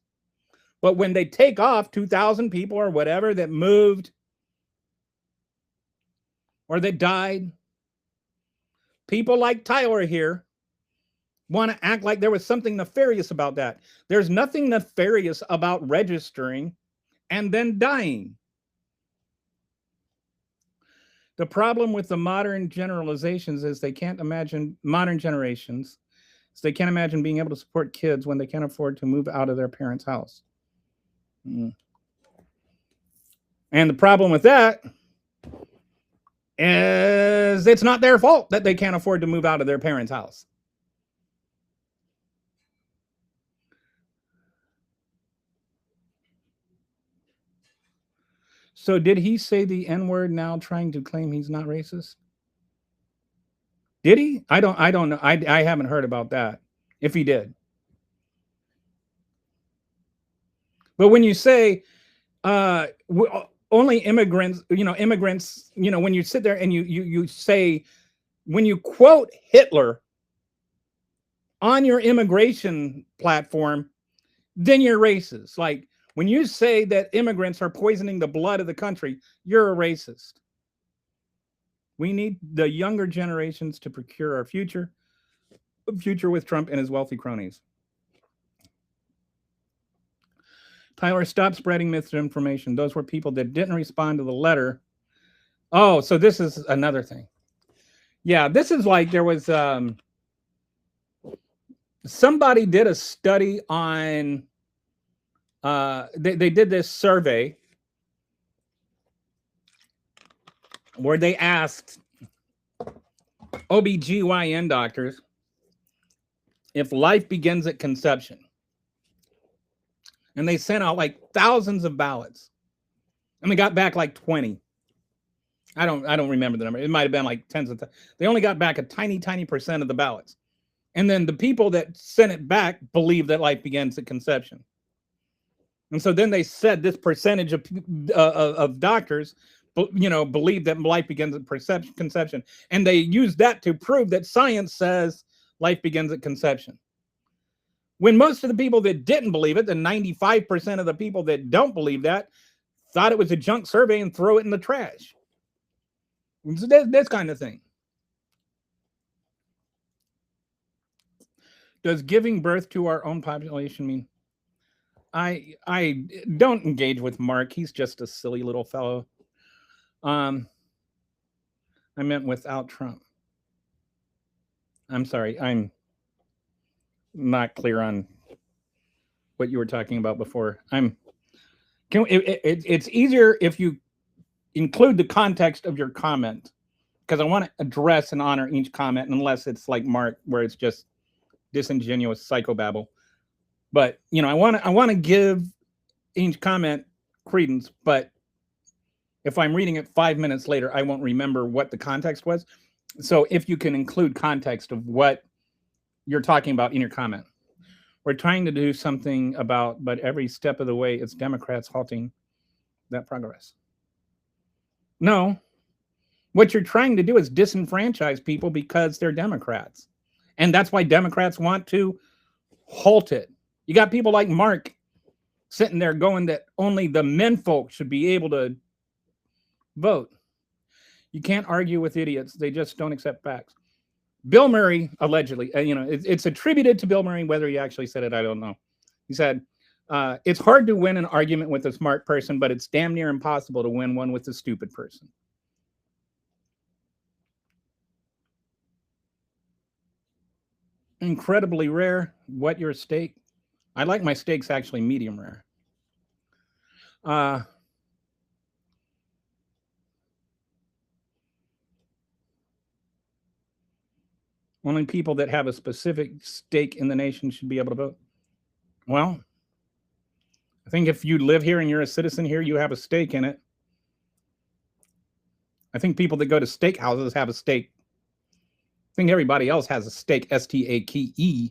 But when they take off 2,000 people or whatever that moved or that died, people like Tyler here want to act like there was something nefarious about that. There's nothing nefarious about registering and then dying. The problem with the modern generalizations is they can't imagine modern generations. So they can't imagine being able to support kids when they can't afford to move out of their parents' house. And the problem with that is it's not their fault that they can't afford to move out of their parents' house. So did he say the N-word now trying to claim he's not racist? Did he? I don't know. I haven't heard about that. If he did. But when you say only immigrants, immigrants, when you sit there and you say, when you quote Hitler on your immigration platform, then you're racist. Like when you say that immigrants are poisoning the blood of the country, you're a racist. We need the younger generations to procure our future with Trump and his wealthy cronies. Tyler, stop spreading misinformation. Those were people that didn't respond to the letter. Oh, so this is another thing. Yeah, this is like there was somebody did a study on they did this survey where they asked OBGYN doctors if life begins at conception. And they sent out like thousands of ballots. And they got back like 20. I don't remember the number. It might have been like tens of thousands. They only got back a tiny percent of the ballots. And then the people that sent it back believe that life begins at conception. And so then they said this percentage of doctors, believe that life begins at conception. And they used that to prove that science says life begins at conception. When most of the people that didn't believe it, the 95% of the people that don't believe that, thought it was a junk survey and throw it in the trash. So this kind of thing. Does giving birth to our own population mean? I don't engage with Mark. He's just a silly little fellow. I meant without Trump. I'm sorry. I'm not clear on what you were talking about before. It's easier if you include the context of your comment, because I want to address and honor each comment, unless it's like Mark, where it's just disingenuous psychobabble. But I want to give each comment credence, but if I'm reading it 5 minutes later, I won't remember what the context was. So if you can include context of what you're talking about in your comment. We're trying to do something about, but every step of the way, it's Democrats halting that progress. No, what you're trying to do is disenfranchise people because they're Democrats. And that's why Democrats want to halt it. You got people like Mark sitting there going that only the men folk should be able to vote. You can't argue with idiots. They just don't accept facts. Bill Murray, allegedly, it's attributed to Bill Murray. Whether he actually said it, I don't know. He said, it's hard to win an argument with a smart person, but it's damn near impossible to win one with a stupid person. Incredibly rare. What your steak? I like my steaks actually medium rare. Only people that have a specific stake in the nation should be able to vote. Well, I think if you live here and you're a citizen here, you have a stake in it. I think people that go to steak houses have a stake. I think everybody else has a stake, S-T-A-K-E.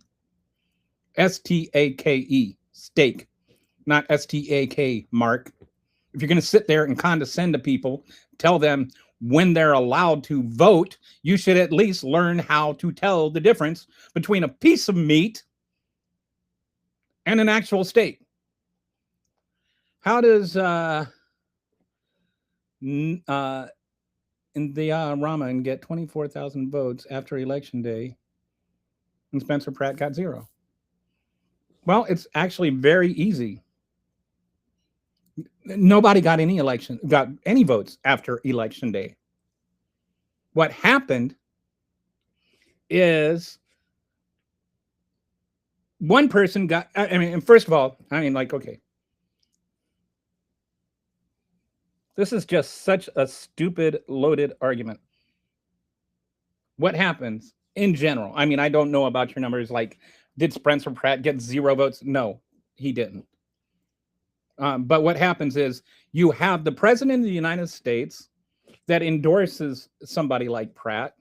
S-T-A-K-E, stake, not S-T-A-K, Mark. If you're going to sit there and condescend to people, tell them when they're allowed to vote, you should at least learn how to tell the difference between a piece of meat and an actual steak. How does India Raman get 24,000 votes after election day and Spencer Pratt got 0? Well, it's actually very easy. Nobody got any votes after election day. What happened is one person got, first of all, okay. This is just such a stupid, loaded argument. What happens in general? I don't know about your numbers. Like, did Spencer Pratt get 0 votes? No, he didn't. But what happens is you have the president of the United States that endorses somebody like Pratt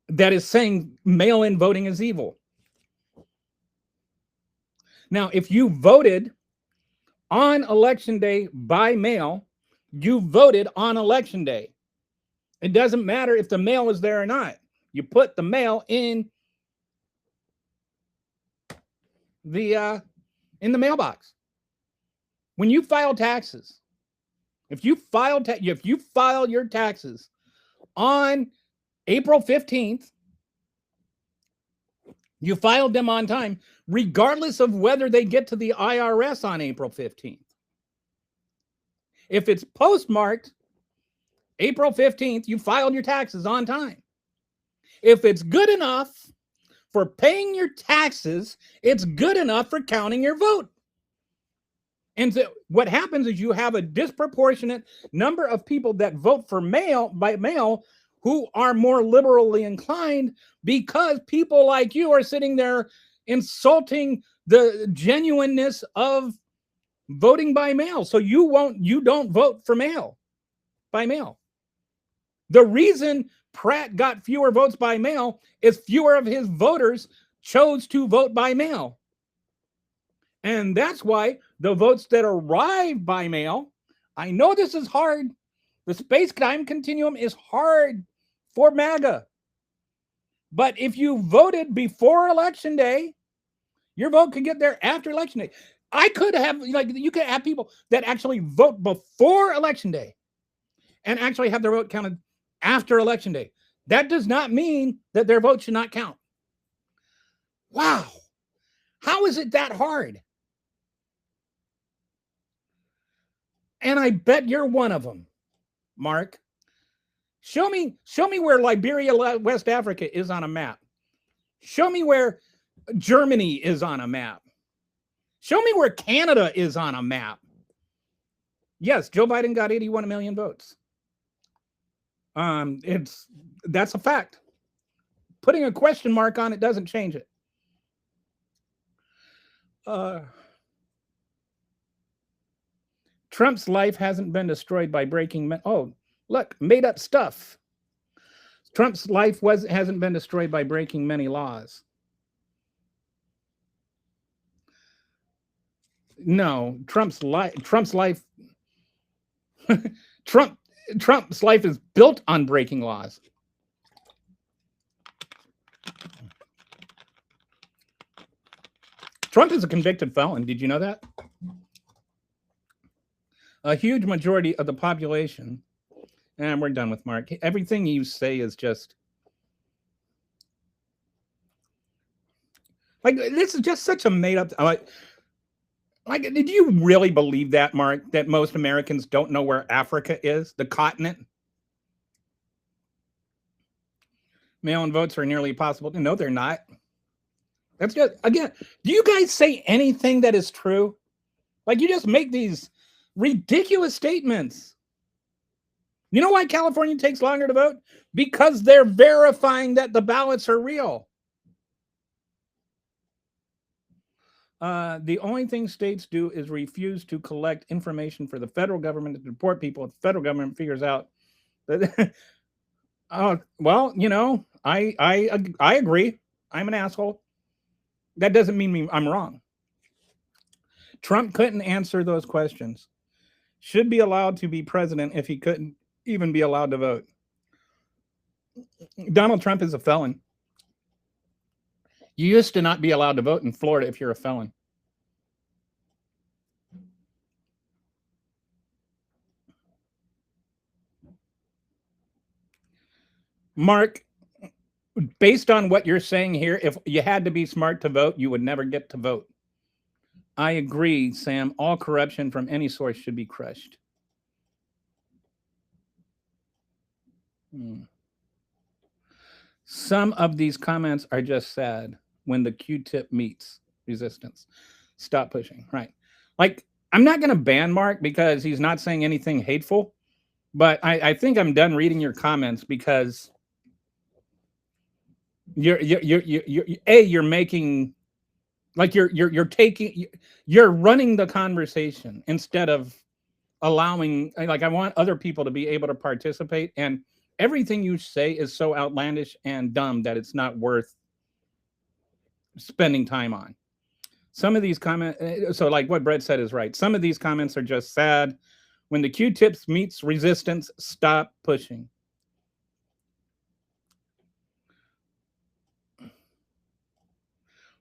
that is saying mail-in voting is evil. Now, if you voted on election day by mail, you voted on election day. It doesn't matter if the mail is there or not. You put the mail in the mailbox. When you file taxes, if you file your taxes on April 15th, you filed them on time, regardless of whether they get to the IRS on April 15th. If it's postmarked April 15th, you filed your taxes on time. If it's good enough for paying your taxes, it's good enough for counting your vote. And so what happens is you have a disproportionate number of people that vote for by mail who are more liberally inclined, because people like you are sitting there insulting the genuineness of voting by mail. So you don't vote for by mail. The reason Pratt got fewer votes by mail is fewer of his voters chose to vote by mail. And that's why the votes that arrive by mail, I know this is hard. The space-time continuum is hard for MAGA. But if you voted before Election Day, your vote could get there after Election Day. You could have people that actually vote before Election Day and actually have their vote counted after Election Day. That does not mean that their vote should not count. Wow. How is it that hard? And I bet you're one of them, Mark. Show me where Liberia, West Africa is on a map. Show me where Germany is on a map. Show me where Canada is on a map. Yes, Joe Biden got 81 million votes. That's a fact. Putting a question mark on it doesn't change it. Trump's life hasn't been destroyed by breaking. Oh, look, made up stuff. Trump's life hasn't been destroyed by breaking many laws. No, Trump's life Trump's life is built on breaking laws. Trump is a convicted felon. Did you know that? A huge majority of the population, and we're done with Mark. Everything you say is just like, this is just such a made up. Like, did you really believe that, Mark, that most Americans don't know where Africa is, the continent? Mail-in votes are nearly impossible. No, they're not. That's just, again, do you guys say anything that is true? Like, you just make these ridiculous statements. You know why California takes longer to vote? Because they're verifying that the ballots are real. The only thing states do is refuse to collect information for the federal government to deport people. If the federal government figures out that, well, you know, I agree. I'm an asshole. That doesn't mean I'm wrong. Trump couldn't answer those questions. Should be allowed to be president if he couldn't even be allowed to vote. Donald Trump is a felon. You used to not be allowed to vote in Florida if you're a felon. Mark, based on what you're saying here, if you had to be smart to vote, you would never get to vote. I agree, Sam. All corruption from any source should be crushed. Some of these comments are just sad. When the Q-tip meets resistance, stop pushing. Right. Like, I'm not going to ban Mark because he's not saying anything hateful, but I think I'm done reading your comments because you're making Like you're running the conversation instead of allowing, like, I want other people to be able to participate, and everything you say is so outlandish and dumb that it's not worth spending time on. Some of these comments, so like what Brett said is right. Some of these comments are just sad. When the Q-tips meets resistance, stop pushing.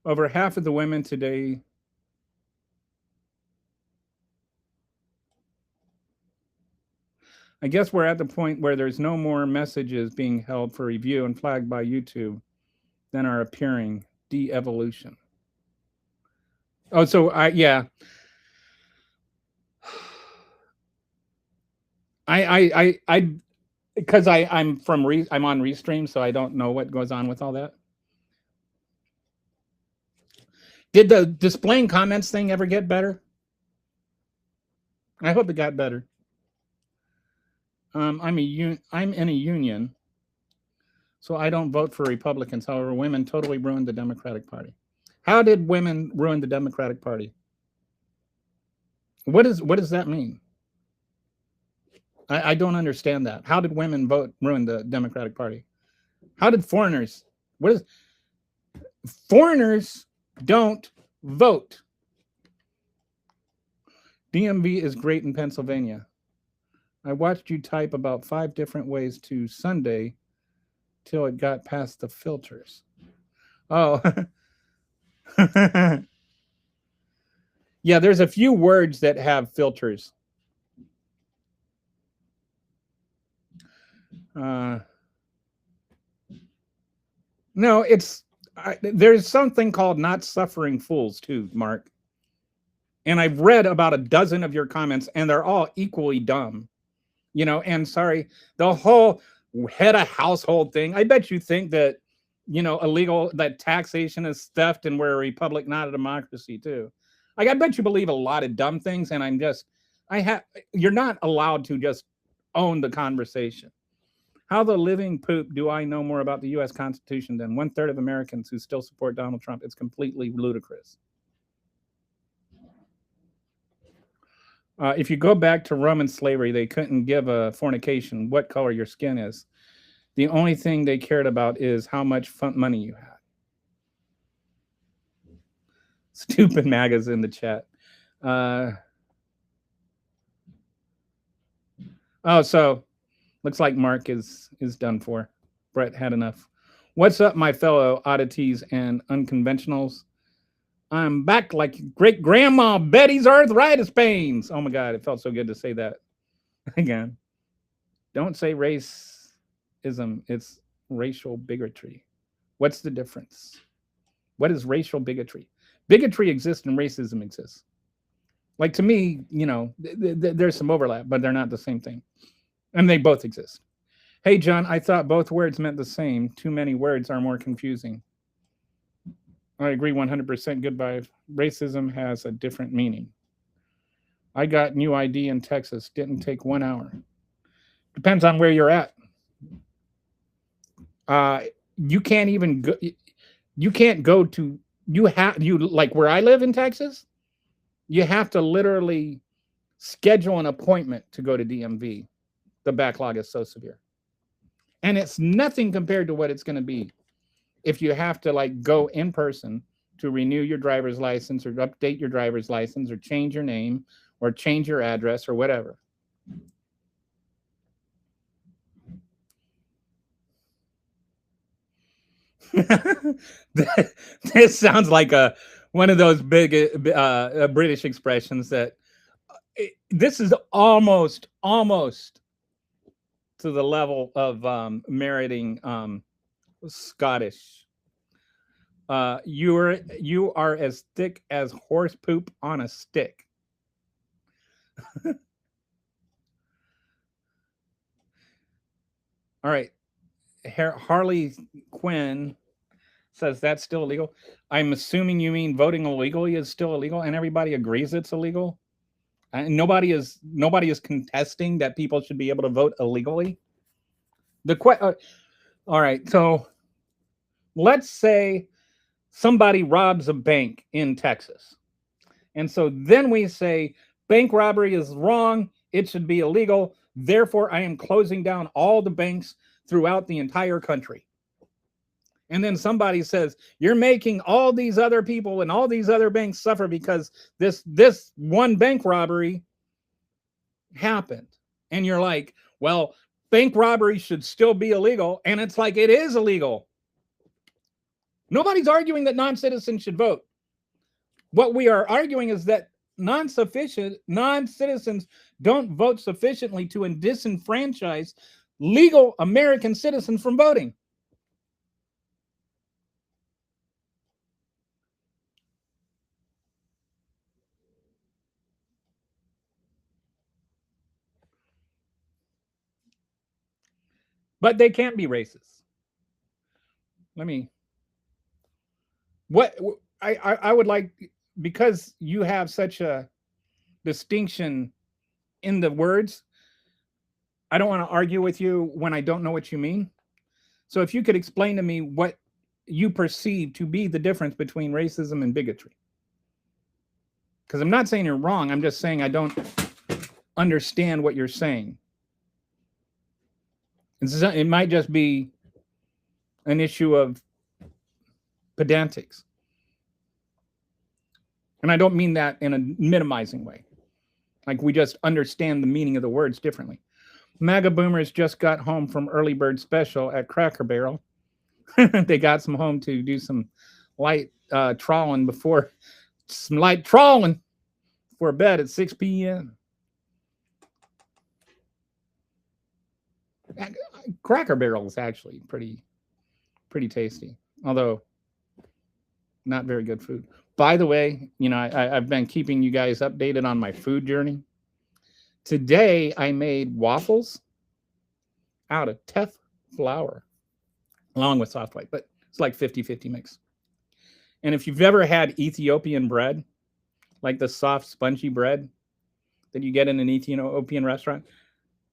Over half of the women today I guess we're at the point where there's no more messages being held for review and flagged by YouTube than are appearing. De-evolution. Oh, so yeah. I because I'm I'm on Restream, so I don't know what goes on with all that. Did the displaying comments thing ever get better? I hope it got better. I'm in a union, so I don't vote for Republicans. However, women totally ruined the Democratic Party. How did women ruin the Democratic Party? What does that mean? I don't understand that. How did women ruin the Democratic Party? How did foreigners? Foreigners don't vote. DMV is great in Pennsylvania. I watched you type about 5 different ways to Sunday till it got past the filters. Oh. Yeah, there's a few words that have filters. No, there's something called not suffering fools too, Mark. And I've read about a dozen of your comments, and they're all equally dumb. And sorry, the whole head of household thing. I bet you think that, illegal, that taxation is theft and we're a republic, not a democracy too. Like, I bet you believe a lot of dumb things, and you're not allowed to just own the conversation. How the living poop do I know more about the U.S. Constitution than 1/3 of Americans who still support Donald Trump? It's completely ludicrous. If you go back to Roman slavery, they couldn't give a fornication what color your skin is. The only thing they cared about is how much money you had. Stupid MAGA's in the chat. So looks like Mark is done for. Brett had enough. What's up, my fellow oddities and unconventionals? I'm back like great grandma Betty's arthritis pains. Oh my God, it felt so good to say that again. Don't say racism, it's racial bigotry. What's the difference? What is racial bigotry? Bigotry exists and racism exists. Like, to me, there's some overlap, but they're not the same thing. And they both exist. Hey, John, I thought both words meant the same. Too many words are more confusing. I agree 100%. Goodbye. Racism has a different meaning. I got new ID in Texas. Didn't take 1 hour. Depends on where you're at. You can't even go. You can't go to. Like where I live in Texas. You have to literally schedule an appointment to go to DMV. The backlog is so severe, and it's nothing compared to what it's going to be if you have to go in person to renew your driver's license or update your driver's license or change your name or change your address or whatever. This sounds like one of those big British expressions that this is almost to the level of meriting Scottish. You are as thick as horse poop on a stick. All right. Harley Quinn says that's still illegal. I'm assuming you mean voting illegally is still illegal, and everybody agrees it's illegal. And nobody is contesting that people should be able to vote illegally. All right, so let's say somebody robs a bank in Texas. And so then we say bank robbery is wrong. It should be illegal. Therefore, I am closing down all the banks throughout the entire country. And then somebody says, you're making all these other people and all these other banks suffer because this one bank robbery happened. And you're like, well, bank robbery should still be illegal. And it's like, it is illegal. Nobody's arguing that non-citizens should vote. What we are arguing is that non-citizens don't vote sufficiently to disenfranchise legal American citizens from voting. But they can't be racist. I would like, because you have such a distinction in the words, I don't want to argue with you when I don't know what you mean. So if you could explain to me what you perceive to be the difference between racism and bigotry. Because I'm not saying you're wrong. I'm just saying I don't understand what you're saying. It might just be an issue of pedantics. And I don't mean that in a minimizing way. Like we just understand the meaning of the words differently. MAGA boomers just got home from early bird special at Cracker Barrel. They got some home to do some light trawling before bed at 6 p.m. Cracker Barrel is actually pretty tasty, although not very good food. By the way, I've been keeping you guys updated on my food journey. Today, I made waffles out of teff flour, along with soft white, but it's like 50-50 mix. And if you've ever had Ethiopian bread, like the soft, spongy bread that you get in an Ethiopian restaurant,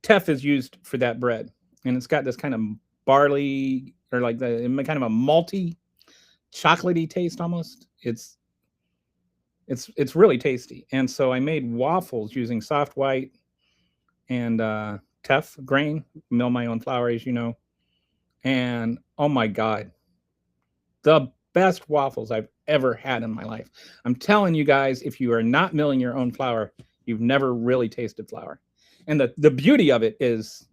teff is used for that bread. And it's got this kind of barley, or like the kind of a malty, chocolatey taste almost. It's really tasty. And so I made waffles using soft white and teff grain, mill my own flour, as you know. And oh my God, the best waffles I've ever had in my life. I'm telling you guys, if you are not milling your own flour, you've never really tasted flour. And the beauty of it is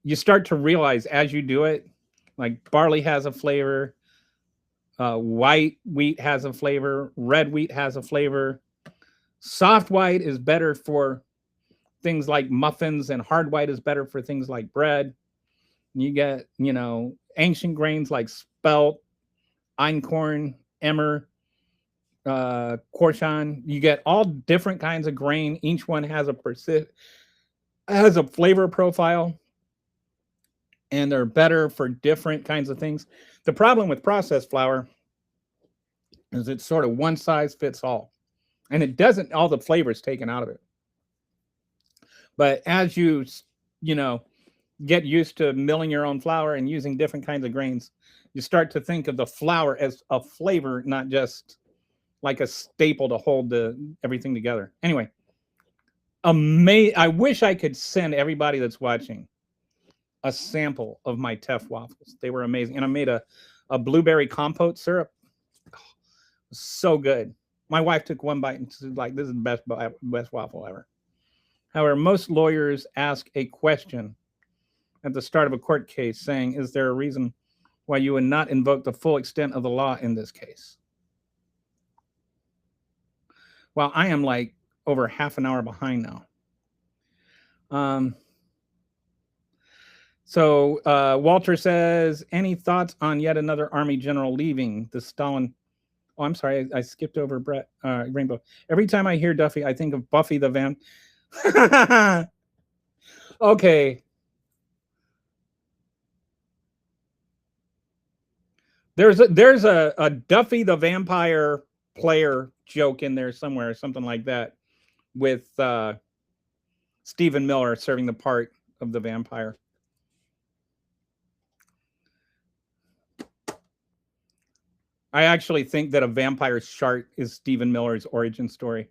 you start to realize as you do it, like barley has a flavor, white wheat has a flavor, red wheat has a flavor. Soft white is better for things like muffins, and hard white is better for things like bread. You get, ancient grains like spelt, einkorn, emmer, Korshan. You get all different kinds of grain. Each one has a flavor profile, and they're better for different kinds of things. The problem with processed flour is it's sort of one size fits all, and it doesn't, all the flavors taken out of it. But as you get used to milling your own flour and using different kinds of grains, you start to think of the flour as a flavor, not just like a staple to hold everything together. Anyway, I wish I could send everybody that's watching a sample of my teff waffles. They were amazing. And I made a blueberry compote syrup. Oh, so good. My wife took one bite and said, like, this is the best waffle ever. However, most lawyers ask a question at the start of a court case saying, is there a reason why you would not invoke the full extent of the law in this case? Well, I am like over half an hour behind now. So Walter says, any thoughts on yet another Army general leaving the Stalin? Oh, I'm sorry, I skipped over Brett Rainbow. Every time I hear Duffy, I think of Buffy the Van. Okay. There's a Duffy the Vampire player joke in there somewhere, something like that, with Stephen Miller serving the part of the vampire. I actually think that a vampire shark is Stephen Miller's origin story.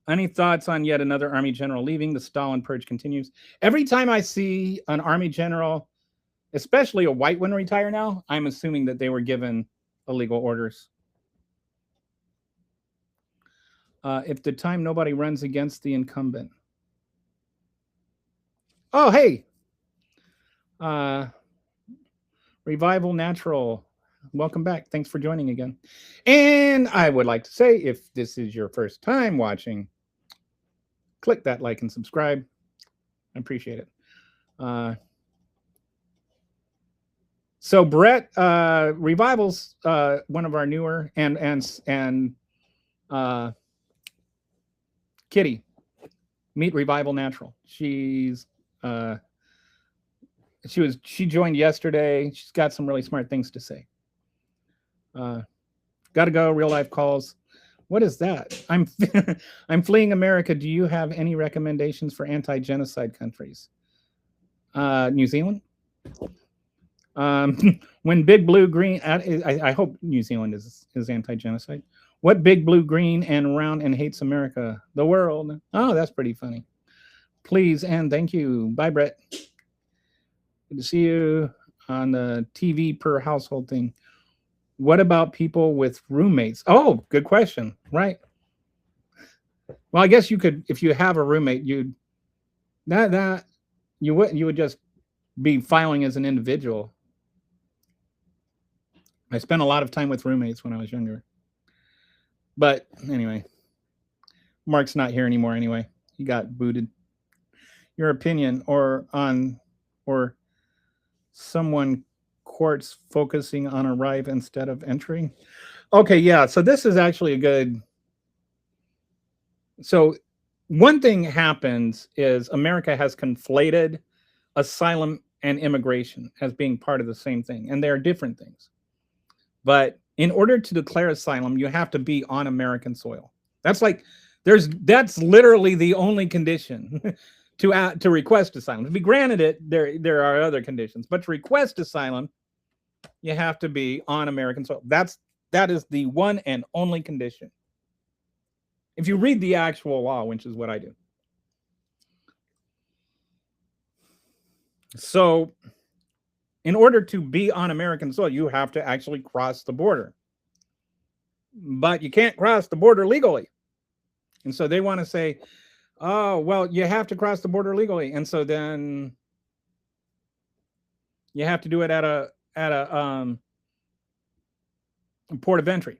Any thoughts on yet another army general leaving? The Stalin purge continues. Every time I see an army general, especially a white one, retire now, I'm assuming that they were given illegal orders. If the time nobody runs against the incumbent. Oh, hey. Revival Natural. Welcome back. Thanks for joining again. And I would like to say, if this is your first time watching, click that like and subscribe. I appreciate it. So Brett, Revival's one of our newer, and Kitty, meet Revival Natural. She joined yesterday. She's got some really smart things to say. Got to go. Real life calls. What is that? I'm fleeing America. Do you have any recommendations for anti-genocide countries? New Zealand. When Big Blue Green, I hope New Zealand is anti-genocide. What big blue green and round and hates America? The world. Oh, that's pretty funny. Please and thank you. Bye, Brett. Good to see you on the TV per household thing. What about people with roommates? Oh, good question. Right. Well, I guess you could, if you have a roommate, you would just be filing as an individual. I spent a lot of time with roommates when I was younger. But anyway, Mark's not here anymore anyway. He got booted. Your opinion or someone courts focusing on arrive instead of entering. Okay, yeah. So this is actually a good. So one thing happens is America has conflated asylum and immigration as being part of the same thing, and they are different things. But in order to declare asylum, you have to be on American soil. That's literally the only condition to request asylum. To be granted it, there are other conditions, but to request asylum, you have to be on American soil. That is the one and only condition. If you read the actual law, which is what I do. So in order to be on American soil, you have to actually cross the border. But you can't cross the border legally. And so they want to say, oh, well, you have to cross the border legally. And so then you have to do it at a port of entry.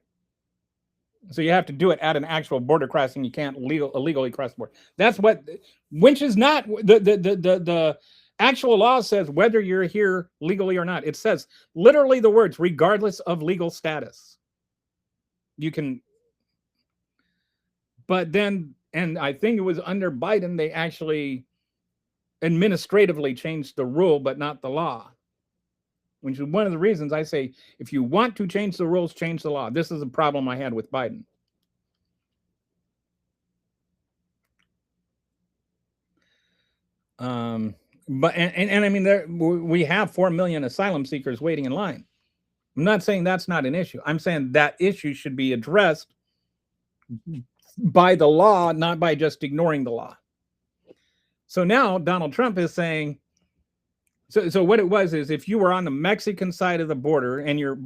So you have to do it at an actual border crossing. You can't illegally cross the border. That's what, which is not the actual law says whether you're here legally or not. It says literally the words, regardless of legal status. You can, but then, and I think it was under Biden, they actually administratively changed the rule, but not the law. Which is one of the reasons I say, if you want to change the rules, change the law. This is a problem I had with Biden. But I mean, we have 4 million asylum seekers waiting in line. I'm not saying that's not an issue. I'm saying that issue should be addressed by the law, not by just ignoring the law. So now Donald Trump is saying, so what it was is if you were on the Mexican side of the border and you're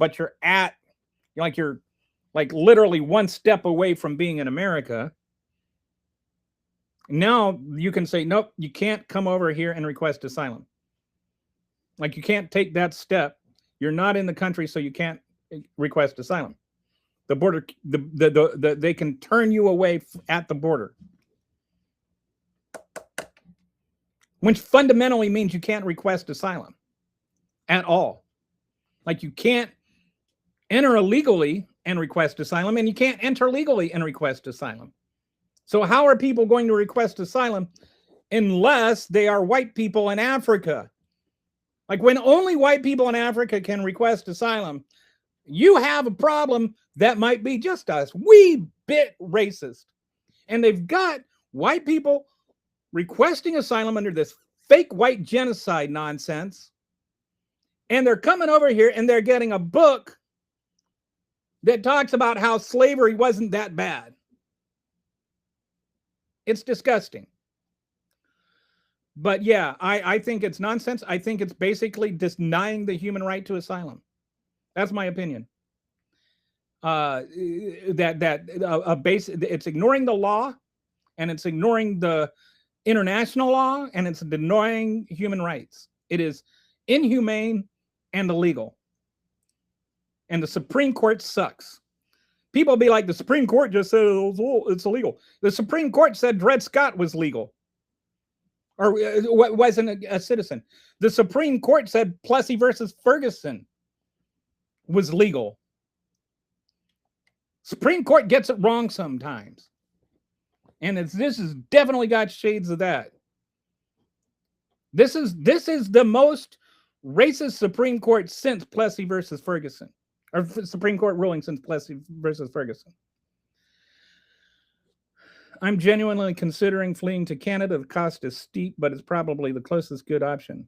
literally one step away from being in America, now you can say, nope, you can't come over here and request asylum. Like you can't take that step. You're not in the country, so you can't request asylum. The border, they can turn you away at the border. Which fundamentally means you can't request asylum at all. Like you can't enter illegally and request asylum, and you can't enter legally and request asylum. So how are people going to request asylum unless they are white people in Africa? Like when only white people in Africa can request asylum, you have a problem that might be just a wee bit racist. And they've got white people requesting asylum under this fake white genocide nonsense. And they're coming over here and they're getting a book that talks about how slavery wasn't that bad. It's disgusting. But yeah, I think it's nonsense. I think it's basically denying the human right to asylum. That's my opinion. It's ignoring the law, and it's ignoring the international law, and it's denying human rights. It is inhumane and illegal. And the Supreme Court sucks. People be like, the Supreme Court just said it's illegal. The Supreme Court said Dred Scott was legal, or wasn't a citizen. The Supreme Court said Plessy versus Ferguson was legal. Supreme Court gets it wrong sometimes. And this has definitely got shades of that. This is the most racist Supreme Court since Plessy versus Ferguson, or Supreme Court ruling since Plessy versus Ferguson. I'm genuinely considering fleeing to Canada. The cost is steep, but it's probably the closest good option.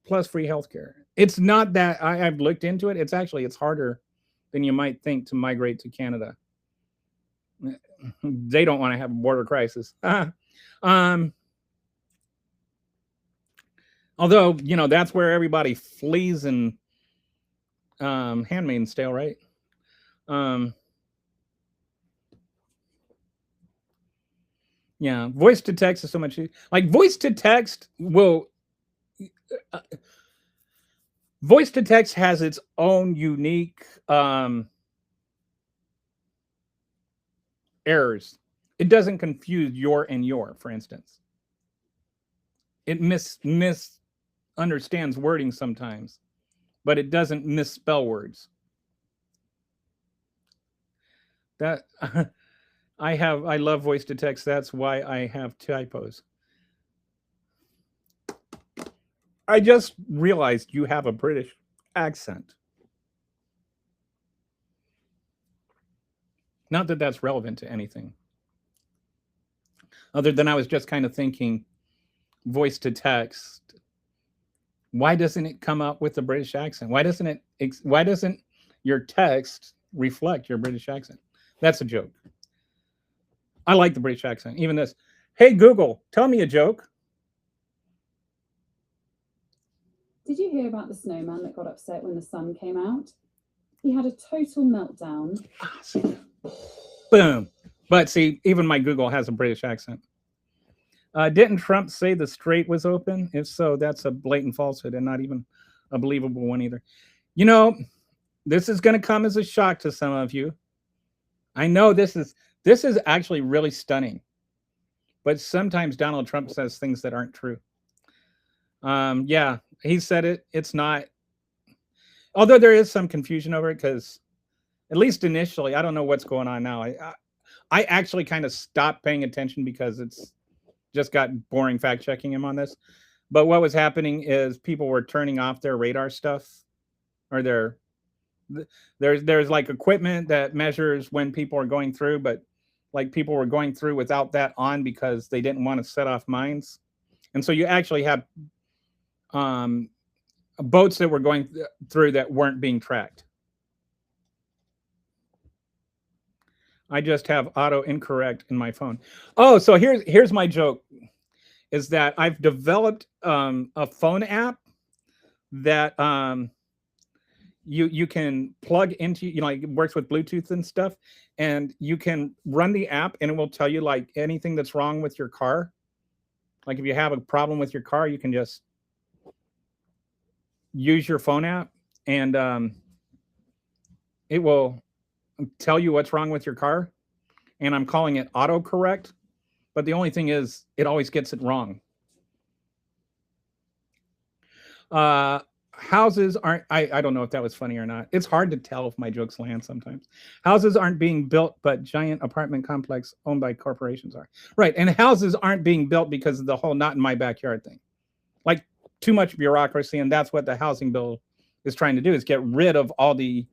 Plus free healthcare. It's not that I've looked into it. It's harder than you might think to migrate to Canada. They don't want to have a border crisis. Although, that's where everybody flees in Handmaid's Tale, right? Yeah, voice to text is so much like voice to text will. Voice to text has its own unique errors. It doesn't confuse your and your, for instance. It misunderstands wording sometimes, but it doesn't misspell words. That I love voice to text. That's why I have typos. I just realized you have a British accent. Not that that's relevant to anything. Other than I was just kind of thinking, voice to text, why doesn't it come up with a British accent? Why doesn't your text reflect your British accent? That's a joke. I like the British accent. Even this, hey Google, tell me a joke. Did you hear about the snowman that got upset when the sun came out? He had a total meltdown. Boom. But see, even my Google has a British accent. Didn't Trump say the strait was open? If so, that's a blatant falsehood and not even a believable one either. This is going to come as a shock to some of you. I know this is actually really stunning. But sometimes Donald Trump says things that aren't true. Yeah, he said it. It's not. Although there is some confusion over it, because at least initially, I don't know what's going on now. I actually kind of stopped paying attention because it's just got boring fact checking him on this. But what was happening is people were turning off their radar stuff, or there's like equipment that measures when people are going through, but like people were going through without that on because they didn't want to set off mines. And so you actually have boats that were going through that weren't being tracked. I just have auto incorrect in my phone. Oh, so here's my joke, is that I've developed a phone app that you can plug into, it works with Bluetooth and stuff, and you can run the app and it will tell you like anything that's wrong with your car. Like if you have a problem with your car, you can just use your phone app and it will tell you what's wrong with your car. And I'm calling it autocorrect, but the only thing is it always gets it wrong. Houses aren't, I don't know if that was funny or not. It's hard to tell if my jokes land sometimes. Houses aren't being built, but giant apartment complex owned by corporations are. Right, and houses aren't being built because of the whole not in my backyard thing. Like too much bureaucracy, and that's what the housing bill is trying to do, is get rid of all the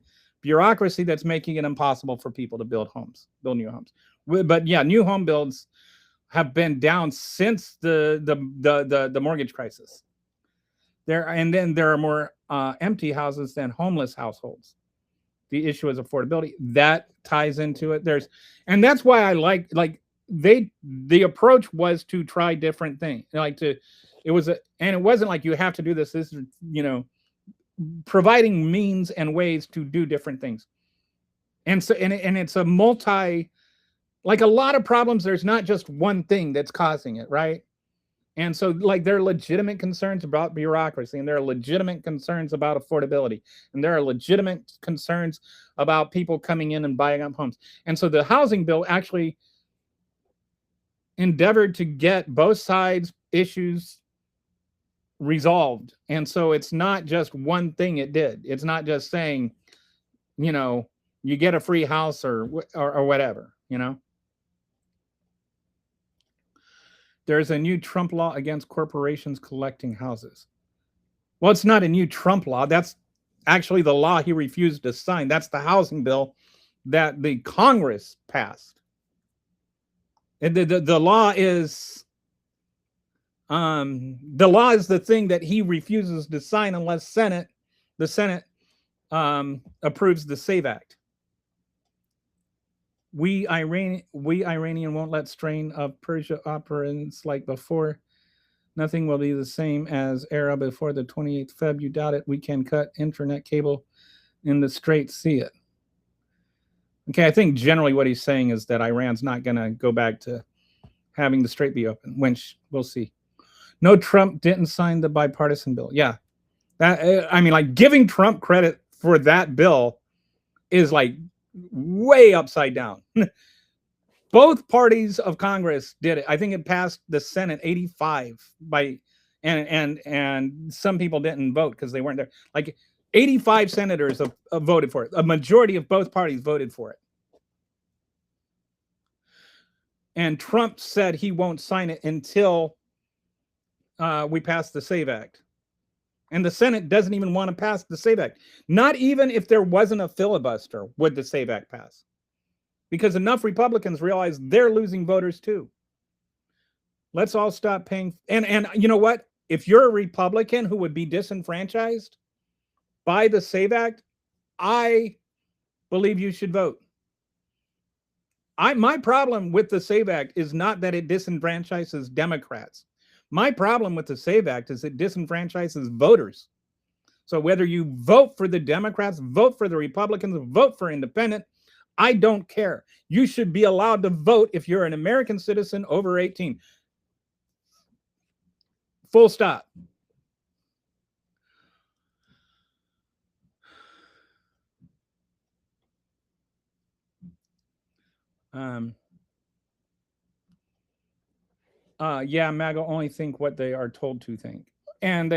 bureaucracy that's making it impossible for people to build new homes. But yeah, new home builds have been down since the mortgage crisis. Then there are more empty houses than homeless households. the issue is affordability. That ties into it. And that's why I like the approach was to try different things. And it wasn't like you have to do this. This is, providing means and ways to do different things. And so, and it's a like a lot of problems, there's not just one thing that's causing it, right? And so, like, there are legitimate concerns about bureaucracy, and there are legitimate concerns about affordability, and there are legitimate concerns about people coming in and buying up homes. And so the housing bill actually endeavored to get both sides' issues resolved. And so it's not just one thing it did. It's not just saying, you get a free house or whatever, There's a new Trump law against corporations collecting houses. Well, it's not a new Trump law. That's actually the law he refused to sign. That's the housing bill that the Congress passed. The law is the thing that he refuses to sign unless the Senate approves the SAVE Act. We Iranian won't let strain of Persia operants like before. Nothing will be the same as era before the 28th Feb. You doubt it. We can cut internet cable in the Strait. See it. Okay, I think generally what he's saying is that Iran's not going to go back to having the Strait be open. We'll see. No, Trump didn't sign the bipartisan bill. Yeah, giving Trump credit for that bill is like way upside down. Both parties of Congress did it. I think it passed the Senate 85 and some people didn't vote because they weren't there. Like 85 senators have voted for it. A majority of both parties voted for it. And Trump said he won't sign it until we pass the SAVE Act. And the Senate doesn't even want to pass the SAVE Act. Not even if there wasn't a filibuster would the SAVE Act pass. Because enough Republicans realize they're losing voters too. Let's all stop paying. And you know what? If you're a Republican who would be disenfranchised by the SAVE Act, I believe you should vote. My problem with the SAVE Act is not that it disenfranchises Democrats. My problem with the SAVE Act is it disenfranchises voters. So whether you vote for the Democrats, vote for the Republicans, vote for independent, I don't care. You should be allowed to vote if you're an American citizen over 18. Full stop. Yeah, MAGA only think what they are told to think. And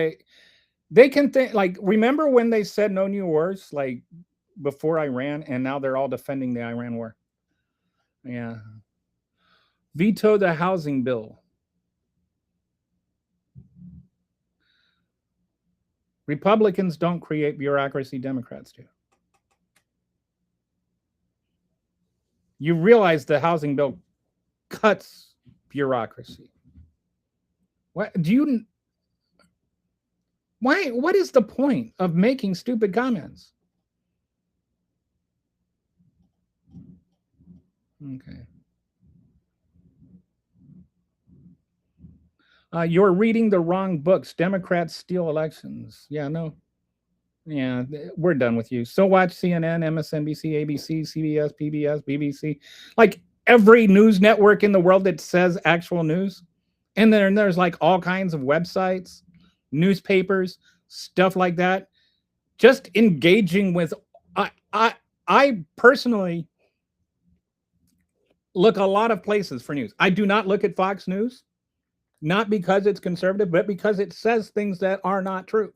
they can think, like, remember when they said no new wars, like before Iran, and now they're all defending the Iran war. Yeah. Veto the housing bill. Republicans don't create bureaucracy, Democrats do. You realize the housing bill cuts bureaucracy. What is the point of making stupid comments? Okay. You're reading the wrong books. Democrats steal elections. Yeah, no. Yeah, we're done with you. So watch CNN, MSNBC, ABC, CBS, PBS, BBC, like every news network in the world that says actual news. And then there's like all kinds of websites, newspapers, stuff like that. Just engaging with, I personally look a lot of places for news. I do not look at Fox News, not because it's conservative, but because it says things that are not true.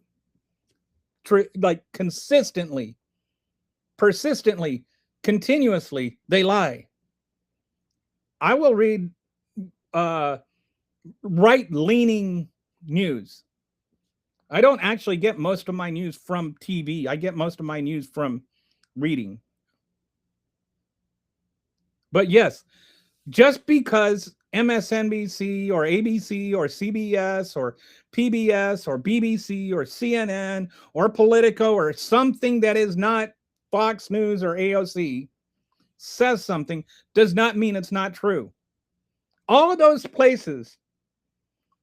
Like consistently, persistently, continuously, they lie. I will read right-leaning news. I don't actually get most of my news from TV. I get most of my news from reading. But yes, just because MSNBC or ABC or CBS or PBS or BBC or CNN or Politico or something that is not Fox News or AOC says something does not mean it's not true. All of those places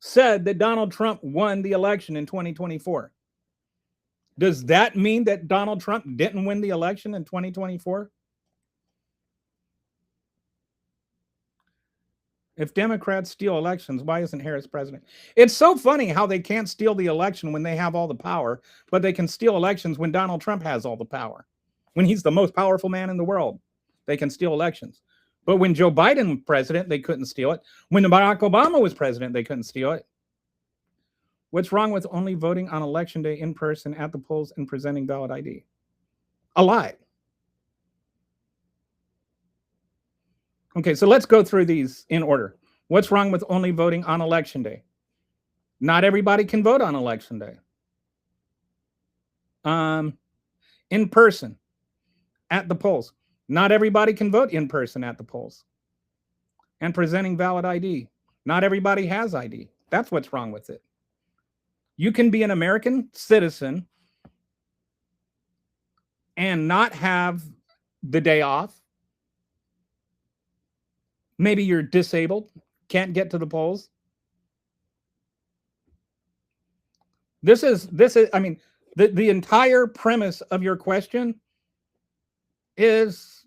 said that Donald Trump won the election in 2024. Does that mean that Donald Trump didn't win the election in 2024? If Democrats steal elections, why isn't Harris president? It's so funny how they can't steal the election when they have all the power, but they can steal elections when Donald Trump has all the power. When he's the most powerful man in the world, they can steal elections. But when Joe Biden was president, they couldn't steal it. When Barack Obama was president, they couldn't steal it. What's wrong with only voting on election day in person at the polls and presenting valid ID? A lot. Okay, so let's go through these in order. What's wrong with only voting on election day? Not everybody can vote on election day. In person at the polls. Not everybody can vote in person at the polls. And presenting valid ID. Not everybody has ID. That's what's wrong with it. You can be an American citizen and not have the day off. Maybe you're disabled, can't get to the polls. This is, I mean, the entire premise of your question is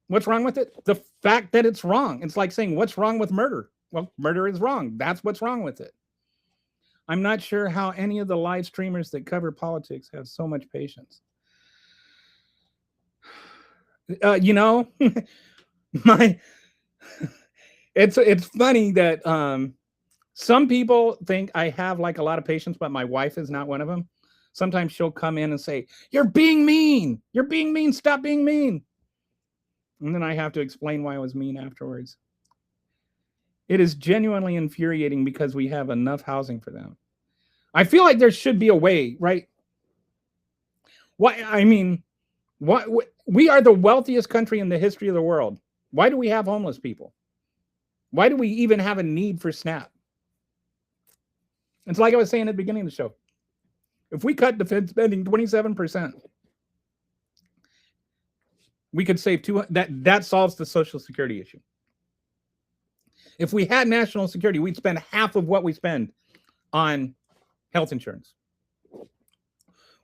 what's wrong with it? The fact that it's wrong. It's like saying, what's wrong with murder? Well, murder is wrong. That's what's wrong with it. I'm not sure how any of the live streamers that cover politics have so much patience. You know, it's funny that some people think I have like a lot of patience, but my wife is not one of them. Sometimes she'll come in and say, "You're being mean. You're being mean. Stop being mean." And then I have to explain why I was mean afterwards. It is genuinely infuriating because we have enough housing for them. I feel like there should be a way, right? We are the wealthiest country in the history of the world. Why do we have homeless people? Why do we even have a need for SNAP? It's like I was saying at the beginning of the show. If we cut defense spending 27%, we could save that solves the Social Security issue. If we had national security, we'd spend half of what we spend on health insurance.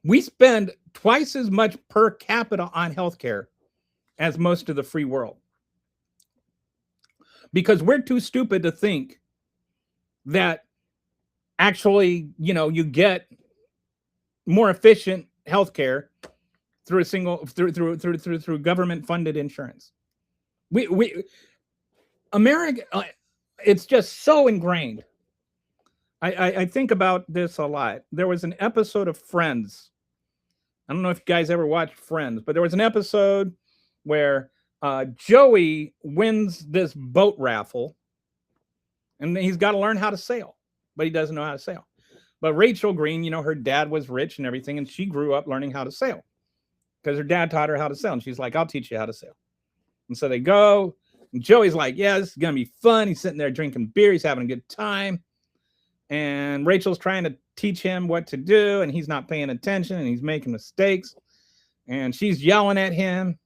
We spend twice as much per capita on healthcare as most of the free world. Because we're too stupid to think that actually, you get more efficient healthcare through through government funded insurance. America, it's just so ingrained. I think about this a lot. There was an episode of Friends. I don't know if you guys ever watched Friends, but there was an episode where Joey wins this boat raffle, and he's got to learn how to sail, but he doesn't know how to sail. But Rachel Green, her dad was rich and everything, and she grew up learning how to sail because her dad taught her how to sail. And she's like, "I'll teach you how to sail." And so they go, and Joey's like, "Yeah, this is going to be fun." He's sitting there drinking beer. He's having a good time. And Rachel's trying to teach him what to do, and he's not paying attention, and he's making mistakes. And she's yelling at him.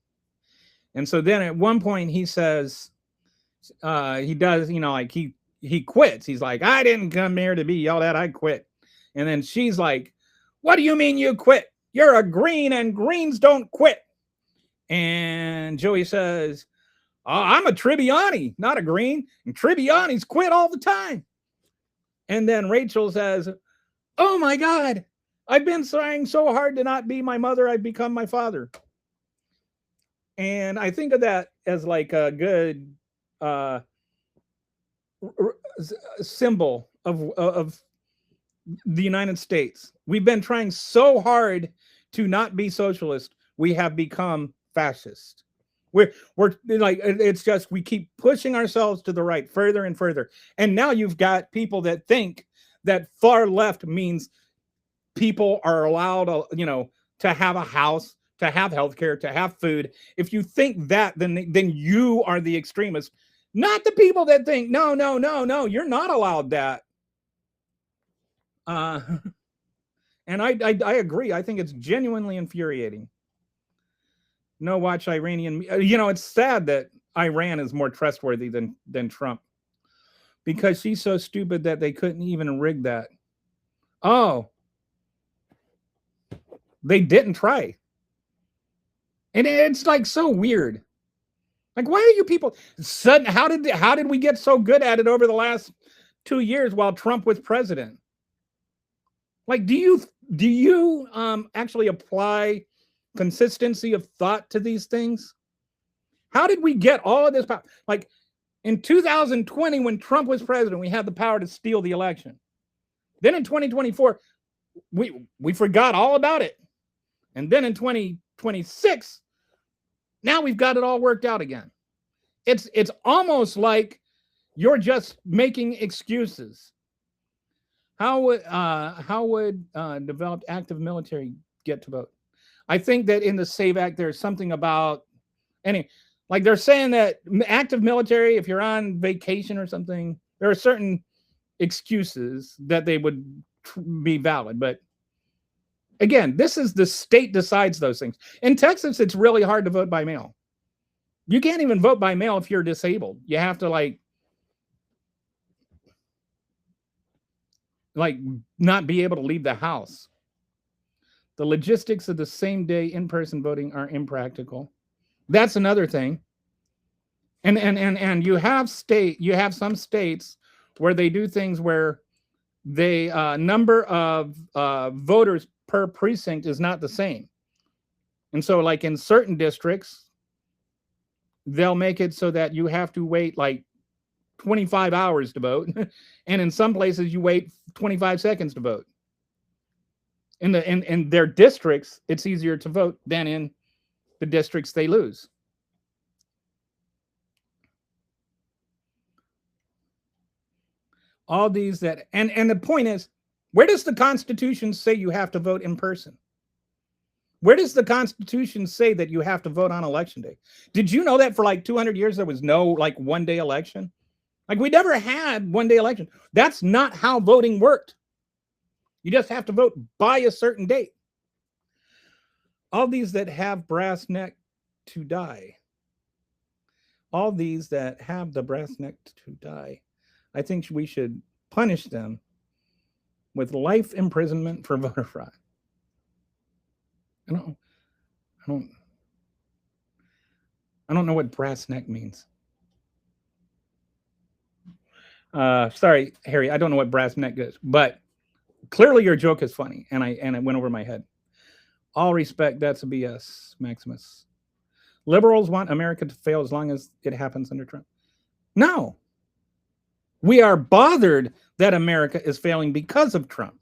And so then at one point he says, he does, he quits. He's like, "I didn't come here to be yelled at. I quit." And then she's like, "What do you mean you quit? You're a green and greens don't quit." And Joey says, "I'm a Tribbiani, not a green. And Tribbianis quit all the time." And then Rachel says, "Oh my God, I've been trying so hard to not be my mother. I've become my father." And I think of that as like a good symbol of the United States. We've been trying so hard to not be socialist. We have become fascist. We're like, it's just, we keep pushing ourselves to the right further and further. And now you've got people that think that far left means people are allowed, to have a house, to have healthcare, to have food. If you think that, then you are the extremist, not the people that think, no, you're not allowed that. And I agree. I think it's genuinely infuriating No, watch Iranian. You know, it's sad that Iran is more trustworthy than Trump, because she's so stupid that they couldn't even rig that. Oh, they didn't try. And it's like so weird. Like, why are you people sudden? How did we get so good at it over the last 2 years while Trump was president? Like, do you actually apply consistency of thought to these things? How did we get all of this power? Like in 2020, when Trump was president, we had the power to steal the election. Then in 2024, we forgot all about it. And then in 2026, now we've got it all worked out again. It's almost like you're just making excuses. How would developed active military get to vote? I think that in the SAVE Act, there's something about like they're saying that active military, if you're on vacation or something, there are certain excuses that they would be valid. But again, this is the state decides those things. In Texas, it's really hard to vote by mail. You can't even vote by mail if you're disabled. You have to like not be able to leave the house. The logistics of the same day in-person voting are impractical. That's another thing. And you have some states where they do things where they number of voters per precinct is not the same. And so like in certain districts, they'll make it so that you have to wait like 25 hours to vote. And in some places you wait 25 seconds to vote. In their districts, it's easier to vote than in the districts they lose. All these that, and the point is, where does the Constitution say you have to vote in person? Where does the Constitution say that you have to vote on election day? Did you know that for like 200 years there was no like one-day election? Like we never had one-day election. That's not how voting worked. You just have to vote by a certain date. All these that have brass neck to die. All these that have the brass neck to die. I think we should punish them with life imprisonment for voter fraud. I don't know what brass neck means. Sorry, Harry, I don't know what brass neck is, but clearly your joke is funny, and it went over my head. All respect, that's a BS, Maximus. Liberals want America to fail as long as it happens under Trump. No. We are bothered that America is failing because of Trump.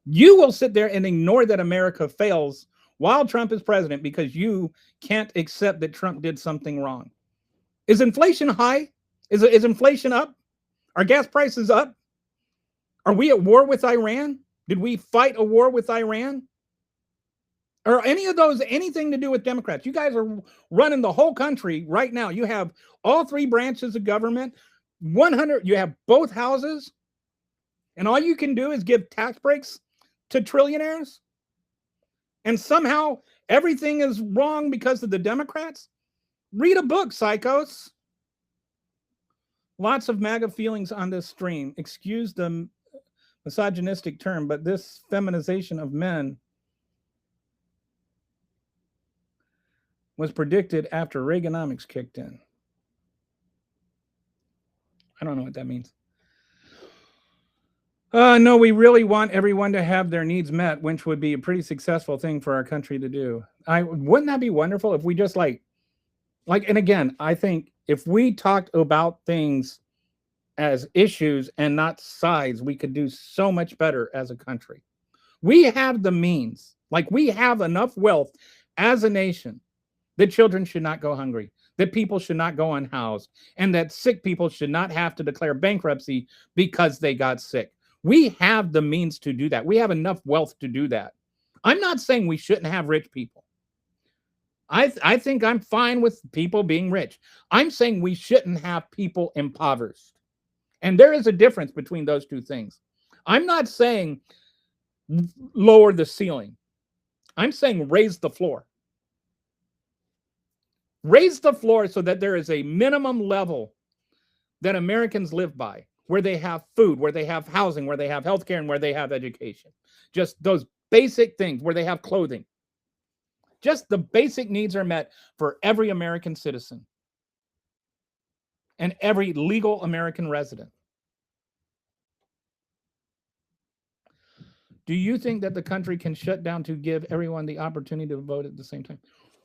You will sit there and ignore that America fails while Trump is president because you can't accept that Trump did something wrong. Is inflation high? Is inflation up? Are gas prices up? Are we at war with Iran? Did we fight a war with Iran? Or any of those anything to do with Democrats? You guys are running the whole country right now. You have all three branches of government. 100, you have both houses, and all you can do is give tax breaks to trillionaires, and somehow everything is wrong because of the Democrats. Read a book, psychos. Lots of MAGA feelings on this stream. Excuse the misogynistic term, but this feminization of men was predicted after Reaganomics kicked in. I don't know what that means. No, we really want everyone to have their needs met, which would be a pretty successful thing for our country to do. Wouldn't that be wonderful if we just like, and again, I think if we talked about things as issues and not sides, we could do so much better as a country. We have the means, like we have enough wealth as a nation that children should not go hungry, that people should not go unhoused, and that sick people should not have to declare bankruptcy because they got sick. We have the means to do that. We have enough wealth to do that. I'm not saying we shouldn't have rich people. I think I'm fine with people being rich. I'm saying we shouldn't have people impoverished. And there is a difference between those two things. I'm not saying lower the ceiling. I'm saying raise the floor. Raise the floor so that there is a minimum level that Americans live by, where they have food, where they have housing, where they have healthcare, and where they have education. Just those basic things, where they have clothing. Just the basic needs are met for every American citizen and every legal American resident. Do you think that the country can shut down to give everyone the opportunity to vote at the same time?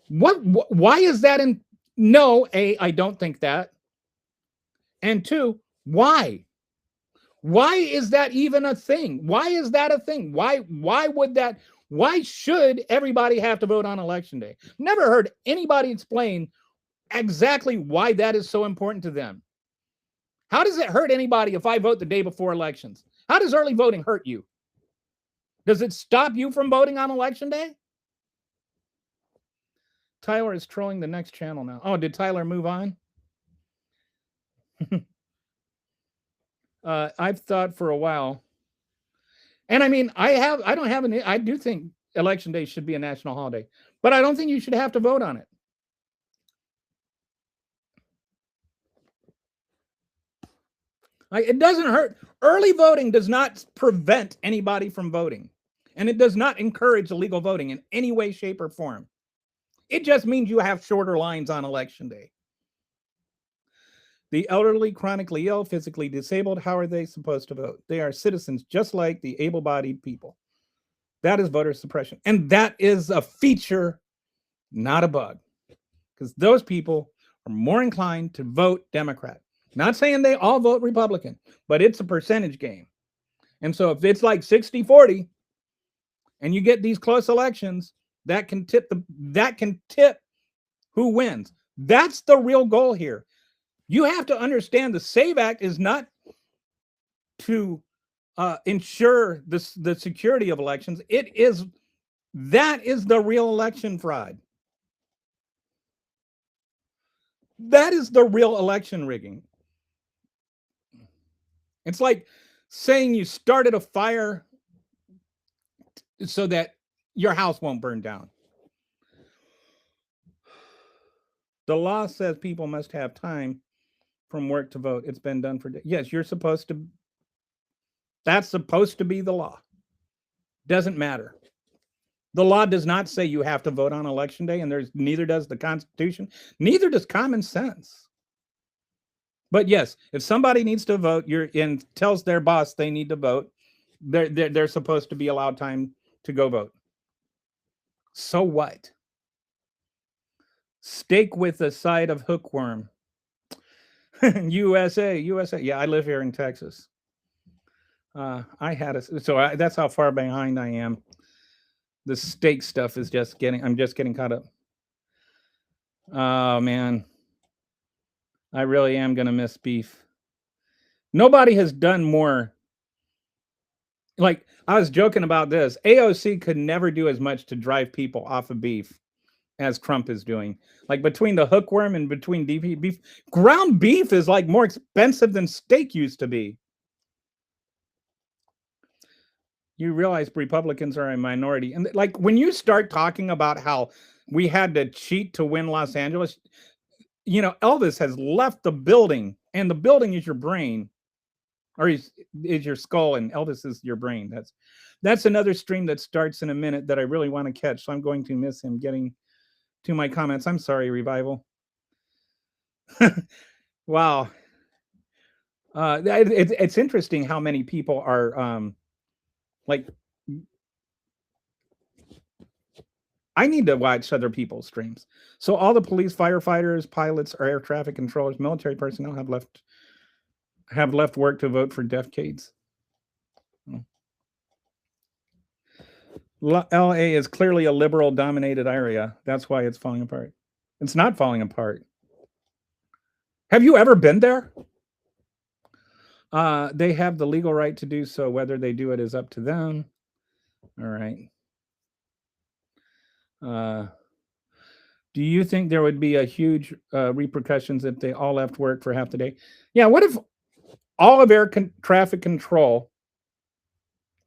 Why is that in? No, A, I don't think that. And two, why? Why is that even a thing? Why is that a thing? Why would that? Why should everybody have to vote on election day? Never heard anybody explain exactly why that is so important to them. How does it hurt anybody if I vote the day before elections? How does early voting hurt you? Does it stop you from voting on election day? Tyler is trolling the next channel now. Oh, did Tyler move on? I've thought for a while, and I mean, I do think election day should be a national holiday, but I don't think you should have to vote on it. It doesn't hurt. Early voting does not prevent anybody from voting, and it does not encourage illegal voting in any way, shape, or form. It just means you have shorter lines on election day. The elderly, chronically ill, physically disabled, how are they supposed to vote? They are citizens just like the able-bodied people. That is voter suppression. And that is a feature, not a bug. Because those people are more inclined to vote Democrat. Not saying they all vote Republican, but it's a percentage game. And so if it's like 60-40, and you get these close elections, that can tip who wins. That's the real goal here. You have to understand the SAVE Act is not to ensure the security of elections. That is the real election fraud. That is the real election rigging. It's like saying you started a fire so that your house won't burn down. The law says people must have time from work to vote. It's been done for days. Yes, you're supposed to. That's supposed to be the law. Doesn't matter. The law does not say you have to vote on election day, and neither does the Constitution, neither does common sense. But yes, if somebody needs to vote, and tells their boss they need to vote, they're supposed to be allowed time to go vote. So what? Steak with a side of hookworm. USA. Yeah, I live here in Texas. That's how far behind I am. The steak stuff is I'm just getting caught up. Oh man. I really am gonna miss beef. Nobody has done more. Like, I was joking about this. AOC could never do as much to drive people off of beef as Trump is doing. Like, between the hookworm and between beef, ground beef is like more expensive than steak used to be. You realize Republicans are a minority. And like, when you start talking about how we had to cheat to win Los Angeles, Elvis has left the building, and the building is your brain, or is your skull, and Elvis is your brain. That's another stream that starts in a minute that I really want to catch. So I'm going to miss him getting to my comments. I'm sorry, Revival. Wow. It's interesting how many people are like, I need to watch other people's streams. So all the police, firefighters, pilots, air traffic controllers, military personnel have left work to vote for decades. LA is clearly a liberal dominated area. That's why it's falling apart. It's not falling apart. Have you ever been there? They have the legal right to do so. Whether they do it is up to them. All right. Do you think there would be a huge repercussions if they all left work for half the day? Yeah, what if all of air traffic control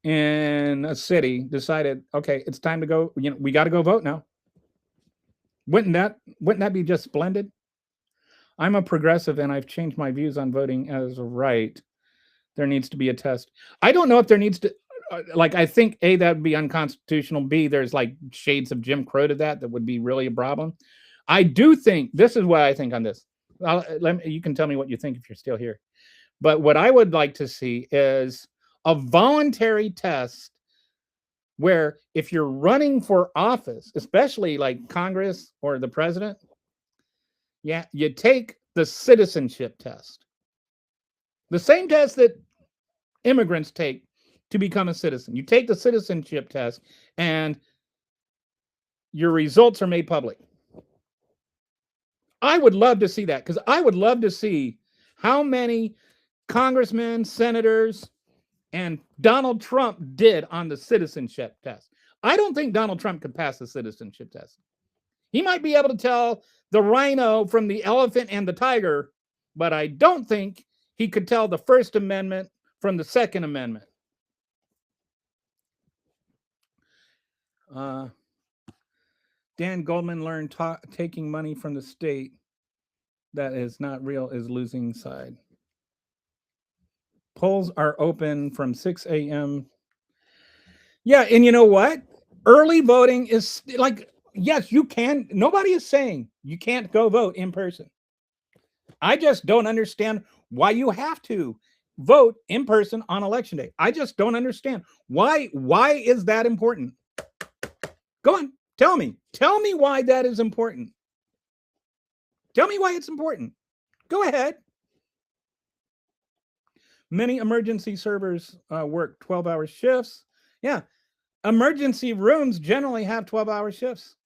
in a city decided, okay, it's time to go, we got to go vote now. Wouldn't that be just splendid? I'm a progressive and I've changed my views on voting as a right. There needs to be a test. I don't know if there needs to, like, I think A, that would be unconstitutional. B, there's like shades of Jim Crow to that would be really a problem. I do think, this is what I think on this. You can tell me what you think if you're still here. But what I would like to see is a voluntary test where if you're running for office, especially like Congress or the president, yeah, you take the citizenship test. The same test that immigrants take to become a citizen. You take the citizenship test and your results are made public. I would love to see that, because I would love to see how many congressmen, senators, and Donald Trump did on the citizenship test. I don't think Donald Trump could pass the citizenship test. He might be able to tell the rhino from the elephant and the tiger, but I don't think he could tell the First Amendment from the Second Amendment. Dan Goldman learned taking money from the state that is not real is losing side. Polls are open from 6 a.m. Yeah, and you know what? Early voting is like, yes, you can. Nobody is saying you can't go vote in person. I just don't understand why you have to vote in person on election day. I just don't understand. Why is that important? Go on, tell me. Tell me why that is important. Tell me why it's important. Go ahead. Many emergency servers work 12-hour shifts. Yeah, emergency rooms generally have 12-hour shifts.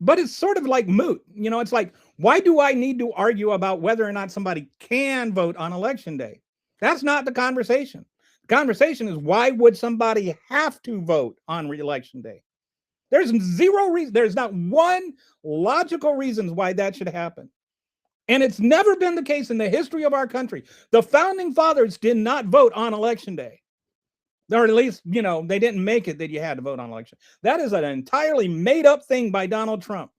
But it's sort of like moot. You know, it's like, why do I need to argue about whether or not somebody can vote on election day? That's not the conversation. The conversation is, why would somebody have to vote on re-election day? There's zero reason. There's not one logical reason why that should happen. And it's never been the case in the history of our country. The founding fathers did not vote on election day. Or at least, you know, they didn't make it that you had to vote on election. That is an entirely made up thing by Donald Trump.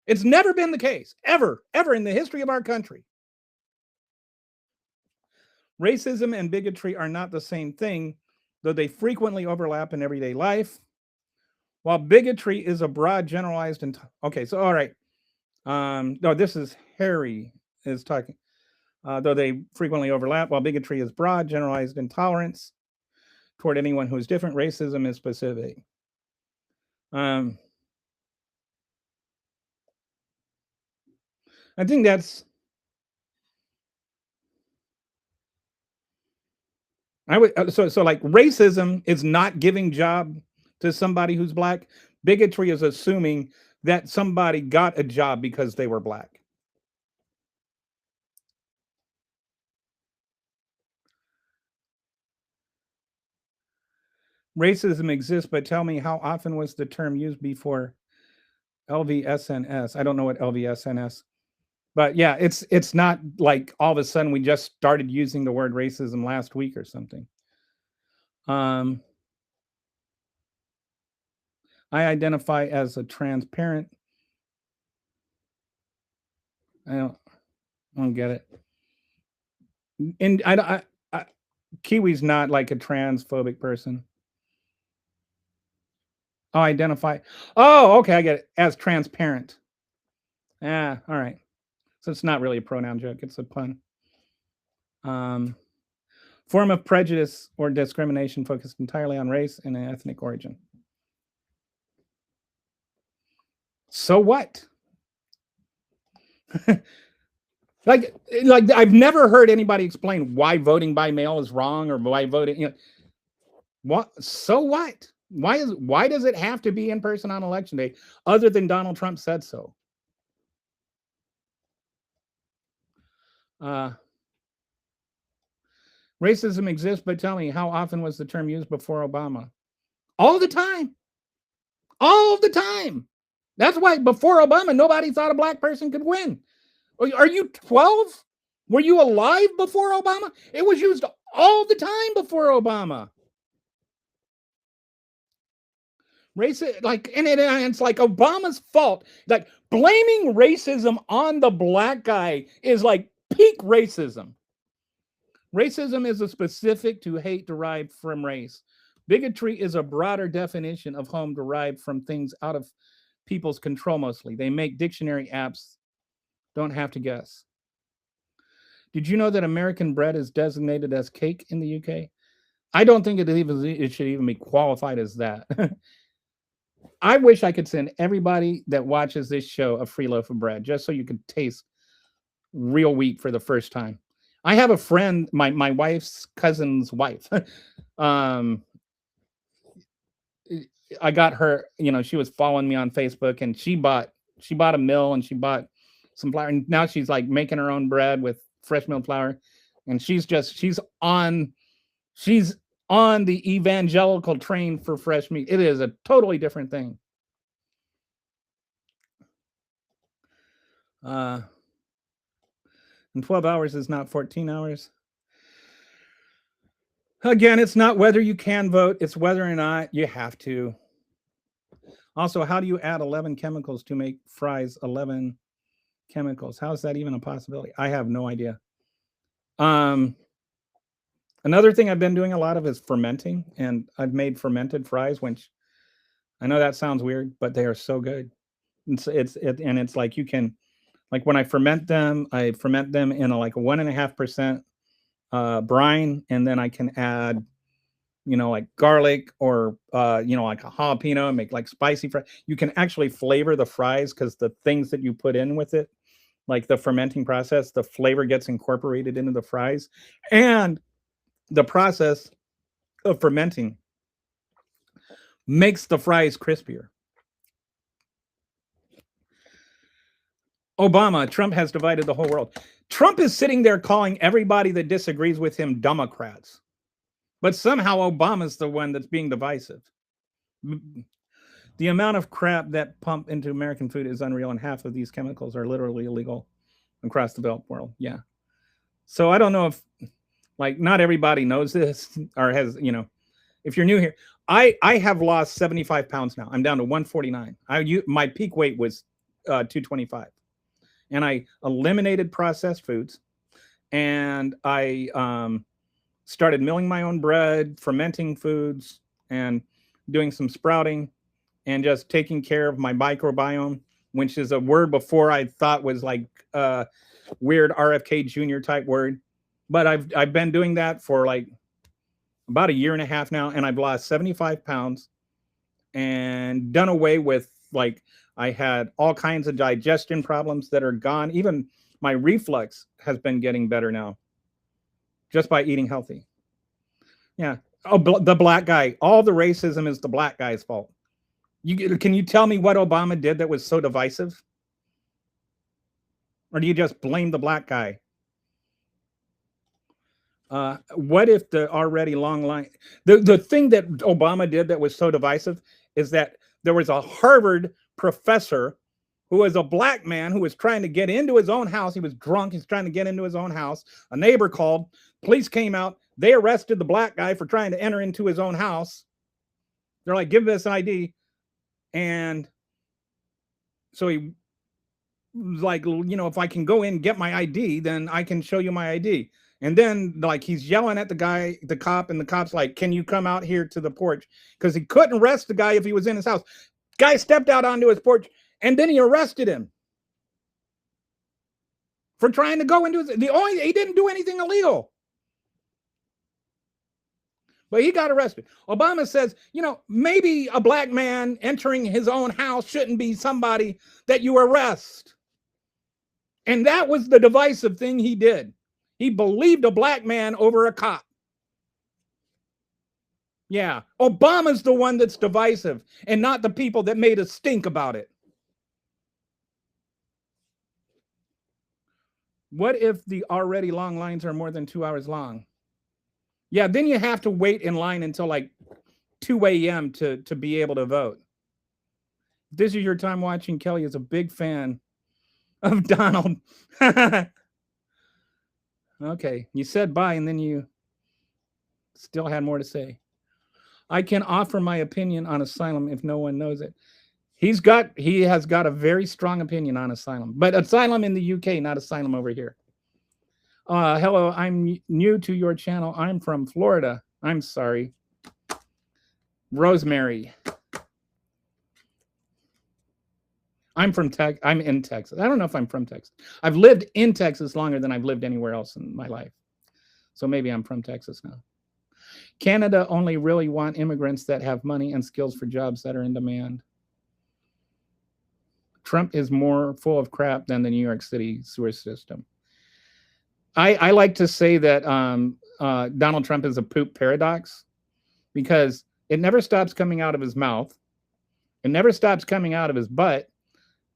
It's never been the case, ever in the history of our country. Racism and bigotry are not the same thing, though they frequently overlap in everyday life. While bigotry is a broad, generalized, okay, so all right. No, this is Harry is talking. Though they frequently overlap, while bigotry is broad, generalized intolerance toward anyone who is different, racism is specific. I think that's, so like racism is not giving job to somebody who's black. Bigotry is assuming that somebody got a job because they were black. Racism exists, but tell me, how often was the term used before LVSNS? I don't know what LVSNS, but yeah, it's not like all of a sudden we just started using the word racism last week or something. I identify as a transparent. I don't get it. And I Kiwi's not like a transphobic person. Oh, identify. Oh, okay, I get it. As transparent. Yeah, all right. So it's not really a pronoun joke, it's a pun. Form of prejudice or discrimination focused entirely on race and ethnic origin. So what? like I've never heard anybody explain why voting by mail is wrong, or why voting, you know, what? So what? Why does it have to be in person on election day, other than Donald Trump said so? Racism exists, but tell me, how often was the term used before Obama? All the time. All the time. That's why before Obama, nobody thought a black person could win. Are you 12? Were you alive before Obama? It was used all the time before Obama. Racist, like, and it's like Obama's fault. Like blaming racism on the black guy is like peak racism. Racism is a specific to hate derived from race. Bigotry is a broader definition of home derived from things out of people's control mostly. They make dictionary apps. Don't have to guess. Did you know that American bread is designated as cake in the UK? I don't think it should even be qualified as that. I wish I could send everybody that watches this show a free loaf of bread just so you could taste real wheat for the first time. I have a friend, my wife's cousin's wife. I got her, she was following me on Facebook, and she bought a mill, and she bought some flour, and now she's like making her own bread with fresh milled flour, and she's on the evangelical train for fresh meat. It is a totally different thing. And 12 hours is not 14 hours. Again, it's not whether you can vote, it's whether or not you have to. Also, how do you add 11 chemicals to make fries 11 chemicals? How is that even a possibility? I have no idea. Another thing I've been doing a lot of is fermenting, and I've made fermented fries, which I know that sounds weird, but they are so good. And it's like you can, like when I ferment them in like a 1.5% brine, and then I can add, like garlic or like a jalapeno and make like spicy fries. You can actually flavor the fries because the things that you put in with it, like the fermenting process, the flavor gets incorporated into the fries, and the process of fermenting makes the fries crispier. Trump has divided the whole world. Trump is sitting there calling everybody that disagrees with him Democrats. But somehow Obama's the one that's being divisive. The amount of crap that pump into American food is unreal, and half of these chemicals are literally illegal across the developed world. Yeah. So I don't know if, like, not everybody knows this or has, if you're new here, I have lost 75 pounds now. I'm down to 149. My peak weight was 225. And I eliminated processed foods, and I started milling my own bread, fermenting foods, and doing some sprouting, and just taking care of my microbiome, which is a word before I thought was like a weird RFK Jr. type word. But I've been doing that for like about a year and a half now, and I've lost 75 pounds and done away with, like, I had all kinds of digestion problems that are gone. Even my reflux has been getting better now just by eating healthy. Yeah. Oh, the black guy. All the racism is the black guy's fault. Can you tell me what Obama did that was so divisive? Or do you just blame the black guy? What if the already long line? The thing that Obama did that was so divisive is that there was a Harvard professor who was a black man who was trying to get into his own house. He was drunk. He's trying to get into his own house. A neighbor called. Police came out. They arrested the black guy for trying to enter into his own house. They're like, give us an ID. And so he was like, if I can go in and get my ID, then I can show you my ID. And then, like, he's yelling at the cop, and the cop's like, can you come out here to the porch? Because he couldn't arrest the guy if he was in his house. Guy stepped out onto his porch, and then he arrested him for trying to go into he didn't do anything illegal. But he got arrested. Obama says, maybe a black man entering his own house shouldn't be somebody that you arrest. And that was the divisive thing he did. He believed a black man over a cop. Yeah, Obama's the one that's divisive, and not the people that made a stink about it. What if the already long lines are more than 2 hours long? Yeah, then you have to wait in line until like 2 a.m. to be able to vote. If this is your time watching, Kelly is a big fan of Donald. Okay, you said bye, and then you still had more to say. I can offer my opinion on asylum if no one knows it. He has got a very strong opinion on asylum, but asylum in the UK, not asylum over here. Hello, I'm new to your channel. I'm from Florida. I'm sorry. Rosemary. I'm in Texas. I don't know if I'm from Texas. I've lived in Texas longer than I've lived anywhere else in my life. So maybe I'm from Texas now. Canada only really want immigrants that have money and skills for jobs that are in demand. Trump is more full of crap than the New York City sewer system. I like to say that Donald Trump is a poop paradox because it never stops coming out of his mouth. It never stops coming out of his butt.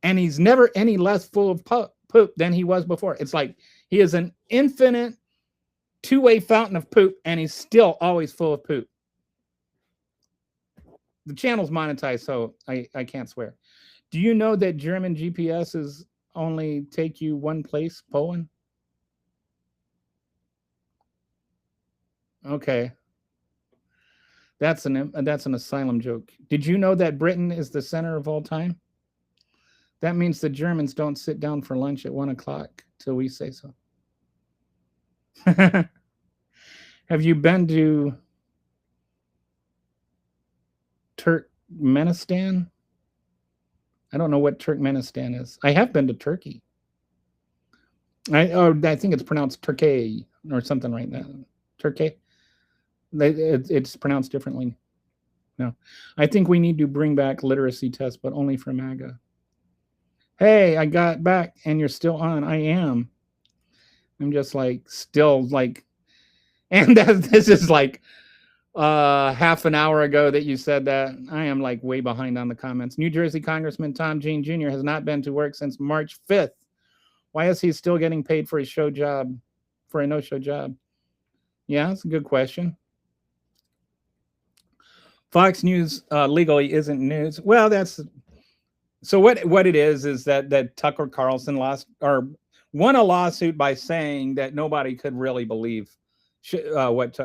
And he's never any less full of poop than he was before. It's like he is an infinite two-way fountain of poop, and he's still always full of poop. The channel's monetized, so I can't swear. Do you know that German GPSs only take you one place, Poland? Okay. That's an asylum joke. Did you know that Britain is the center of all time? That means the Germans don't sit down for lunch at 1 o'clock till we say so. Have you been to Turkmenistan? I don't know what Turkmenistan is. I have been to Turkey. I think it's pronounced Turkey or something like that. Turkey. It's pronounced differently. No, I think we need to bring back literacy tests, but only for MAGA. Hey, I got back and you're still on. I am. I'm just like still like, and this is like half an hour ago that you said that. I am like way behind on the comments. New Jersey Congressman Tom Jean Jr. has not been to work since March 5th. Why is he still getting paid for his show job, for a no-show job? Yeah, that's a good question. Fox News legally isn't news. Well, that's so. What it is that Tucker Carlson won a lawsuit by saying that nobody could really believe what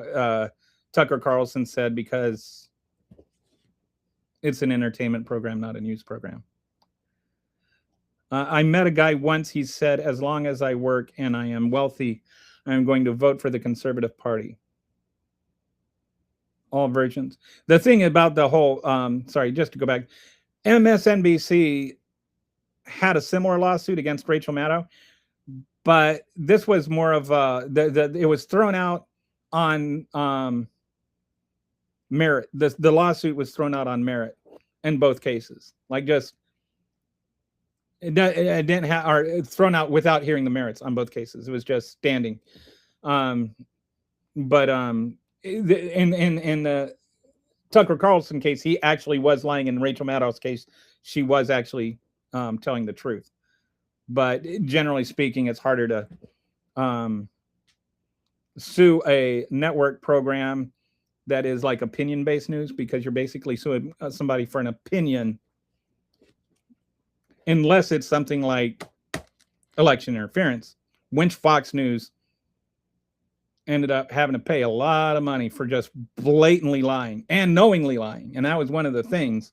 Tucker Carlson said because it's an entertainment program, not a news program. I met a guy once. He said, "As long as I work and I am wealthy, I'm going to vote for the Conservative Party." All versions. The thing about the whole, sorry, just to go back, MSNBC had a similar lawsuit against Rachel Maddow, but this was more of it was thrown out on merit. The lawsuit was thrown out on merit in both cases. Like just it didn't have, or it's thrown out without hearing the merits on both cases. It was just standing. In the Tucker Carlson case, he actually was lying. In Rachel Maddow's case, she was actually telling the truth. But generally speaking, it's harder to sue a network program that is like opinion-based news because you're basically suing somebody for an opinion, unless it's something like election interference, which Fox News ended up having to pay a lot of money for just blatantly lying and knowingly lying. And that was one of the things,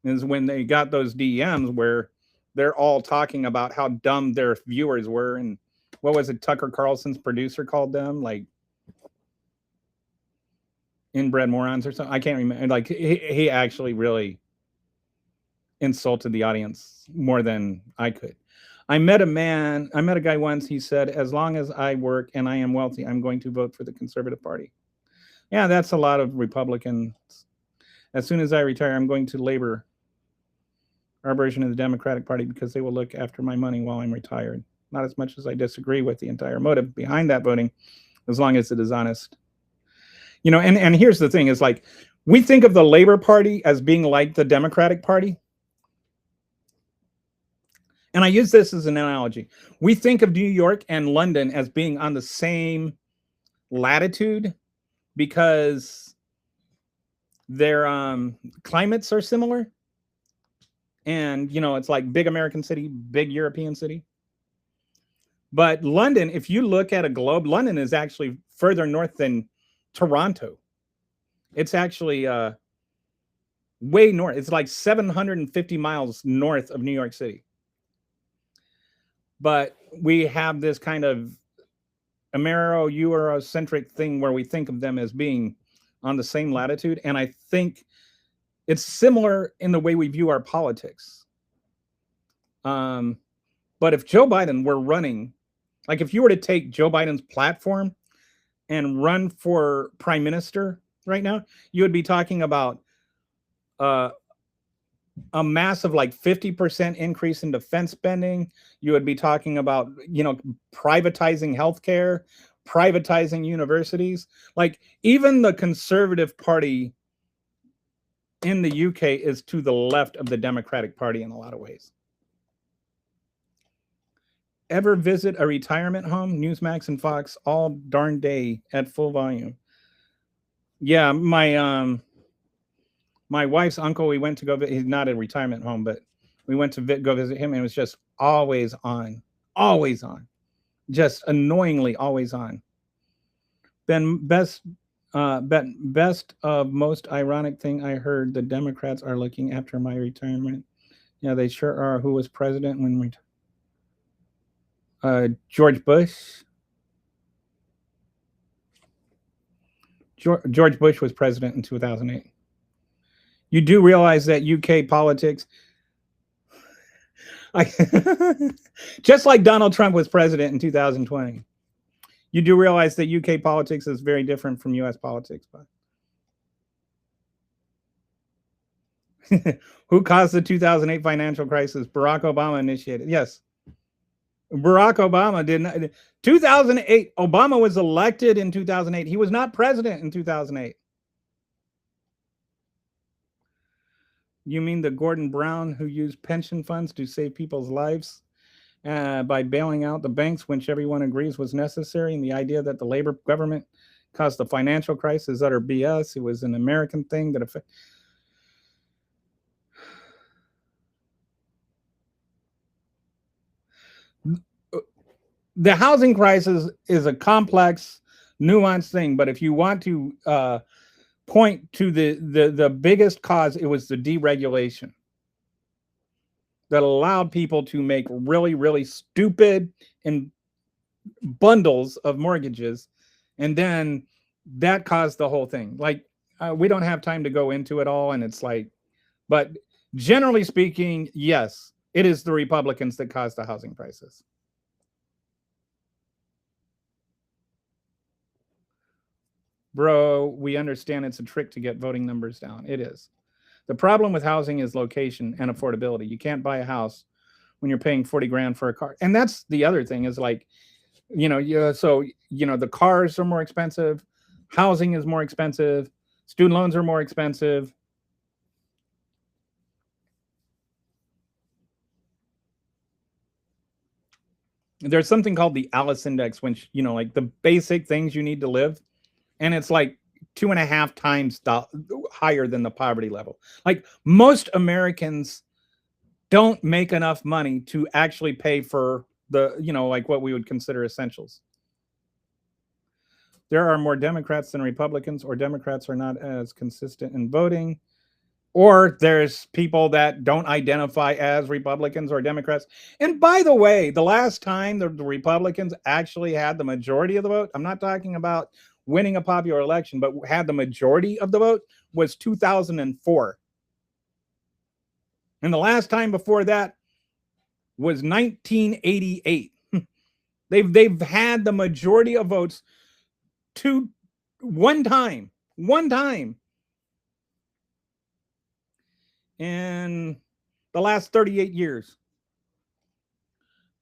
is when they got those DMs where they're all talking about how dumb their viewers were. And what was it, Tucker Carlson's producer called them? Like inbred morons or something. I can't remember. Like he actually really insulted the audience more than I could. I met a guy once, he said, as long as I work and I am wealthy, I'm going to vote for the Conservative Party. Yeah, that's a lot of Republicans. As soon as I retire, I'm going to Labor, our version of the Democratic Party, because they will look after my money while I'm retired. Not as much as I disagree with the entire motive behind that voting, as long as it is honest. You know, and here's the thing, is like, we think of the Labor Party as being like the Democratic Party. And I use this as an analogy. We think of New York and London as being on the same latitude because their climates are similar. And, you know, it's like big American city, big European city. But London, if you look at a globe, London is actually further north than Toronto. It's actually way north. It's like 750 miles north of New York City. But we have this kind of Eurocentric thing where we think of them as being on the same latitude. And I think it's similar in the way we view our politics. But if Joe Biden were running, like if you were to take Joe Biden's platform and run for prime minister right now, you would be talking about a massive like 50% increase in defense spending. You would be talking about, privatizing healthcare, privatizing universities. Like even the Conservative Party in the UK is to the left of the Democratic Party in a lot of ways. Ever visit a retirement home? Newsmax and Fox all darn day at full volume. Yeah, my wife's uncle, we went to go visit. He's not a retirement home, but we went to go visit him, and it was just always on, just annoyingly always on. Best of most ironic thing I heard, the Democrats are looking after my retirement. Yeah, they sure are. Who was president when we? George Bush. George Bush was president in 2008. You do realize that UK politics, just like Donald Trump was president in 2020, you do realize that UK politics is very different from US politics. Who caused the 2008 financial crisis? Barack Obama initiated. Yes. Barack Obama did not. 2008, Obama was elected in 2008. He was not president in 2008. You mean the Gordon Brown who used pension funds to save people's lives by bailing out the banks, which everyone agrees was necessary, and the idea that the Labor government caused the financial crisis is utter BS. It was an American thing that affected. The housing crisis is a complex, nuanced thing, but if you want to point to the biggest cause, it was the deregulation that allowed people to make really, really stupid and bundles of mortgages, and then that caused the whole thing. Like we don't have time to go into it all, and it's like, but generally speaking, yes, it is the Republicans that caused the housing crisis. Bro, we understand it's a trick to get voting numbers down. It is. The problem with housing is location and affordability. You can't buy a house when you're paying 40 grand for a car. And that's the other thing is like, the cars are more expensive. Housing is more expensive. Student loans are more expensive. There's something called the Alice Index, which, like the basic things you need to live. And it's like 2.5 times higher than the poverty level. Like most Americans don't make enough money to actually pay for the, like what we would consider essentials. There are more Democrats than Republicans, or Democrats are not as consistent in voting, or there's people that don't identify as Republicans or Democrats. And by the way, the last time the Republicans actually had the majority of the vote, I'm not talking about winning a popular election, but had the majority of the vote, was 2004. And the last time before that was 1988. They've had the majority of votes one time in the last 38 years.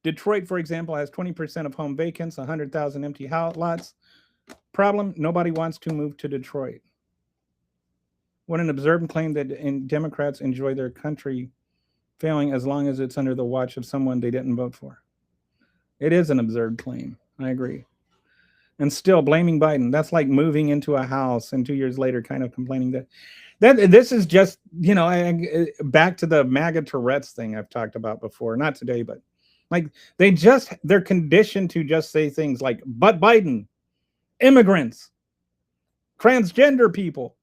Detroit, for example, has 20% of home vacants, 100,000 empty lots. Problem, nobody wants to move to Detroit. What an absurd claim that Democrats enjoy their country failing as long as it's under the watch of someone they didn't vote for. It is an absurd claim. I agree. And still blaming Biden. That's like moving into a house and 2 years later kind of complaining that this is just, back to the MAGA Tourette's thing I've talked about before. Not today, but like they're conditioned to just say things like, but Biden, immigrants, transgender people.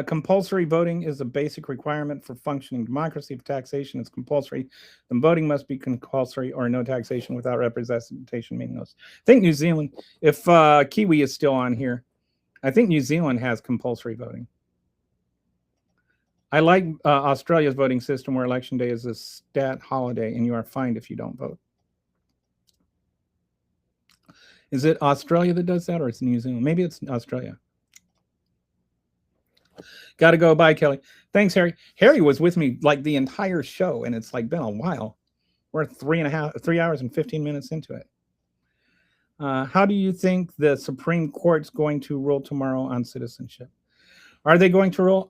Compulsory voting is a basic requirement for functioning democracy. If taxation is compulsory, then voting must be compulsory, or no taxation without representation meaningless. I think New Zealand, if Kiwi is still on here, I think New Zealand has compulsory voting. I like Australia's voting system where election day is a stat holiday and you are fined if you don't vote. Is it Australia that does that, or it's New Zealand? Maybe it's Australia. Got to go. Bye, Kelly. Thanks, Harry. Harry was with me like the entire show, and it's like been a while. We're 3 hours and 15 minutes into it. How do you think the Supreme Court's going to rule tomorrow on citizenship? Are they going to rule?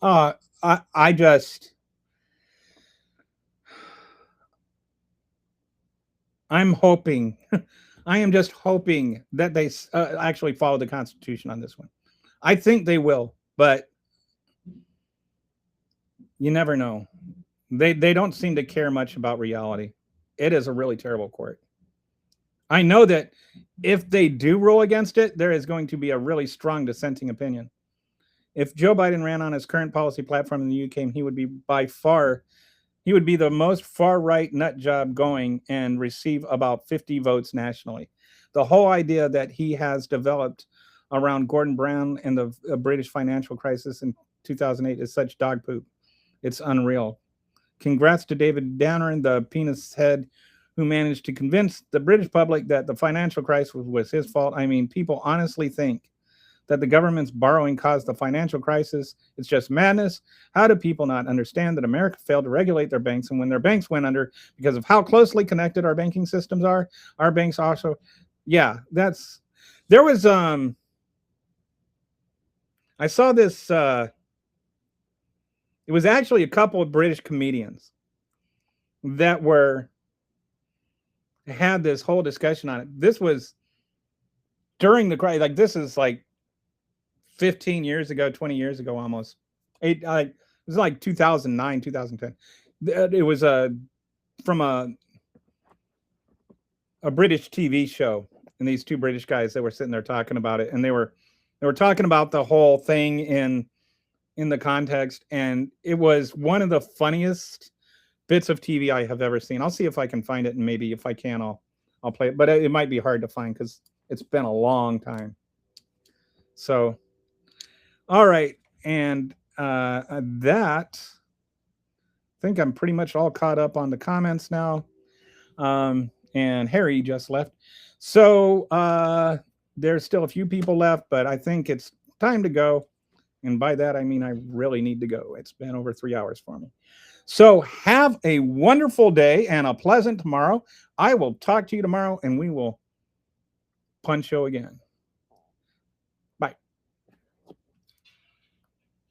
I'm hoping, I am just hoping that they actually follow the Constitution on this one. I think they will, but you never know. They don't seem to care much about reality. It is a really terrible court. I know that if they do rule against it, there is going to be a really strong dissenting opinion. If Joe Biden ran on his current policy platform in the UK, he would be the most far-right nut job going and receive about 50 votes nationally. The whole idea that he has developed around Gordon Brown and the British financial crisis in 2008 is such dog poop. It's unreal. Congrats to David Downer, the penis head, who managed to convince the British public that the financial crisis was his fault. I mean, people honestly think that the government's borrowing caused the financial crisis. It's just madness. How do people not understand that America failed to regulate their banks, and when their banks went under because of how closely connected our banking systems are, our banks also, there was, I saw this, it was actually a couple of British comedians that had this whole discussion on it. This was during the crisis. Like, this is like 15 years ago, 20 years ago, almost. It was like 2009, 2010. It was from a British TV show, and these two British guys that were sitting there talking about it, and they were talking about the whole thing in the context, and it was one of the funniest bits of TV I have ever seen. I'll see if I can find it, and maybe if I can, I'll play it, but it might be hard to find because it's been a long time. So, all right, and that, I think I'm pretty much all caught up on the comments now, and Harry just left. So there's still a few people left, but I think it's time to go. And by that, I mean, I really need to go. It's been over 3 hours for me. So have a wonderful day and a pleasant tomorrow. I will talk to you tomorrow, and we will punch you again.